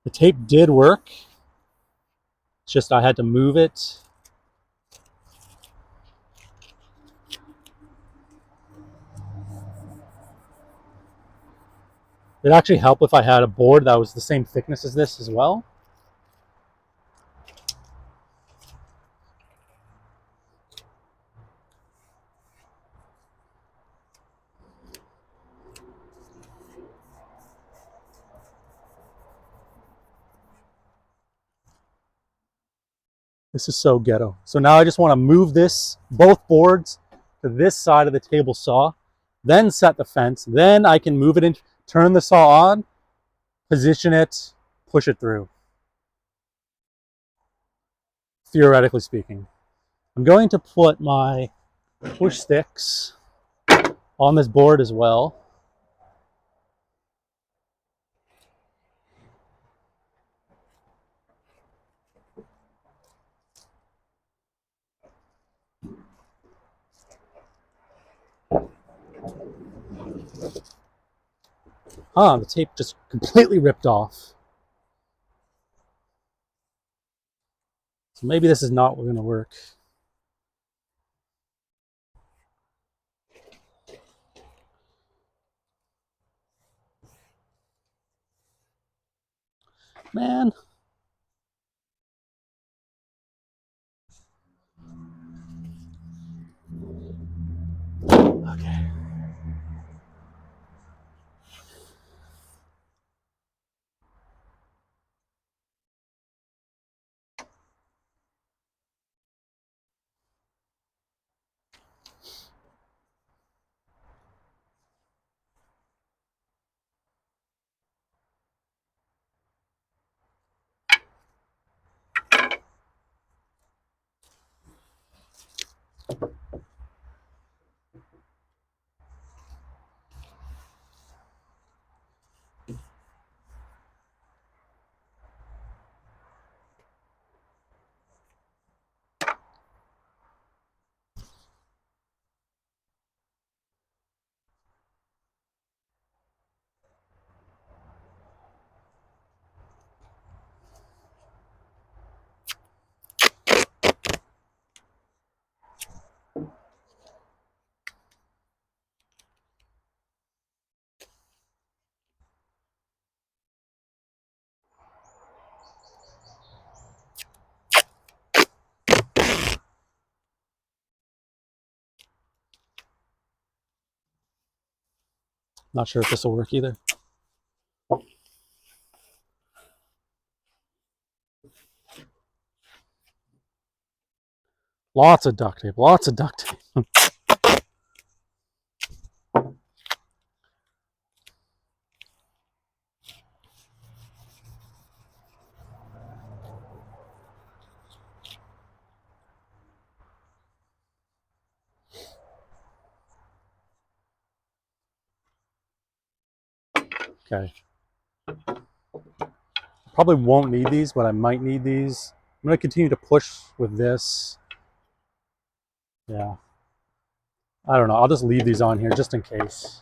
The tape did work. It's just I had to move it. It'd actually help if I had a board that was the same thickness as this as well. This is so ghetto. So now I just want to move this, both boards, to this side of the table saw, then set the fence, then I can move it in, turn the saw on, position it, push it through. Theoretically speaking. I'm going to put my push sticks on this board as well. The tape just completely ripped off. So maybe this is not going to work. Man. Okay. Not sure if this will work either. Lots of duct tape, lots of duct tape. Okay. Probably won't need these, but I might need these. I'm going to continue to push with this. Yeah. I don't know. I'll just leave these on here just in case.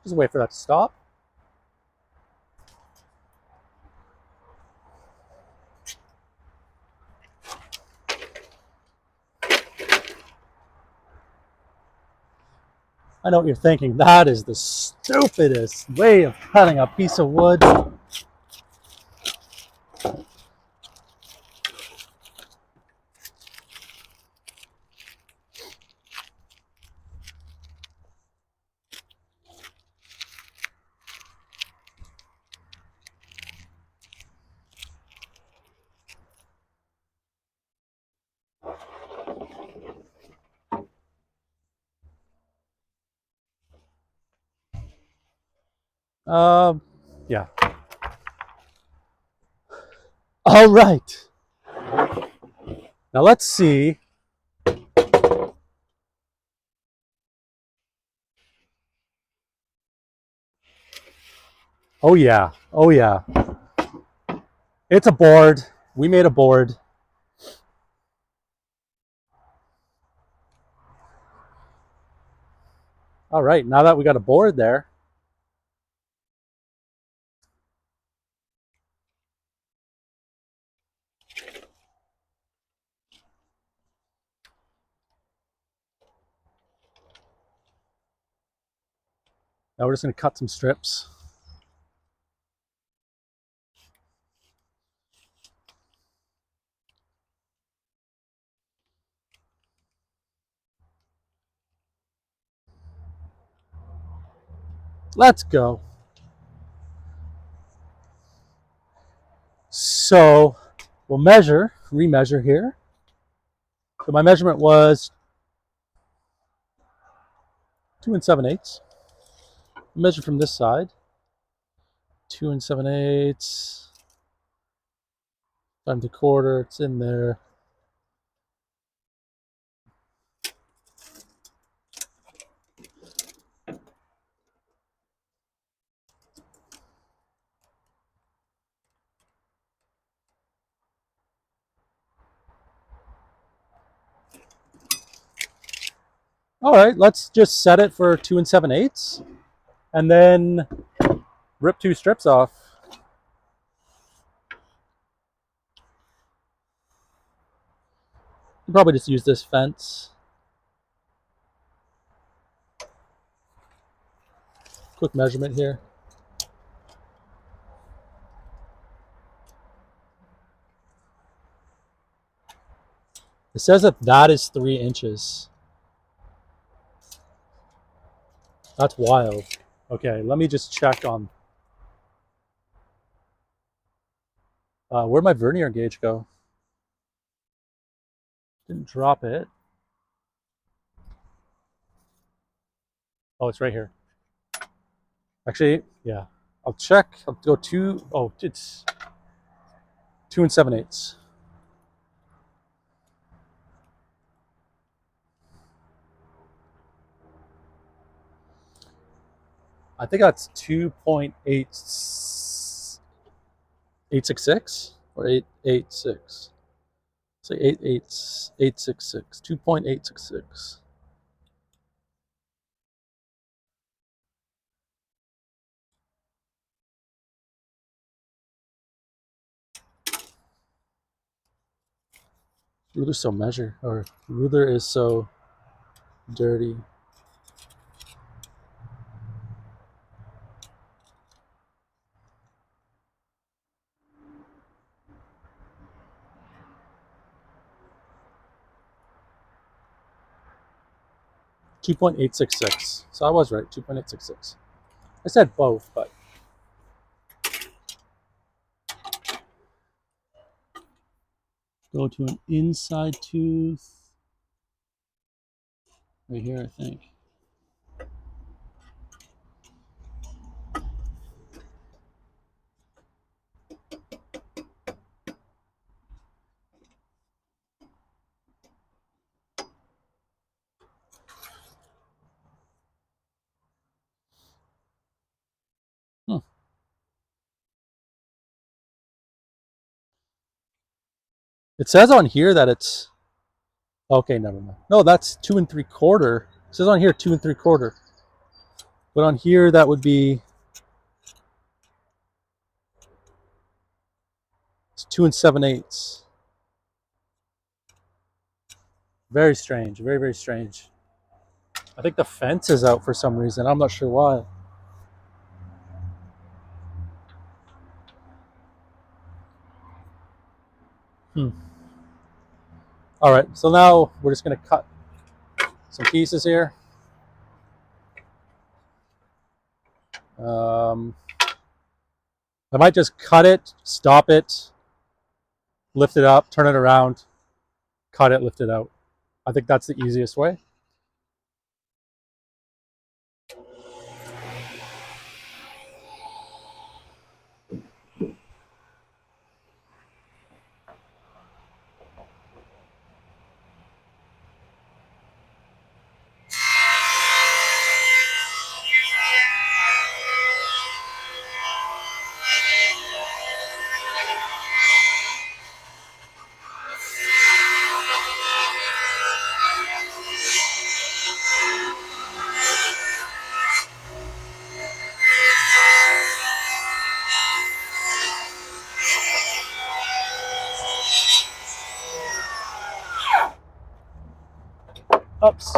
Just wait for that to stop. I know what you're thinking. That is the stupidest way of cutting a piece of wood. Yeah. All right. Now let's see. Oh yeah. Oh yeah. It's a board. We made a board. All right. Now that we got a board there. Now we're just going to cut some strips. Let's go. So we'll remeasure here. So my measurement was 2 7/8. Measure from this side. 2 7/8 times a quarter. It's in there. All right, let's just set it for 2 7/8 and then rip 2 strips off. You probably just use this fence. Quick measurement here. It says that is 3 inches. That's wild. Okay, let me just check on. Where'd my vernier gauge go? Didn't drop it. Oh, it's right here. Actually, yeah. I'll check. I'll go 2. Oh, it's 2 7/8. I think that's 2.866 or 886. Say 866. 2.866. Ruler's so measure, or ruler is so dirty. .866. So I was right. 2.866. I said both, but go to an inside tooth right here, I think. It says on here that it's okay. Never mind. No, that's 2 3/4. It says on here 2 3/4. But on here, that would be it's 2 7/8. Very strange. Very, very strange. I think the fence is out for some reason. I'm not sure why. All right, so now we're just going to cut some pieces here. I might just cut it, stop it, lift it up, turn it around, cut it, lift it out. I think that's the easiest way. Oops.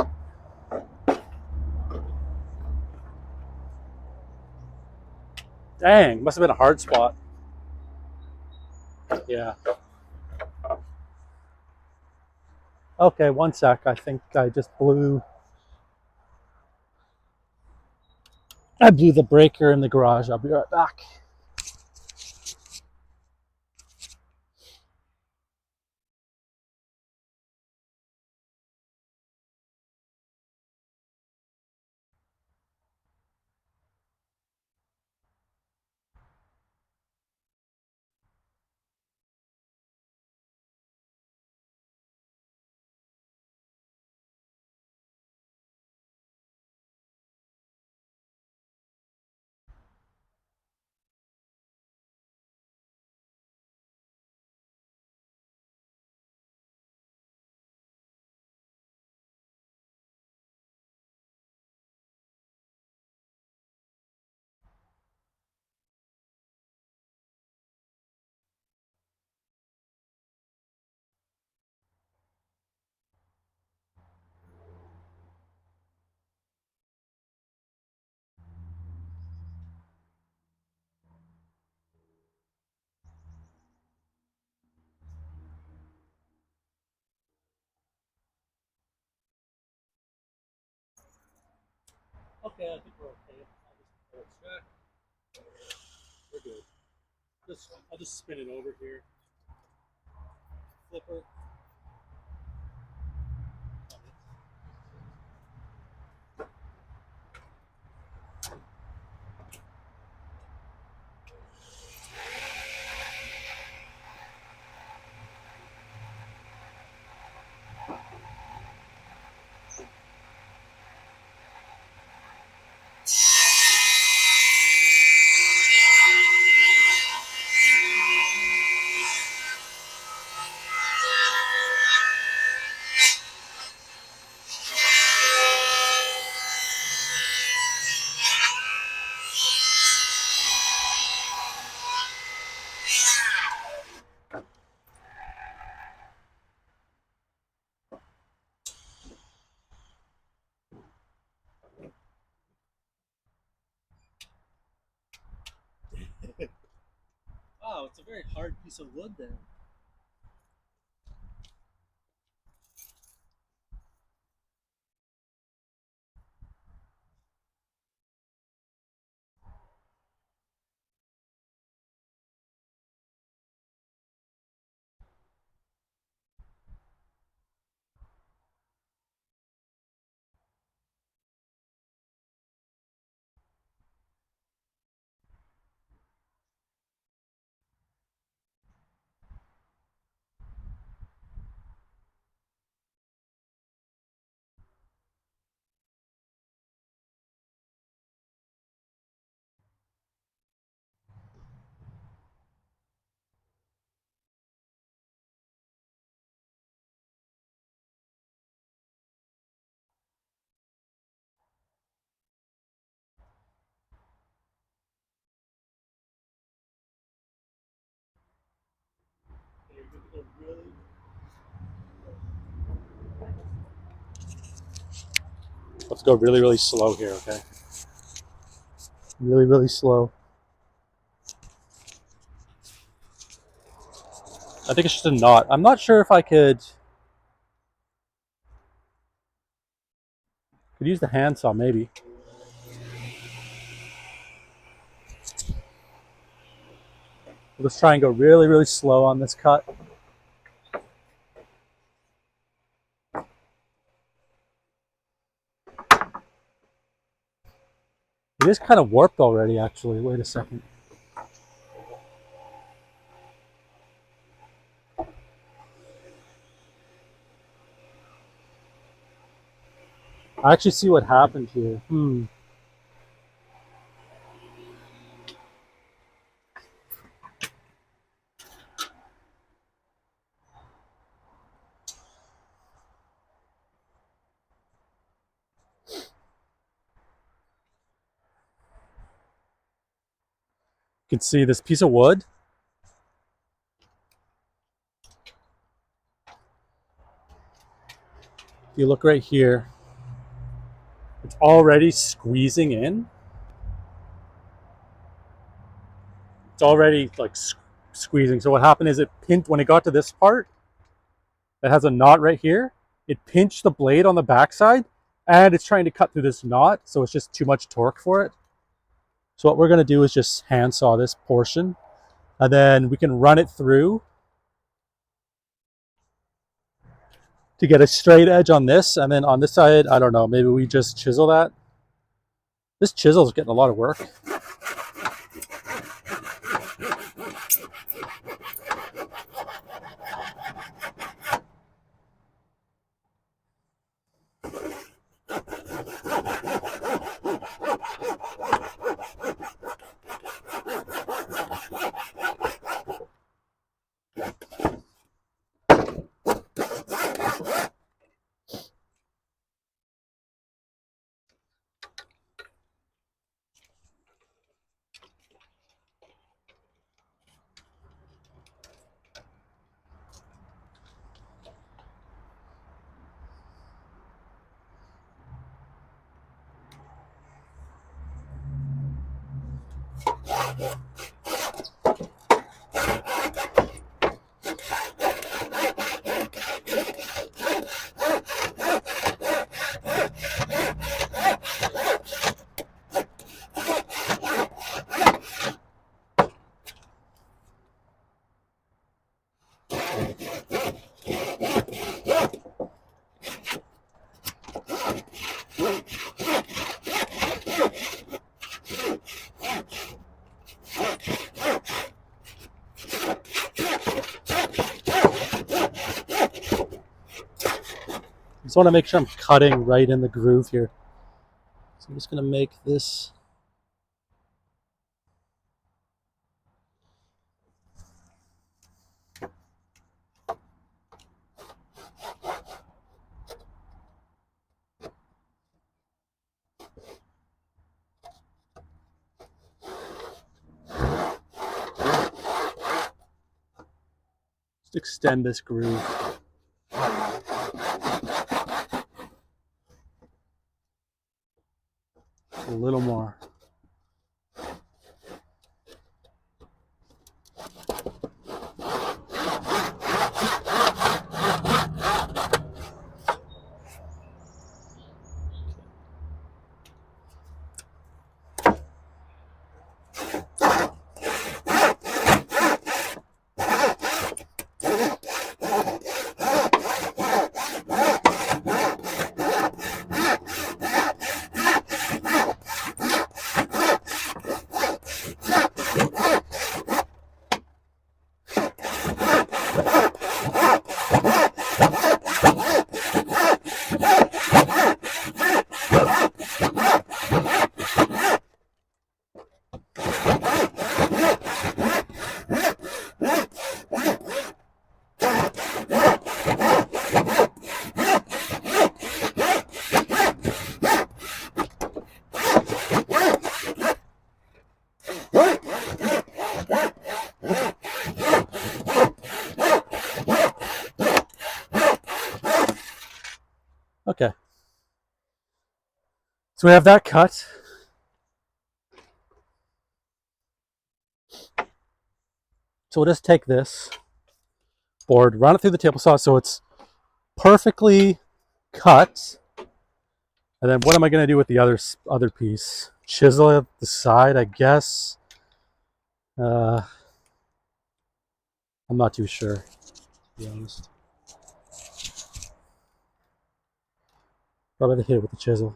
Dang, must have been a hard spot. Yeah. Okay, one sec. I think I just blew the breaker in the garage. I'll be right back. Okay, I think we're okay. I'll just pull it back. We're good. I'll just spin it over here. Flipper. Wow, it's a very hard piece of wood there. Let's go really, really slow here, okay? Really, really slow. I think it's just a knot. I'm not sure if I could use the handsaw, maybe. Let's try and go really, really slow on this cut. It is kind of warped already, actually. Wait a second. I actually see what happened here. You can see this piece of wood. If you look right here, it's already squeezing in. It's already like squeezing. So what happened is it pinched when it got to this part that has a knot right here. It pinched the blade on the backside, and it's trying to cut through this knot, so it's just too much torque for it. So what we're going to do is just handsaw this portion, and then we can run it through to get a straight edge on this. And then on this side, I don't know, maybe we just chisel that. This chisel is getting a lot of work. Just want to make sure I'm cutting right in the groove here. So I'm just going to make this. Just extend this groove. A little more. Okay. So we have that cut. So we'll just take this board, run it through the table saw so it's perfectly cut. And then what am I going to do with the other piece? Chisel it the side, I guess. I'm not too sure, to be honest. Probably hit it with the chisel.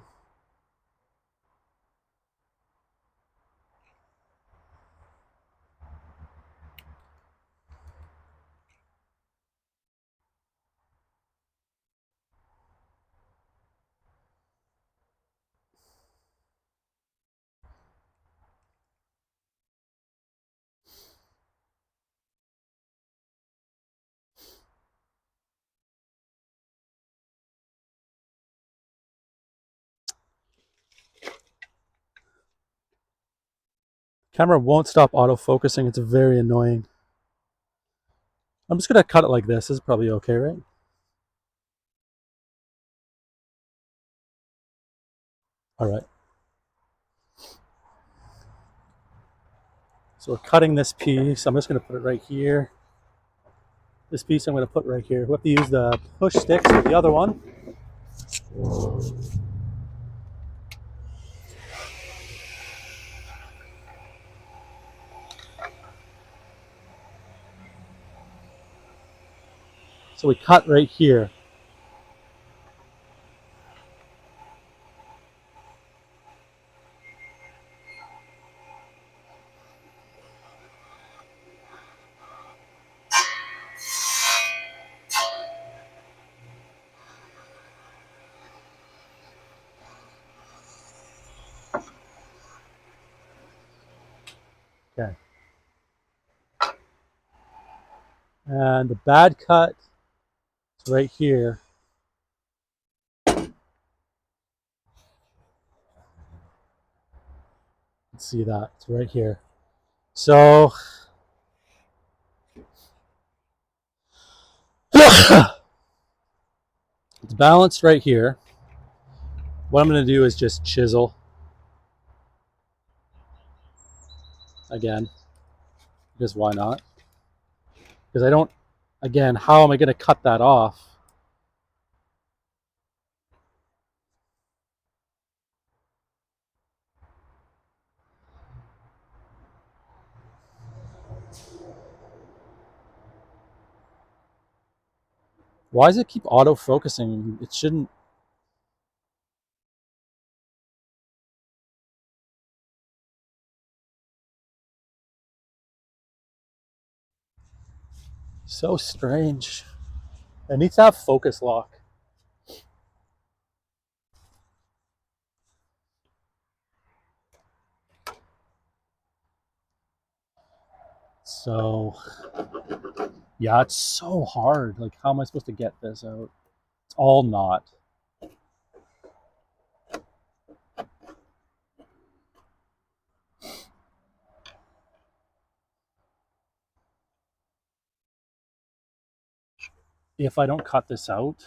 Camera won't stop autofocusing. It's very annoying. I'm just going to cut it like this. This is probably okay, right? All right. So we're cutting this piece. I'm just going to put it right here. This piece I'm going to put right here. We have to use the push sticks for the other one. So we cut right here. Okay. And the bad cut is right here. Let's see that. It's right here. So it's balanced right here. What I'm going to do is just chisel again, because why not? Because I don't, again, how am I going to cut that off? Why does it keep auto-focusing? It shouldn't. So strange. It needs to have focus lock. So, yeah, it's so hard. Like, how am I supposed to get this out? It's all knot. If I don't cut this out,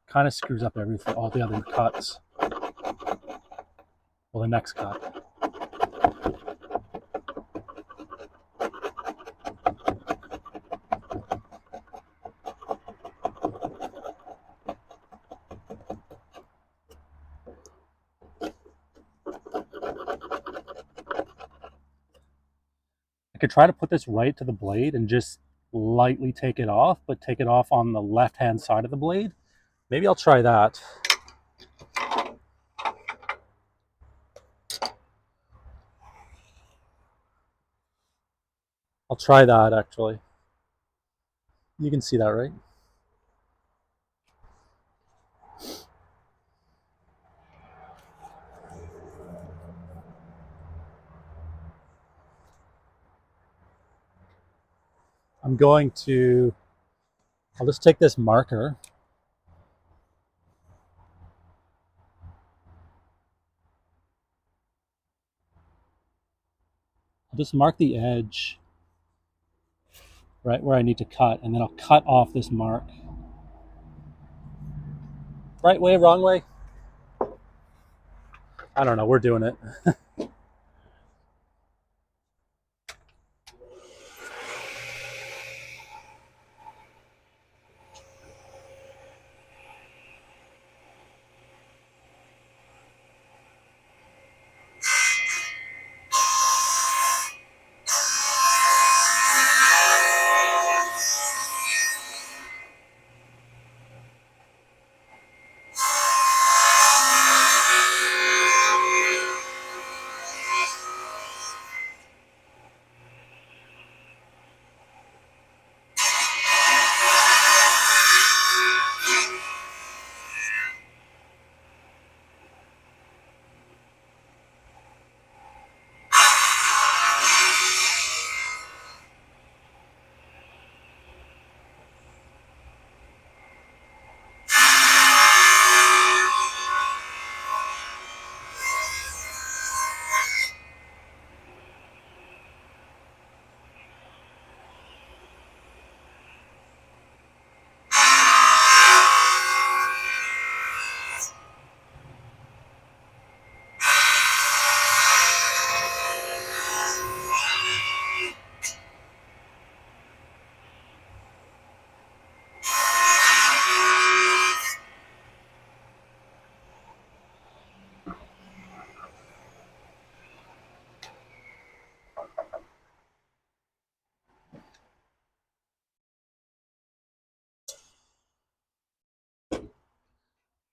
kind of screws up everything, all the other cuts. Well, the next cut. I could try to put this right to the blade and just lightly take it off, but take it off on the left-hand side of the blade. Maybe I'll try that. I'll try that, actually. You can see that, right? I'm going to, I'll just take this marker. I'll just mark the edge right where I need to cut, and then I'll cut off this mark. Right way, wrong way? I don't know, we're doing it.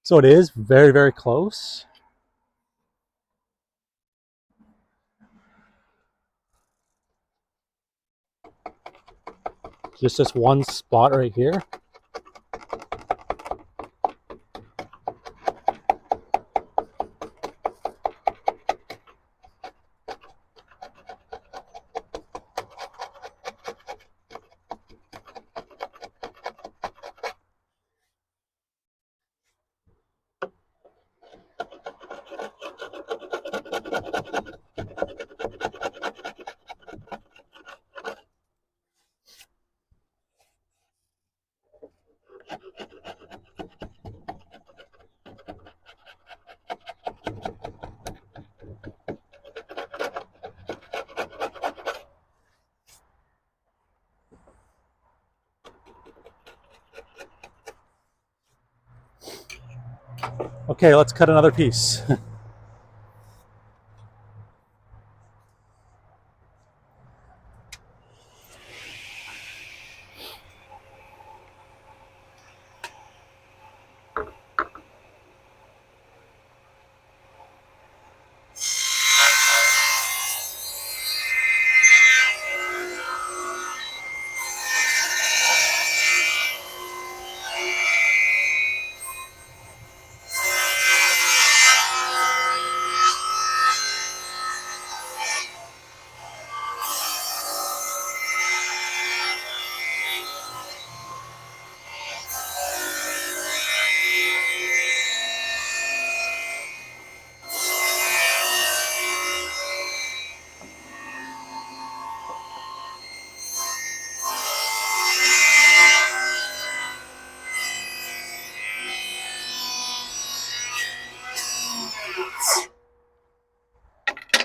So it is very, very close. Just this one spot right here. Okay, let's cut another piece.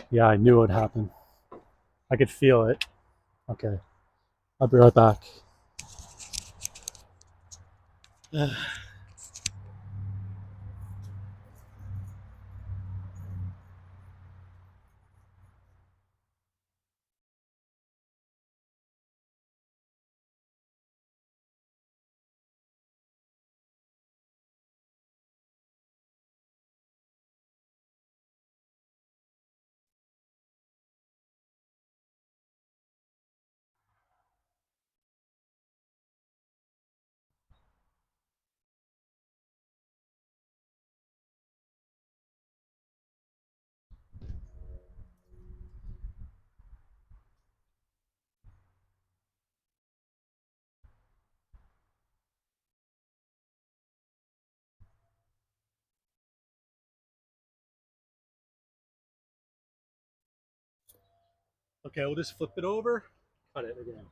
Yeah, I knew it would happen. I could feel it. Okay, I'll be right back. Okay, we'll just flip it over, cut it again.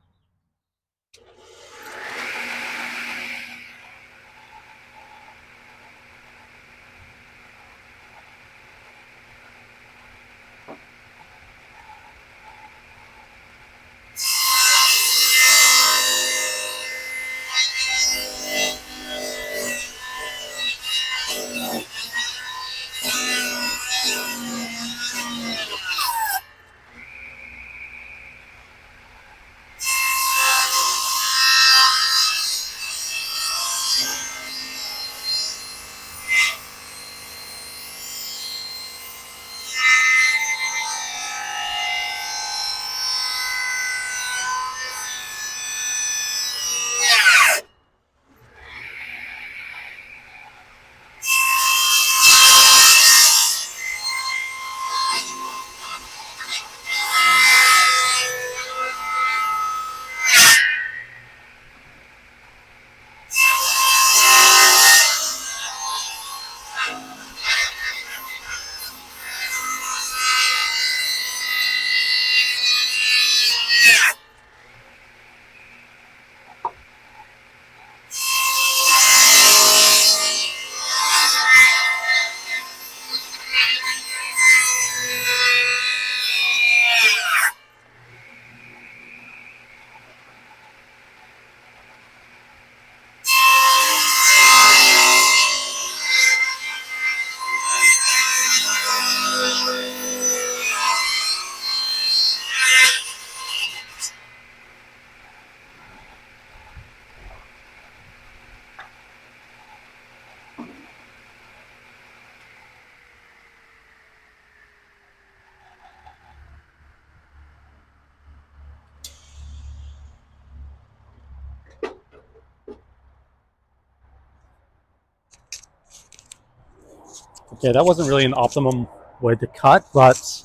Okay, that wasn't really an optimum way to cut, but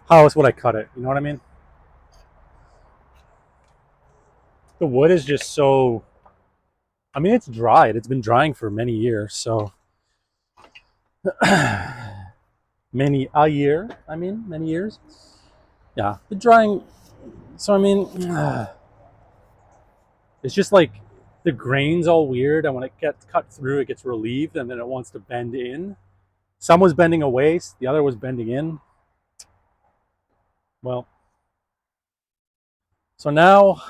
how else would I cut it? You know what I mean? The wood is just so, I mean, it's dried. It's been drying for many years, so many years. Yeah, the drying. So I mean, it's just like the grain's all weird, and when it gets cut through, it gets relieved, and then it wants to bend in. Some was bending away, the other was bending in. Well, so now,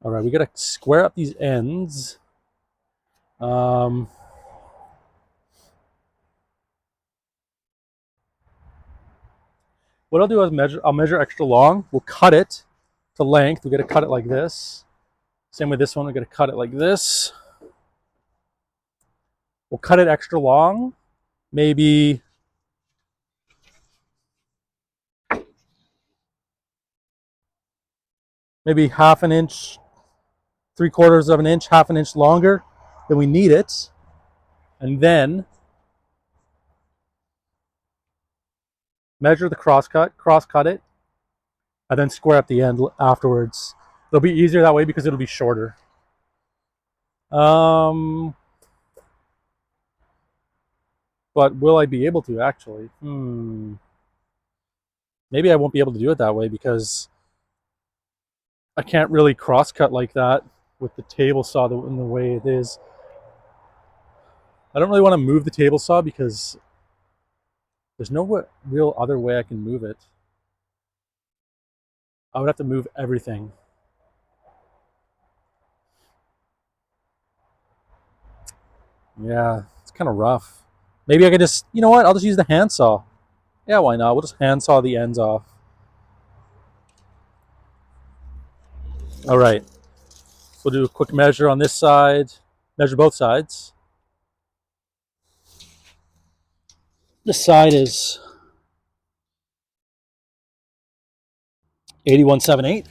all right, we gotta square up these ends. Um, what I'll do is I'll measure extra long. We'll cut it to length. We gotta cut it like this. Same with this one. We're gonna cut it like this. We'll cut it extra long, maybe half an inch, 3/4 of an inch, half an inch longer than we need it. And then measure the cross cut it, and then square up the end afterwards. It'll be easier that way because it'll be shorter. But will I be able to actually? Maybe I won't be able to do it that way because I can't really cross cut like that with the table saw in the way it is. I don't really want to move the table saw because there's no real other way I can move it. I would have to move everything. Yeah, it's kind of rough. Maybe I could just, you know what? I'll just use the handsaw. Yeah, why not? We'll just handsaw the ends off. All right. We'll do a quick measure on this side. Measure both sides. This side is 81.78.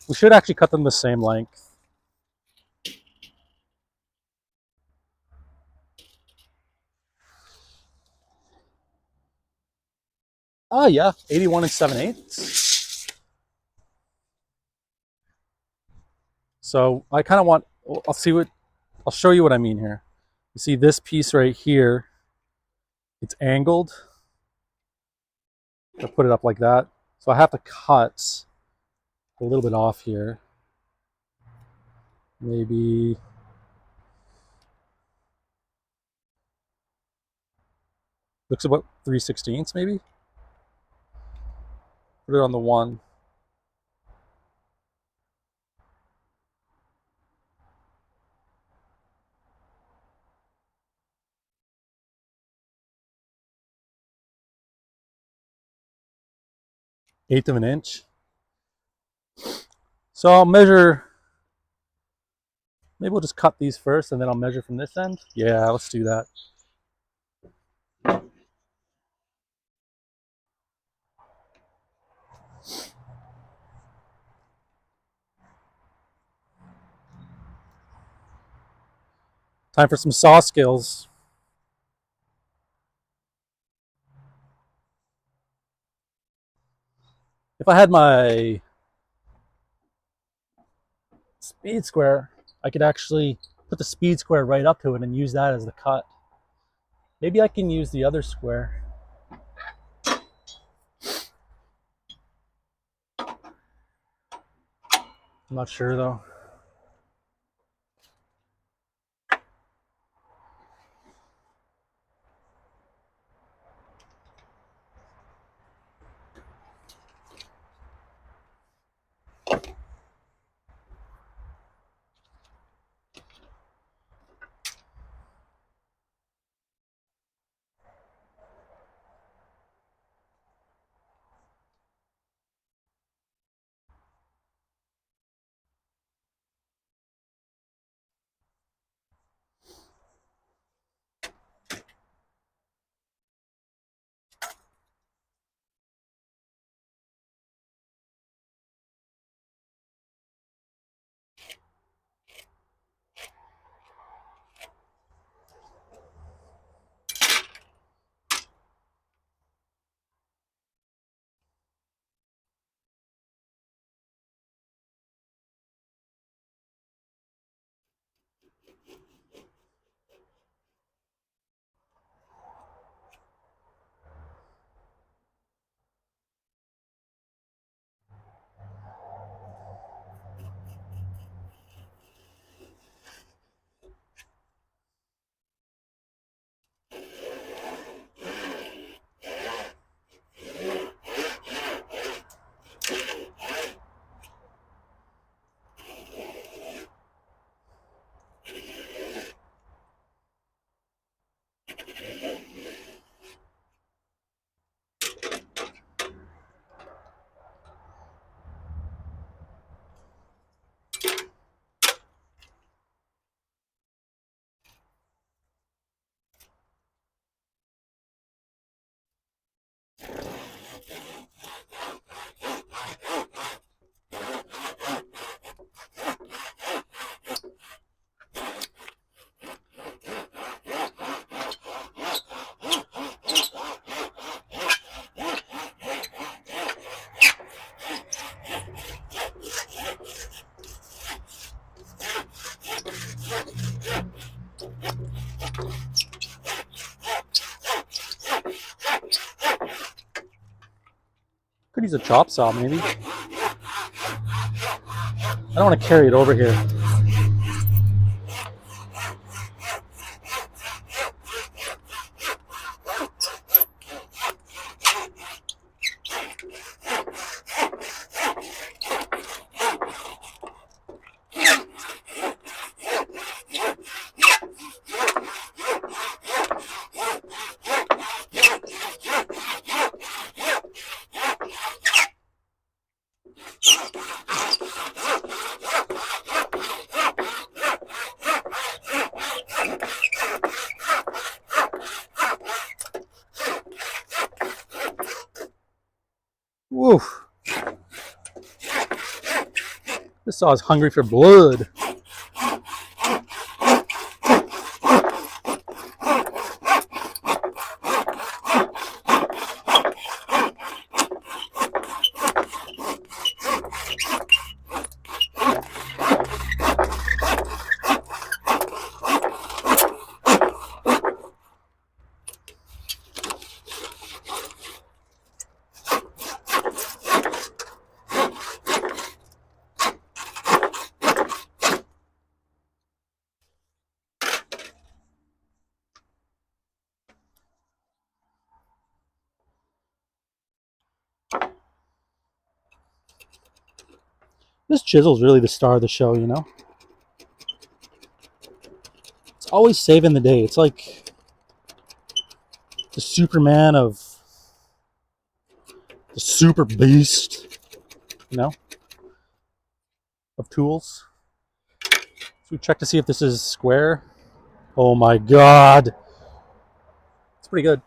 We should actually cut them the same length. Oh yeah, 81 7/8. So I kind of want, I'll show you what I mean here. You see this piece right here, it's angled. I'll put it up like that. So I have to cut a little bit off here. Maybe looks about 3/16 maybe. Put it on the 1. Eighth of an inch. So I'll measure, maybe we'll just cut these first and then I'll measure from this end. Yeah, let's do that. Time for some saw skills. If I had my speed square, I could actually put the speed square right up to it and use that as the cut. Maybe I can use the other square. I'm not sure though. Could use a chop saw maybe. I don't want to carry it over here. Woof. This saw is hungry for blood. This chisel's really the star of the show, you know? It's always saving the day. It's like the Superman of the super beast, you know, of tools. So we check to see if this is square. Oh my god. It's pretty good.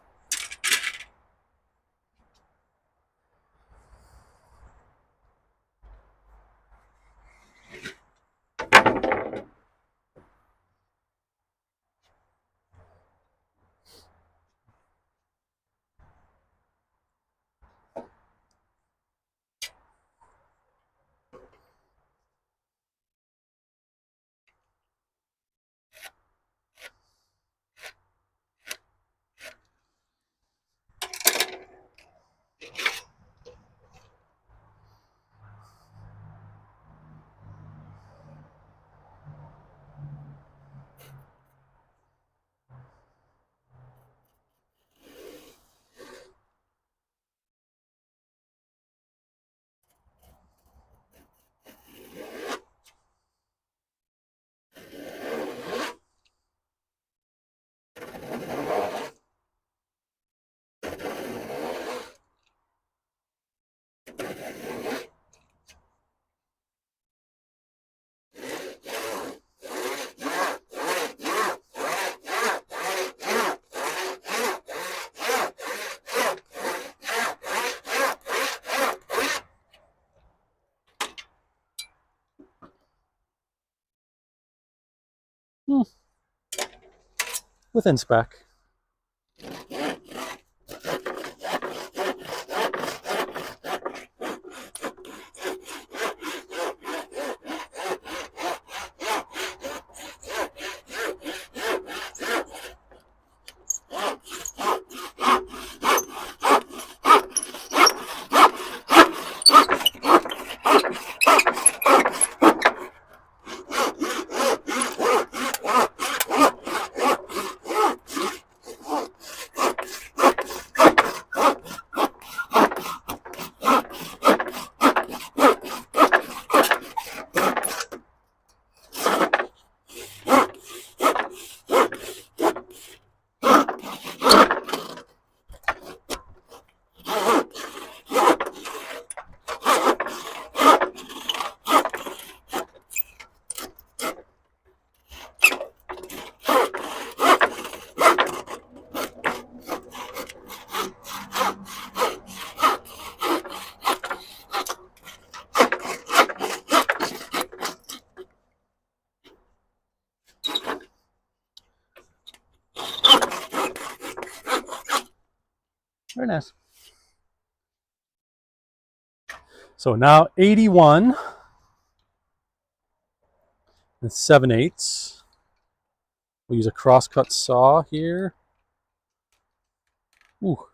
Within spec. Very nice. So now 81 and 7/8. We'll use a crosscut saw here. Ooh.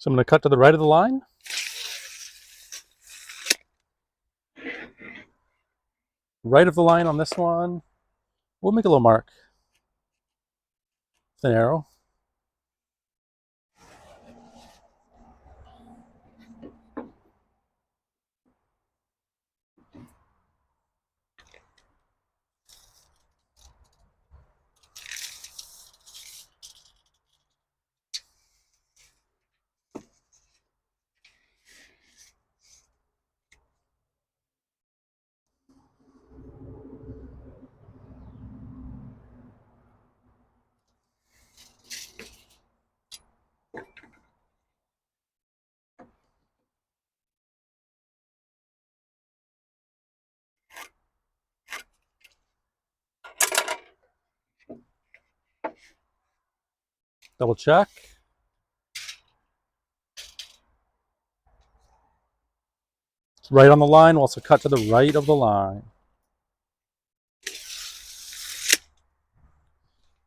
So I'm going to cut to the right of the line. Right of the line on this one. We'll make a little mark with an arrow. Double check. It's right on the line. We'll also cut to the right of the line.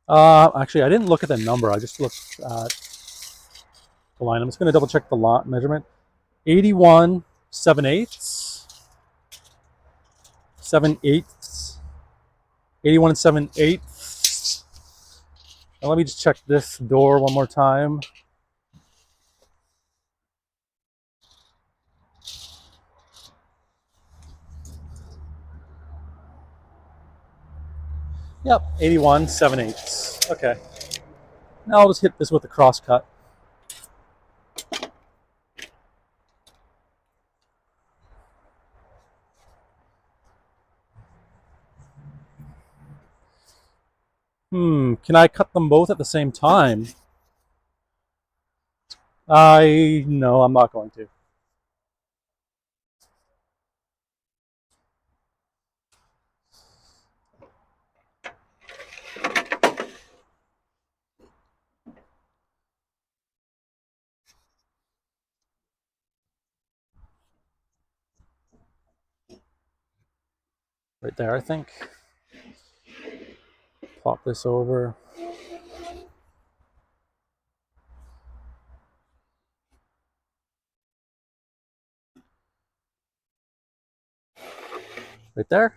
Actually, I didn't look at the number. I just looked at the line. I'm just going to double check the lot measurement. 81 7/8. 7/8. 81 7/8. Now let me just check this door one more time. Yep, 81 7/8. Okay. Now I'll just hit this with a cross cut. Can I cut them both at the same time? No, I'm not going to. Right there, I think. Pop this over. Right there.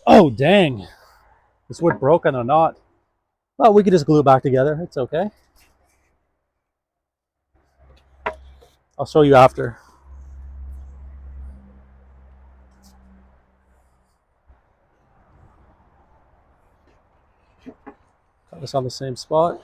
Oh, dang. This wood broke on a knot. Well, we could just glue it back together. It's okay. I'll show you after. Got this on the same spot.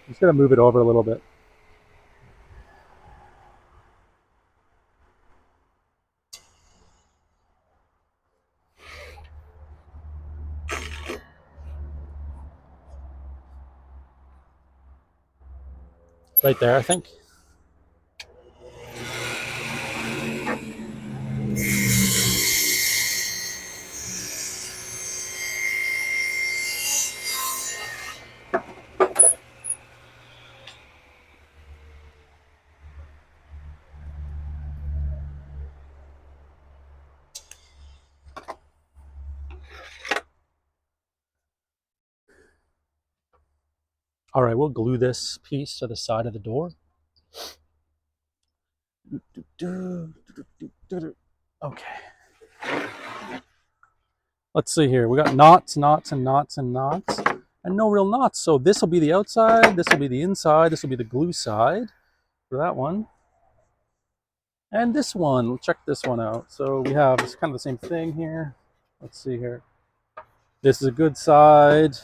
I'm just going to move it over a little bit. Right there, I think. All right, we'll glue this piece to the side of the door. Okay. Let's see here. We got knots, knots, and knots, and knots, and no real knots. So this will be the outside, this will be the inside, this will be the glue side for that one. And this one, check this one out. So we have, it's kind of the same thing here. Let's see here. This is a good side.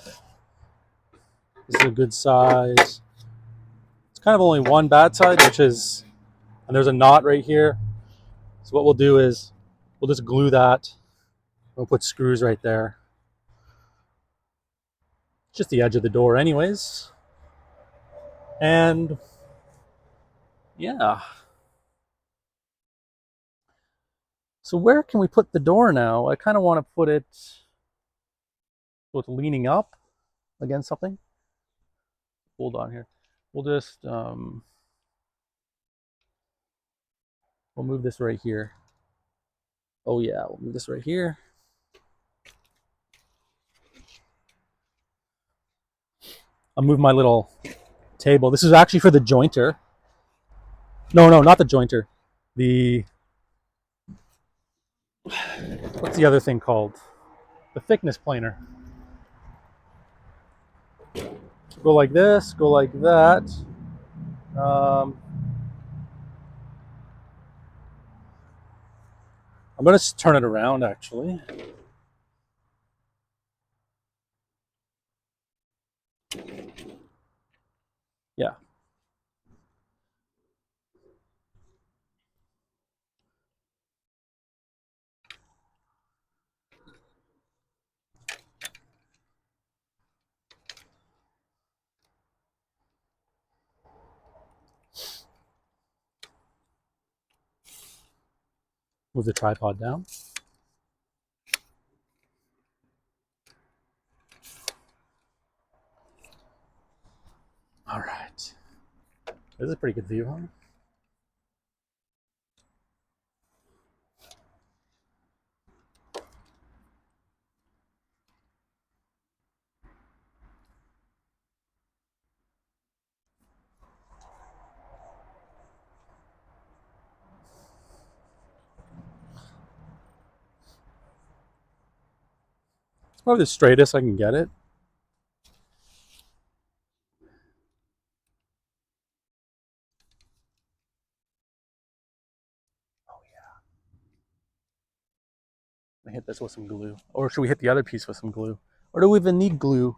This is a good size. It's kind of only one bad side, which is, and there's a knot right here. So what we'll do is we'll just glue that. We'll put screws right there. Just the edge of the door anyways. And yeah. So where can we put the door now? I kind of want to put it so it's leaning up against something. Hold on here. We'll just we'll move this right here. Oh yeah, we'll move this right here. I'll move my little table. This is actually for the jointer. No, not the jointer. The, what's the other thing called? The thickness planer. Go like this, go like that. I'm going to turn it around actually. Yeah. Move the tripod down. All right. This is a pretty good view, huh? It's probably the straightest I can get it. Oh yeah. I hit this with some glue. Or should we hit the other piece with some glue? Or do we even need glue?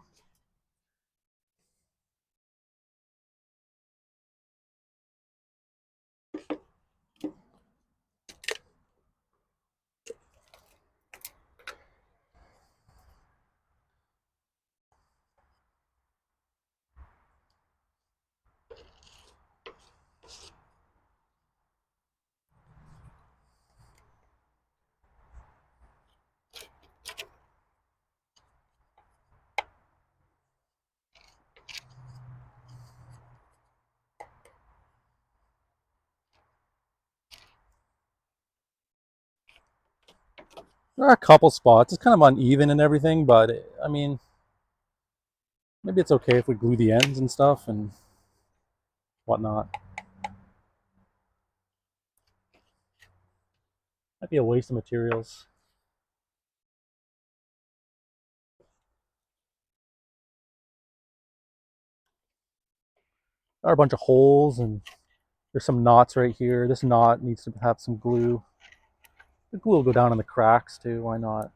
There are a couple spots. It's kind of uneven and everything, but I mean, maybe it's okay if we glue the ends and stuff and whatnot. Might be a waste of materials. There are a bunch of holes and there's some knots right here. This knot needs to have some glue. The glue will go down in the cracks too, why not?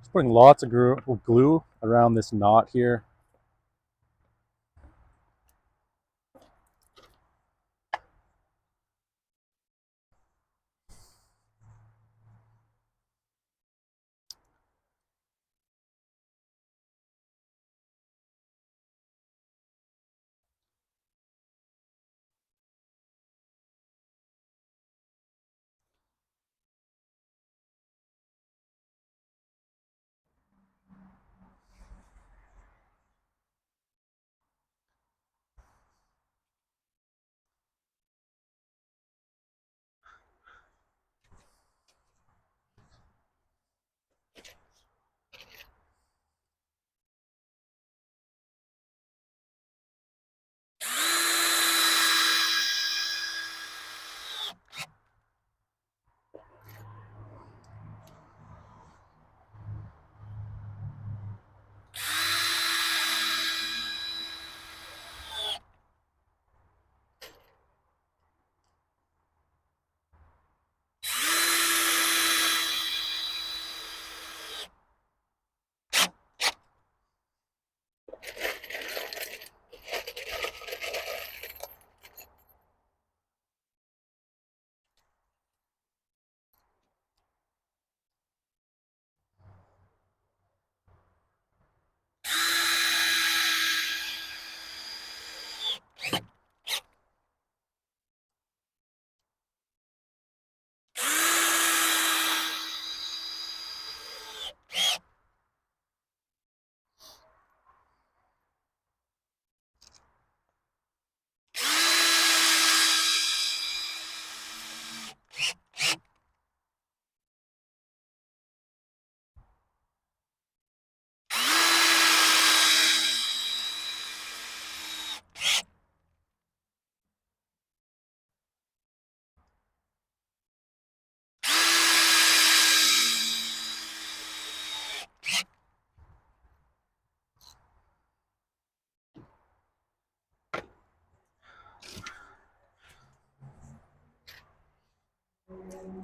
Just putting lots of glue around this knot here.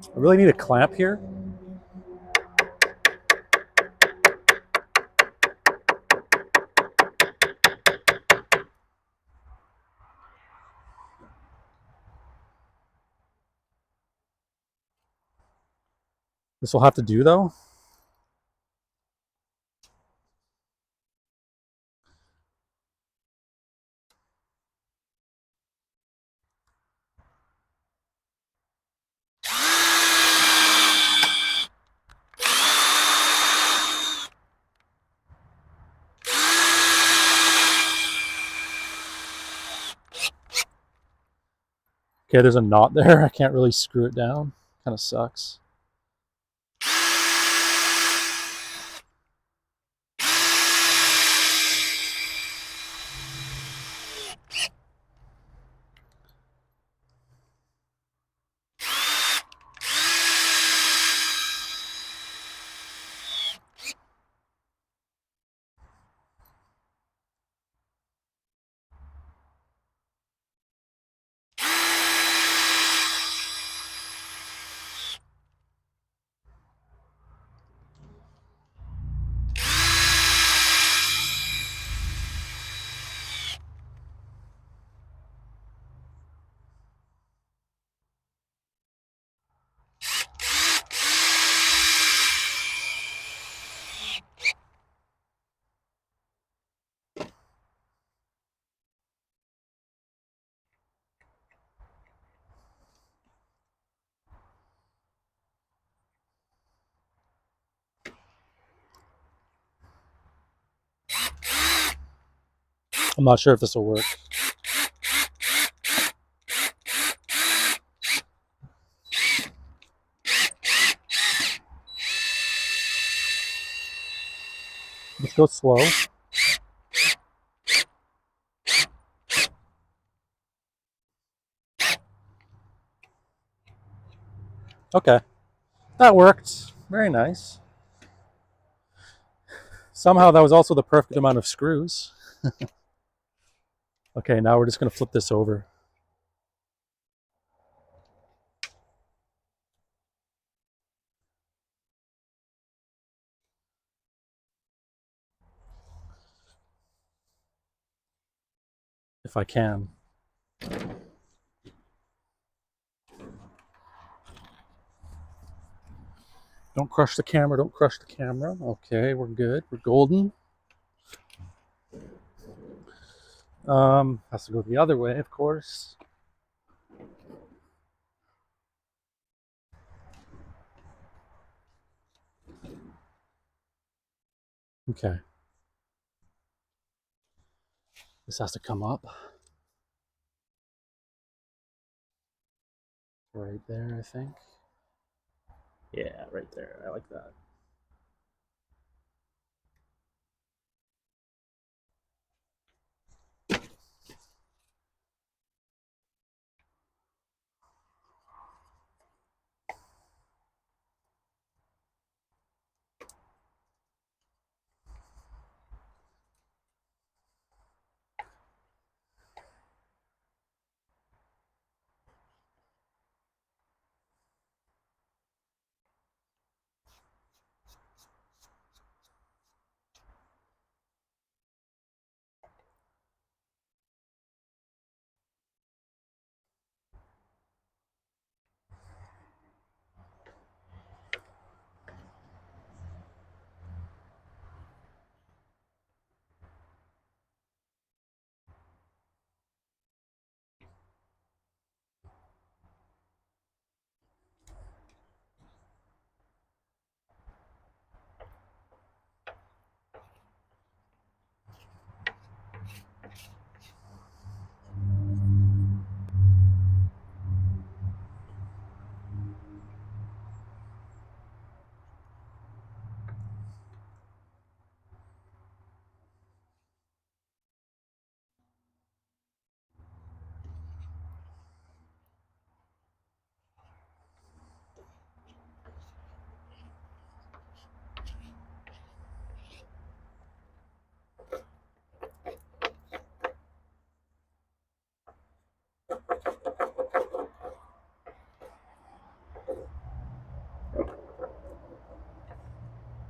I really need a clamp here. This will have to do though. Okay, there's a knot there. I can't really screw it down. Kind of sucks. I'm not sure if this will work. Let's go slow. Okay, that worked. Very nice. Somehow that was also the perfect amount of screws. Okay, now we're just going to flip this over. If I can. Don't crush the camera, don't crush the camera. Okay, we're good. We're golden. Has to go the other way, of course. Okay. This has to come up. Right there, I think. Yeah, right there. I like that.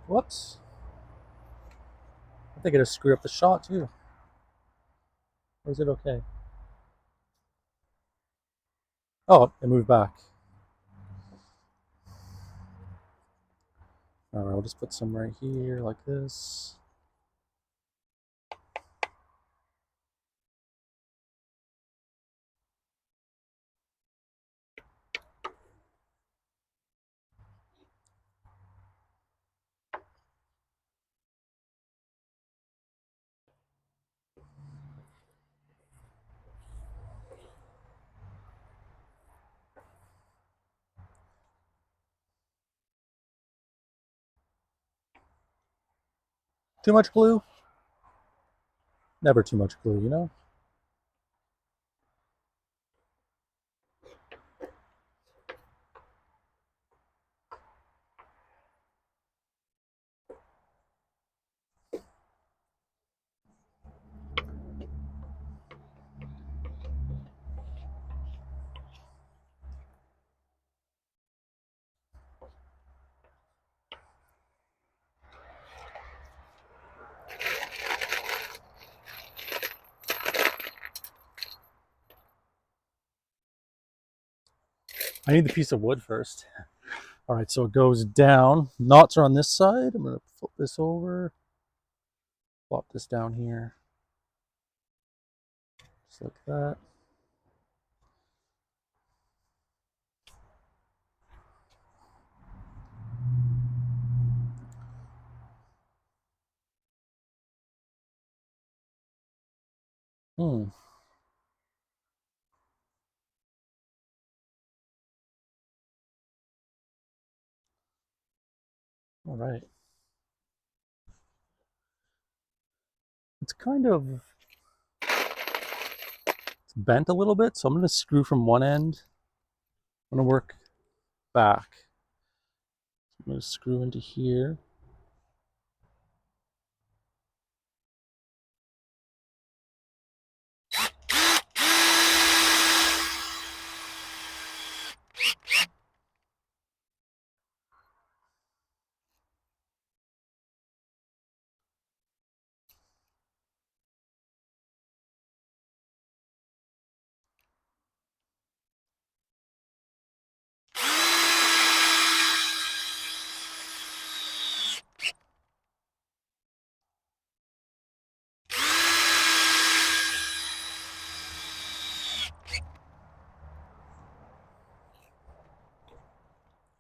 Whoops. I think I just screwed up the shot too. Or is it okay? Oh, it moved back. Alright, I'll just put some right here like this. Too much glue? Never too much glue, you know? I need the piece of wood first. All right, so it goes down. Knots are on this side. I'm gonna flip this over. Plop this down here. Just like that. Hmm. All right. It's kind of bent a little bit, so I'm gonna screw from one end. I'm gonna work back. I'm gonna screw into here.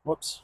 Whoops.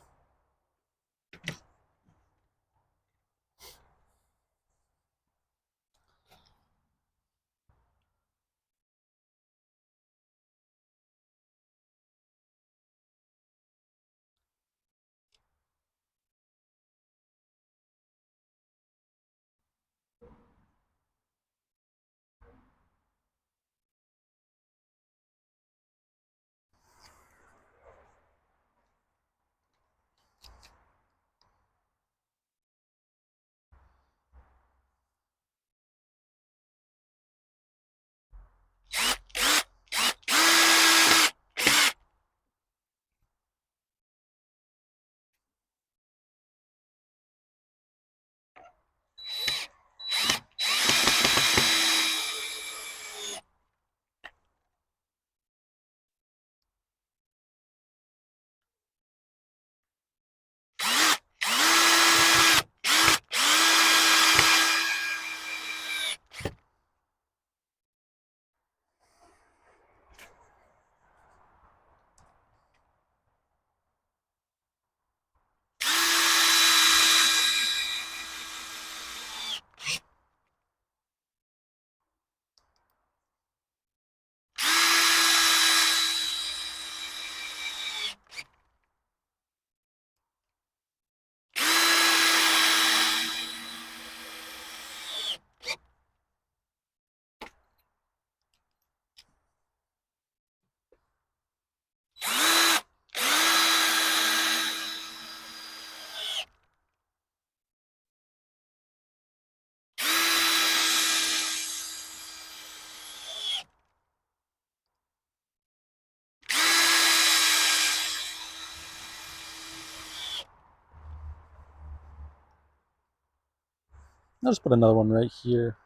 I'll just put another one right here.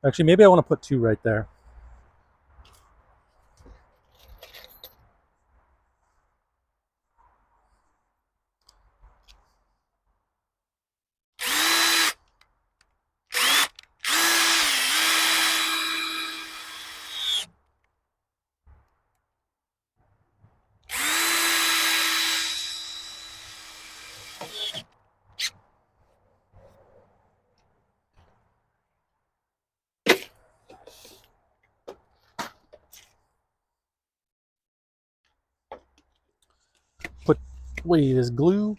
Actually, maybe I want to put two right there. Put away this glue.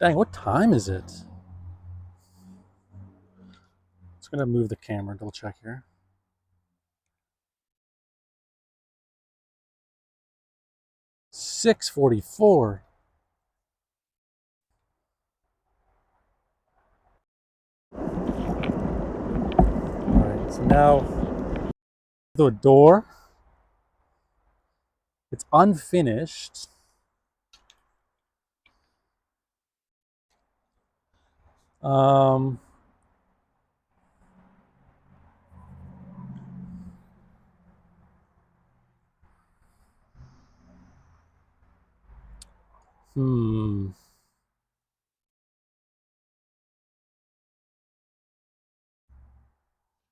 Dang, what time is it? Just gonna move the camera, double check here. 6:44. Alright, so now the door. It's unfinished. Um, hmm.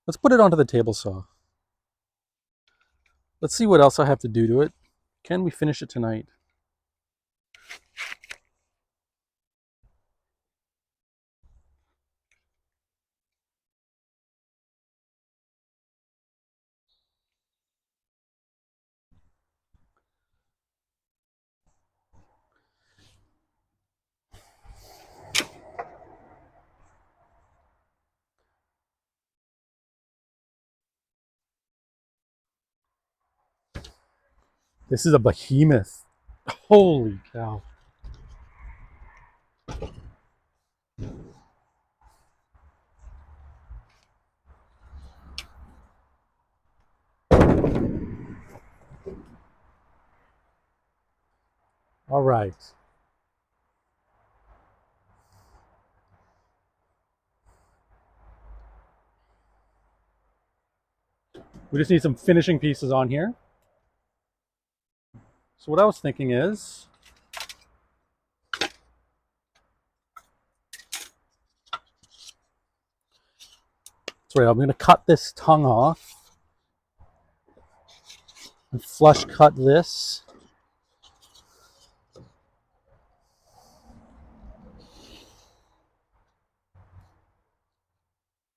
Let's put it onto the table saw. Let's see what else I have to do to it. Can we finish it tonight? This is a behemoth. Holy cow. All right. We just need some finishing pieces on here. So what I was thinking is, sorry, I'm going to cut this tongue off and flush cut this.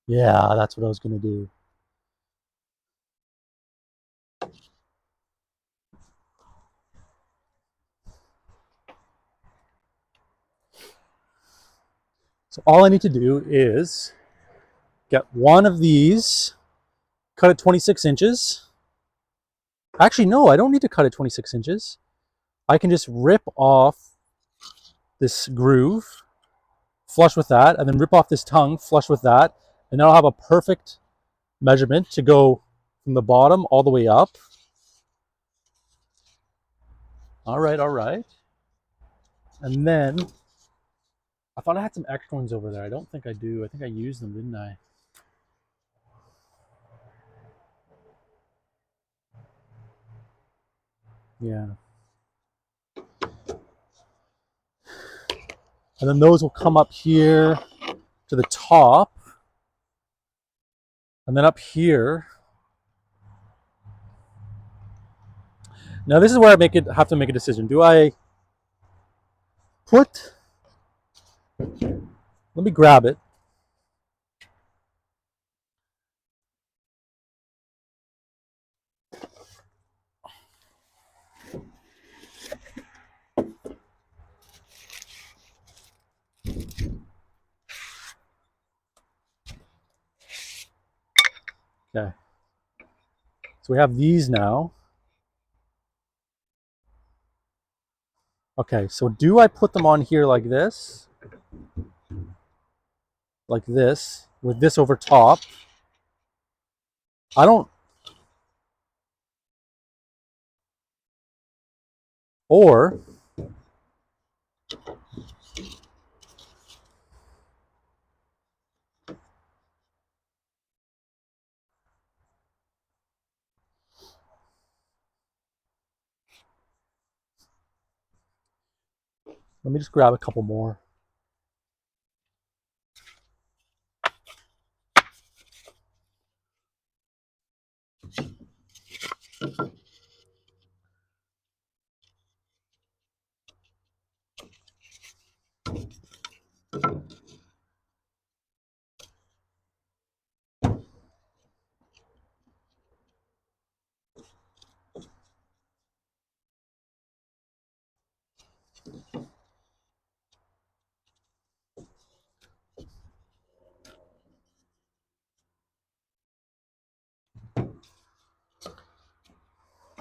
Yeah, that's what I was going to do. So all I need to do is get one of these, cut it 26 inches. Actually, no, I don't need to cut it 26 inches. I can just rip off this groove, flush with that, and then rip off this tongue, flush with that, and then I'll have a perfect measurement to go from the bottom all the way up. All right, all right. And then I thought I had some extra ones over there. I don't think I do. I think I used them, didn't I? Yeah. And then those will come up here to the top. And then up here. Now this is where I have to make a decision. Do I put, let me grab it. Okay. So we have these now. Okay, so do I put them on here like this? Like this? with this over top. I don't, or let me just grab a couple more.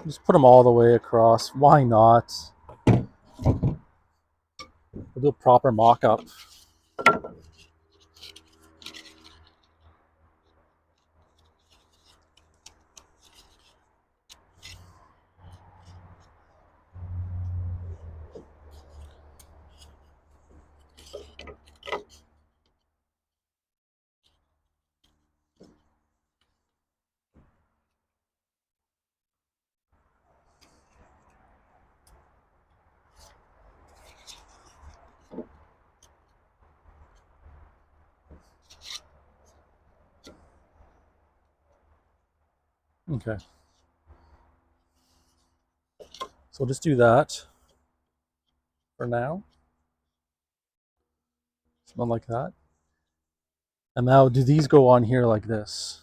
Just put them all the way across. Why not? We'll do a proper mock-up. Okay. So we'll just do that for now. Something like that. And now do these go on here like this?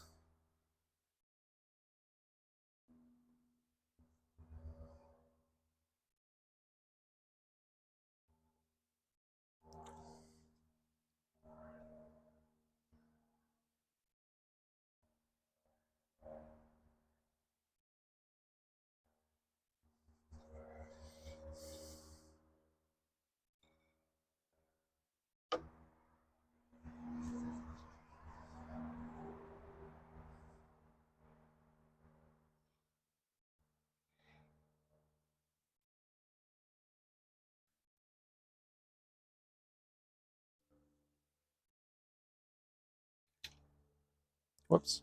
Whoops.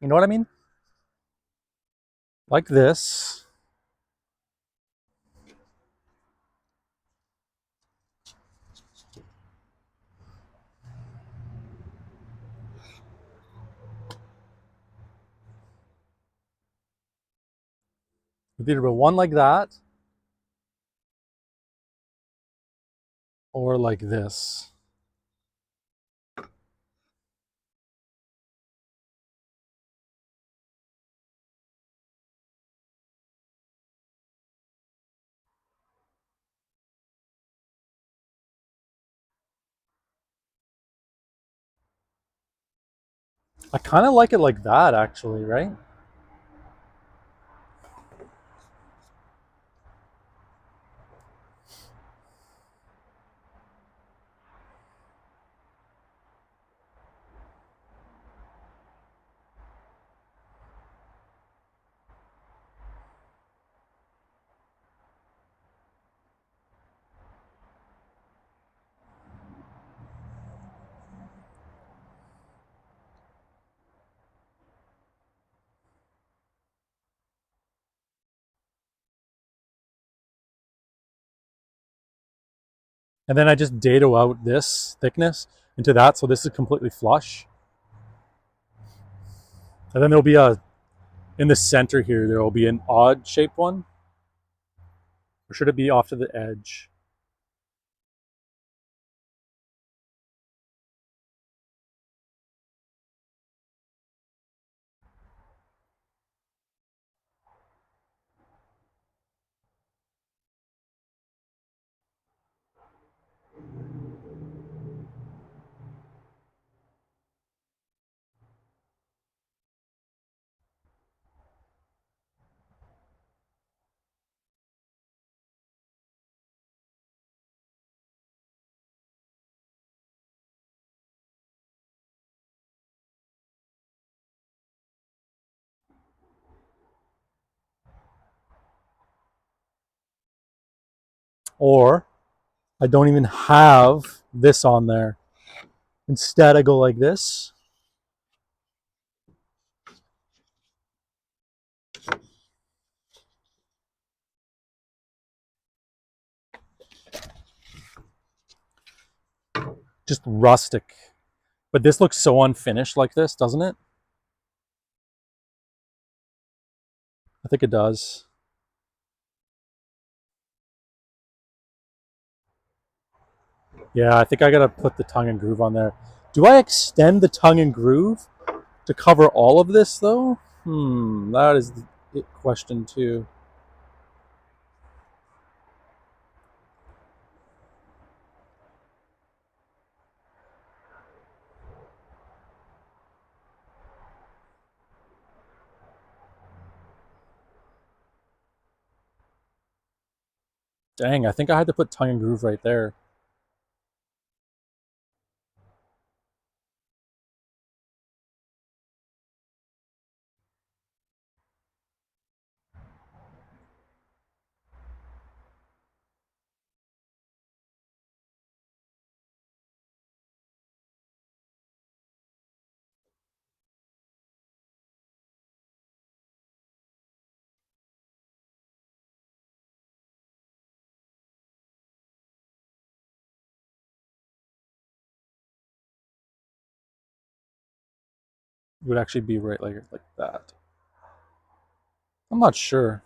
You know what I mean? Like this. With either one like that or like this. I kind of like it like that, actually, right? And then I just dado out this thickness into that, so this is completely flush. And then there'll be in the center here, there will be an odd shaped one. Or should it be off to the edge? Or I don't even have this on there. Instead, I go like this. Just rustic. But this looks so unfinished like this, doesn't it? I think it does. Yeah, I think I gotta put the tongue and groove on there. Do I extend the tongue and groove to cover all of this though? That is the question too. Dang, I think I had to put tongue and groove right there. It would actually be right like that. I'm not sure.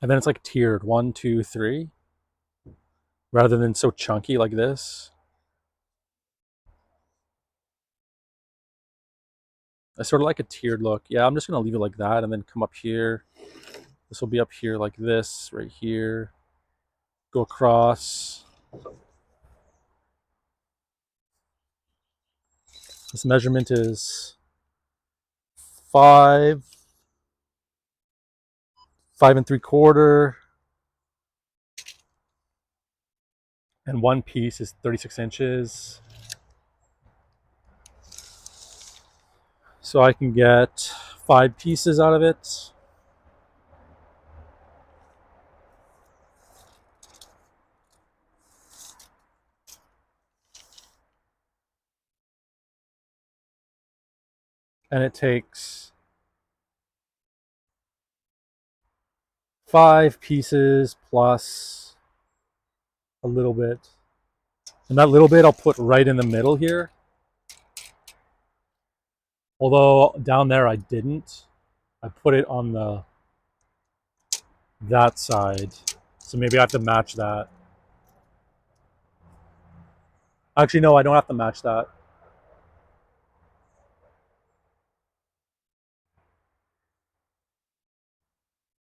And then it's like tiered, 1, 2, 3, rather than so chunky like this. I sort of like a tiered look. Yeah, I'm just gonna leave it like that and then come up here. This will be up here like this, right here. Go across. This measurement is 5, 5 3/4, and one piece is 36 inches. So I can get 5 pieces out of it. And it takes 5 pieces plus a little bit. And that little bit I'll put right in the middle here. Although down there I didn't. I put it on that side. So maybe I have to match that. Actually, no, I don't have to match that.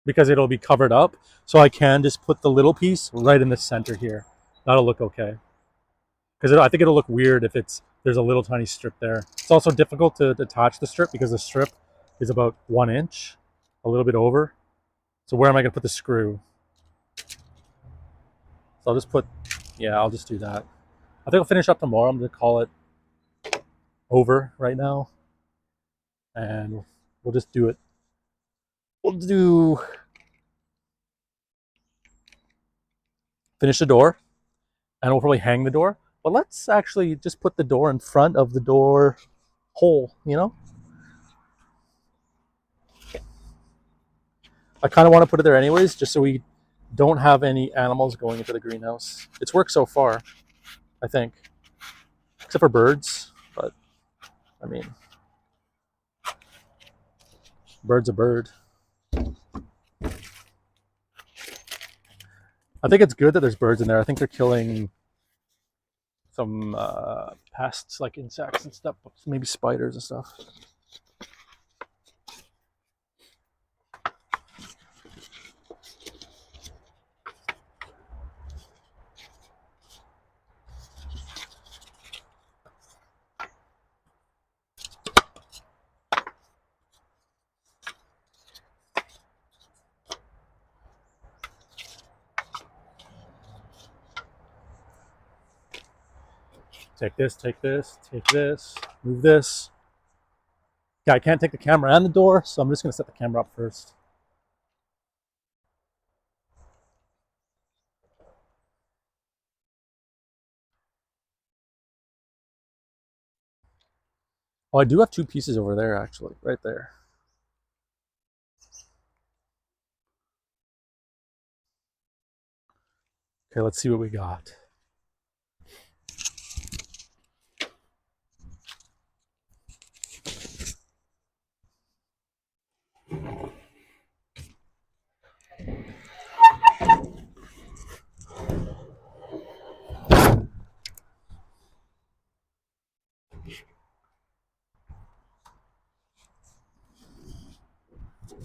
Because it'll be covered up. So I can just put the little piece right in the center here. That'll look okay. Because I think it'll look weird if there's a little tiny strip there. It's also difficult to attach the strip because the strip is about 1 inch, a little bit over. So where am I going to put the screw? So I'll just I'll just do that. I think I'll finish up tomorrow. I'm going to call it over right now. And we'll just do it. Finish the door, and we'll probably hang the door. But let's actually just put the door in front of the door hole, you know? I kind of want to put it there anyways, just so we don't have any animals going into the greenhouse. It's worked so far, I think. Except for birds, but I mean, bird's a bird. I think it's good that there's birds in there. I think they're killing some pests like insects and stuff, maybe spiders and stuff. Take this, take this, take this, move this. Okay, I can't take the camera and the door, so I'm just gonna set the camera up first. Oh, I do have two pieces over there, actually, right there. Okay, let's see what we got.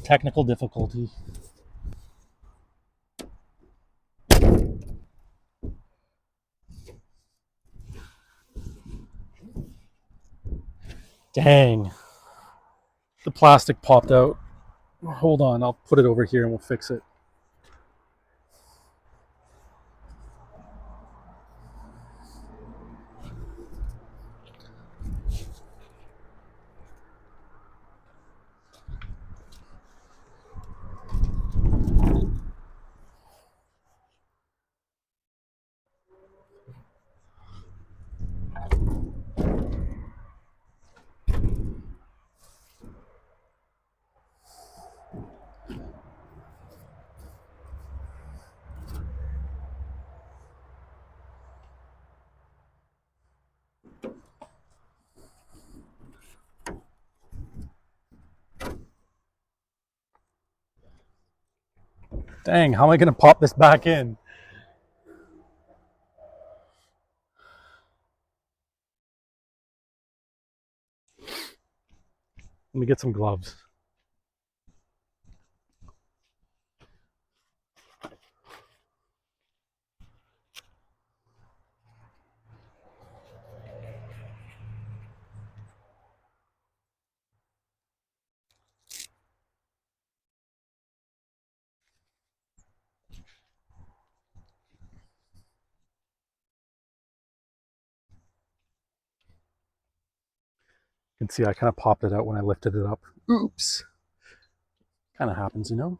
Technical difficulty. Dang. The plastic popped out. Hold on, I'll put it over here and we'll fix it. Dang, how am I gonna pop this back in? Let me get some gloves. You can see I kind of popped it out when I lifted it up. Oops. Kind of happens, you know?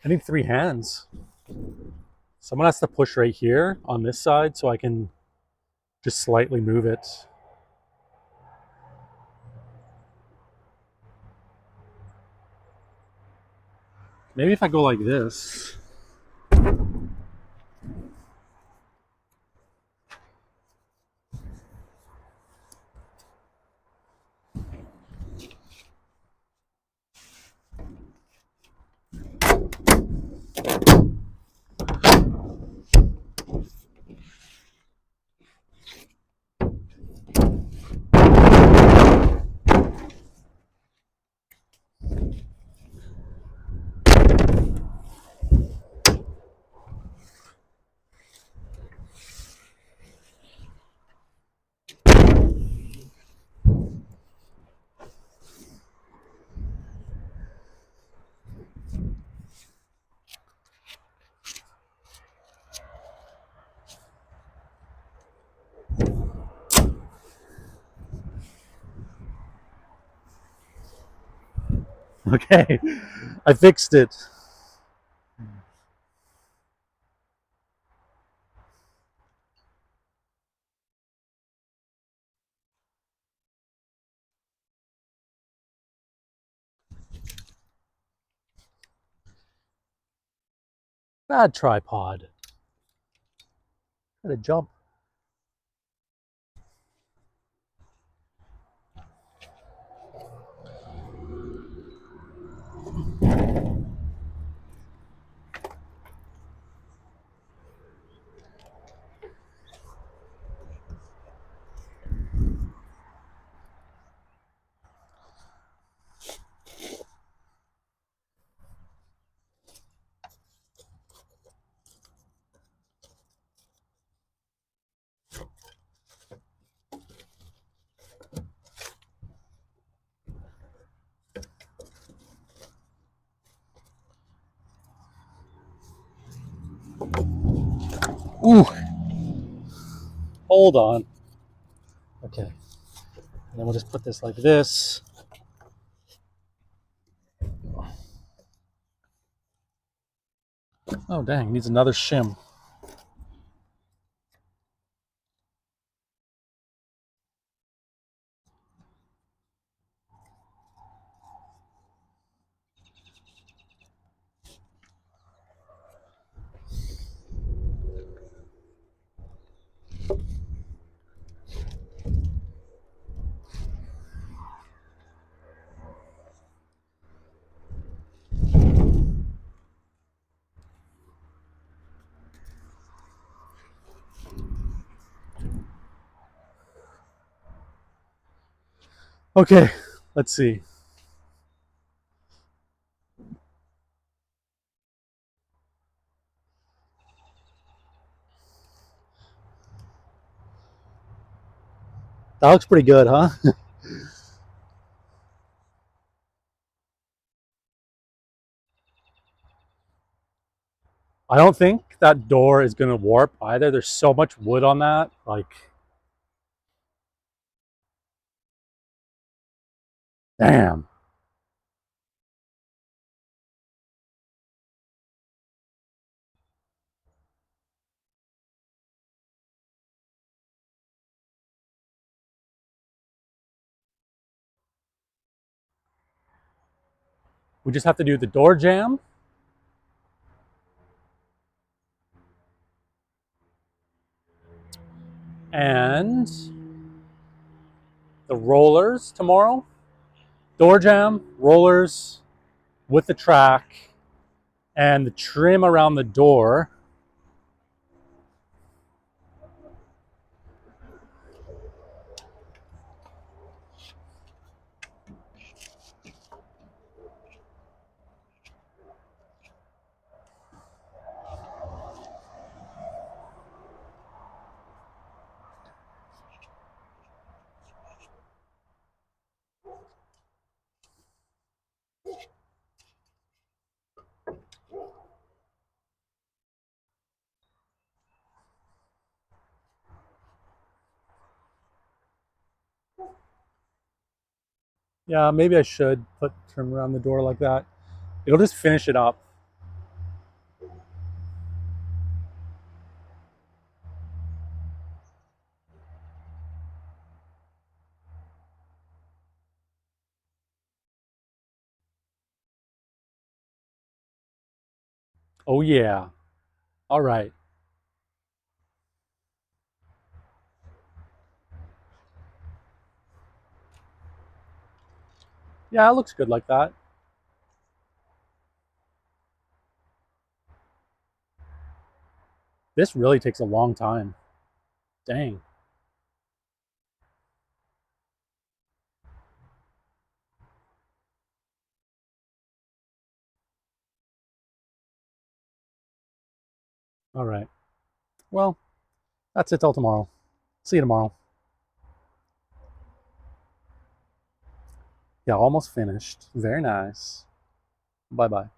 I need 3 hands. Someone has to push right here on this side so I can just slightly move it. Maybe if I go like this. Okay, I fixed it. Bad tripod. Gotta jump. Ooh. Hold on. Okay. And then we'll just put this like this. Oh, dang. Needs another shim. Okay, let's see. That looks pretty good, huh? I don't think that door is going to warp either. There's so much wood on that. Like, damn. We just have to do the door jamb. And the rollers tomorrow. Door jamb, rollers with the track, and the trim around the door. Yeah, maybe I should put trim around the door like that. It'll just finish it up. Oh yeah. All right. Yeah, it looks good like that. This really takes a long time. Dang. All right. Well, that's it till tomorrow. See you tomorrow. Yeah, almost finished. Very nice. Bye bye.